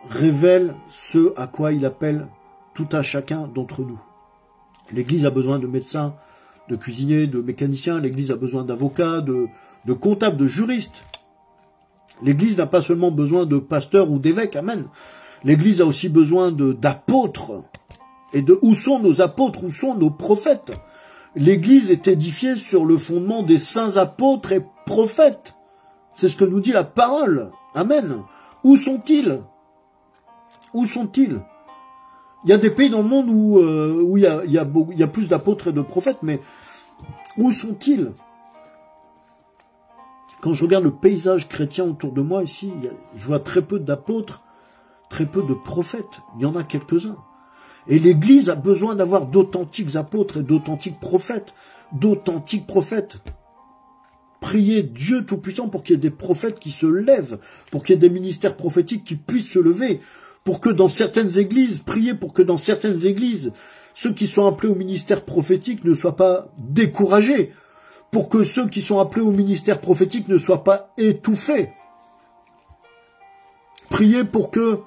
révèle ce à quoi il appelle tout à chacun d'entre nous. L'Église a besoin de médecins, de cuisiniers, de mécaniciens. L'Église a besoin d'avocats, de comptables, de juristes. L'Église n'a pas seulement besoin de pasteurs ou d'évêques, amen. L'Église a aussi besoin d'apôtres. Et où sont nos apôtres, où sont nos prophètes? L'Église est édifiée sur le fondement des saints apôtres et prophètes. C'est ce que nous dit la parole. Amen. Où sont-ils? Où sont-ils? Il y a des pays dans le monde où il y a plus d'apôtres et de prophètes, mais où sont-ils? Quand je regarde le paysage chrétien autour de moi ici, je vois très peu d'apôtres, très peu de prophètes. Il y en a quelques-uns. Et l'Église a besoin d'avoir d'authentiques apôtres et d'authentiques prophètes. D'authentiques prophètes. Priez Dieu Tout-Puissant pour qu'il y ait des prophètes qui se lèvent, pour qu'il y ait des ministères prophétiques qui puissent se lever, pour que dans certaines églises, priez pour que dans certaines églises, ceux qui sont appelés au ministère prophétique ne soient pas découragés, pour que ceux qui sont appelés au ministère prophétique ne soient pas étouffés. Priez pour que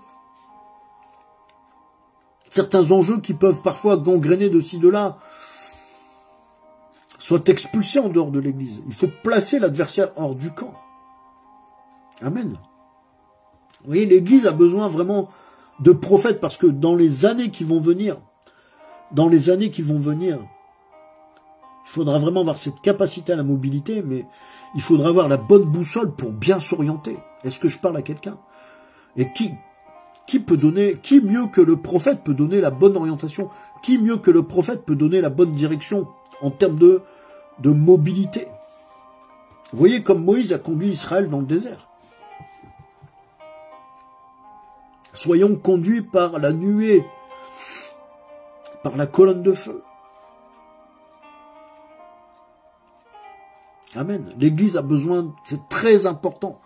certains enjeux qui peuvent parfois gangréner de ci, de là, soient expulsés en dehors de l'Église. Il faut placer l'adversaire hors du camp. Amen. Vous voyez, l'Église a besoin vraiment de prophètes, parce que dans les années qui vont venir, il faudra vraiment avoir cette capacité à la mobilité, mais il faudra avoir la bonne boussole pour bien s'orienter. Est-ce que je parle à quelqu'un? Et qui mieux que le prophète peut donner la bonne orientation? Qui mieux que le prophète peut donner la bonne direction en termes de mobilité? Vous voyez comme Moïse a conduit Israël dans le désert. Soyons conduits par la nuée, par la colonne de feu. Amen. L'Église a besoin, c'est très important.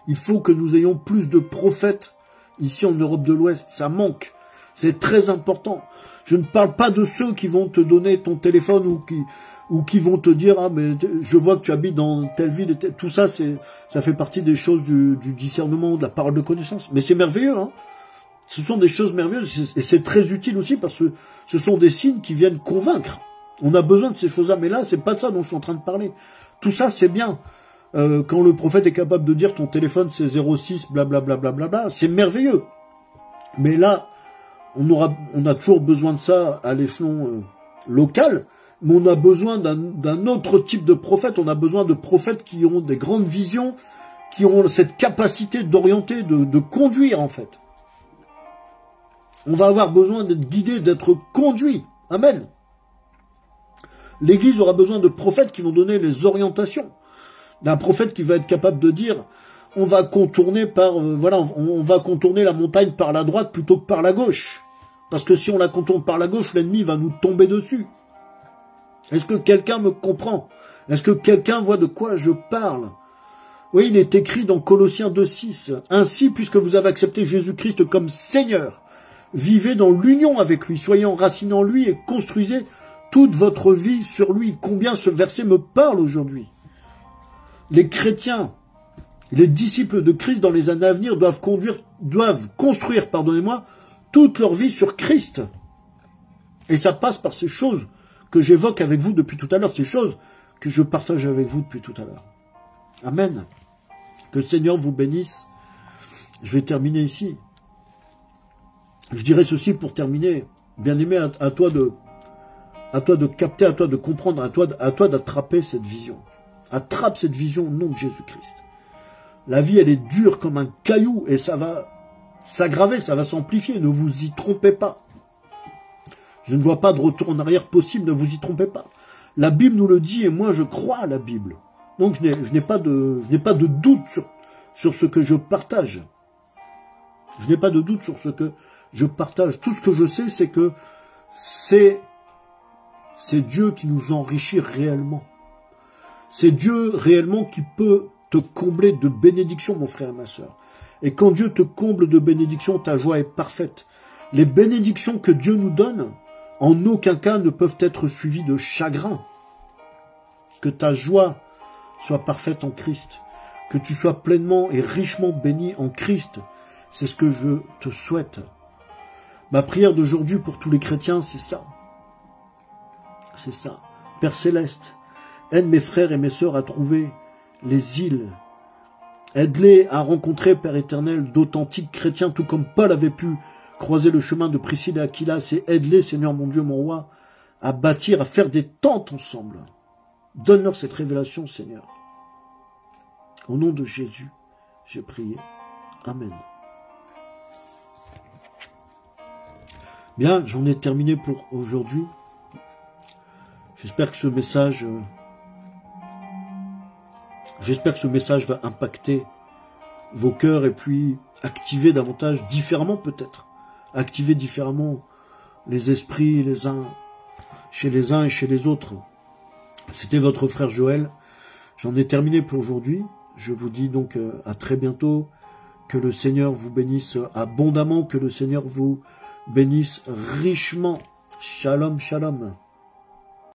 Il faut que nous ayons plus de prophètes ici en Europe de l'Ouest. Ça manque. C'est très important. Je ne parle pas de ceux qui vont te donner ton téléphone ou qui vont te dire « Ah, mais je vois que tu habites dans telle ville. » Tout ça, ça fait partie des choses du discernement, de la parole de connaissance. Mais c'est merveilleux, hein. Ce sont des choses merveilleuses et c'est très utile aussi parce que ce sont des signes qui viennent convaincre. On a besoin de ces choses-là, mais là, c'est pas de ça dont je suis en train de parler. Tout ça, c'est bien. Quand le prophète est capable de dire ton téléphone c'est 06, blablabla, blablabla, c'est merveilleux. Mais là, on a toujours besoin de ça à l'échelon local, mais on a besoin d'un autre type de prophète. On a besoin de prophètes qui ont des grandes visions, qui ont cette capacité d'orienter, de conduire en fait. On va avoir besoin d'être guidé, d'être conduit. Amen. L'Église aura besoin de prophètes qui vont donner les orientations. D'un prophète qui va être capable de dire, on va contourner on va contourner la montagne par la droite plutôt que par la gauche. Parce que si on la contourne par la gauche, l'ennemi va nous tomber dessus. Est-ce que quelqu'un me comprend? Est-ce que quelqu'un voit de quoi je parle? Oui, il est écrit dans Colossiens 2,6. Ainsi, puisque vous avez accepté Jésus-Christ comme Seigneur, vivez dans l'union avec lui, soyez enracinés en lui et construisez toute votre vie sur lui. Combien ce verset me parle aujourd'hui. Les chrétiens, les disciples de Christ dans les années à venir doivent construire, toute leur vie sur Christ. Et ça passe par ces choses que j'évoque avec vous depuis tout à l'heure, ces choses que je partage avec vous depuis tout à l'heure. Amen. Que le Seigneur vous bénisse. Je vais terminer ici. Je dirais ceci pour terminer. Bien-aimé, à toi de capter, à toi de comprendre, à toi d'attraper cette vision. Attrape cette vision au nom de Jésus-Christ. La vie, elle est dure comme un caillou et ça va s'aggraver, ça va s'amplifier. Ne vous y trompez pas. Je ne vois pas de retour en arrière possible, ne vous y trompez pas. La Bible nous le dit et moi je crois à la Bible. Donc je n'ai pas de doute sur ce que je partage. Je n'ai pas de doute sur ce que je partage. Tout ce que je sais, c'est que c'est Dieu qui nous enrichit réellement. C'est Dieu réellement qui peut te combler de bénédictions, mon frère et ma sœur. Et quand Dieu te comble de bénédictions, ta joie est parfaite. Les bénédictions que Dieu nous donne, en aucun cas ne peuvent être suivies de chagrin. que ta joie soit parfaite en Christ, que tu sois pleinement et richement béni en Christ. C'est ce que je te souhaite. Ma prière d'aujourd'hui pour tous les chrétiens, c'est ça. C'est ça. Père Céleste, aide mes frères et mes sœurs à trouver les îles. Aide-les à rencontrer, Père éternel, d'authentiques chrétiens, tout comme Paul avait pu croiser le chemin de Priscille et Aquilas, et aide-les, Seigneur mon Dieu, mon roi, à bâtir, à faire des tentes ensemble. Donne-leur cette révélation, Seigneur. Au nom de Jésus, j'ai prié. Amen. Bien, j'en ai terminé pour aujourd'hui. J'espère que ce message va impacter vos cœurs et puis activer davantage, différemment peut-être, activer différemment les esprits les uns et chez les autres. C'était votre frère Joël. J'en ai terminé pour aujourd'hui. Je vous dis donc à très bientôt. Que le Seigneur vous bénisse abondamment, que le Seigneur vous bénisse richement. Shalom, shalom.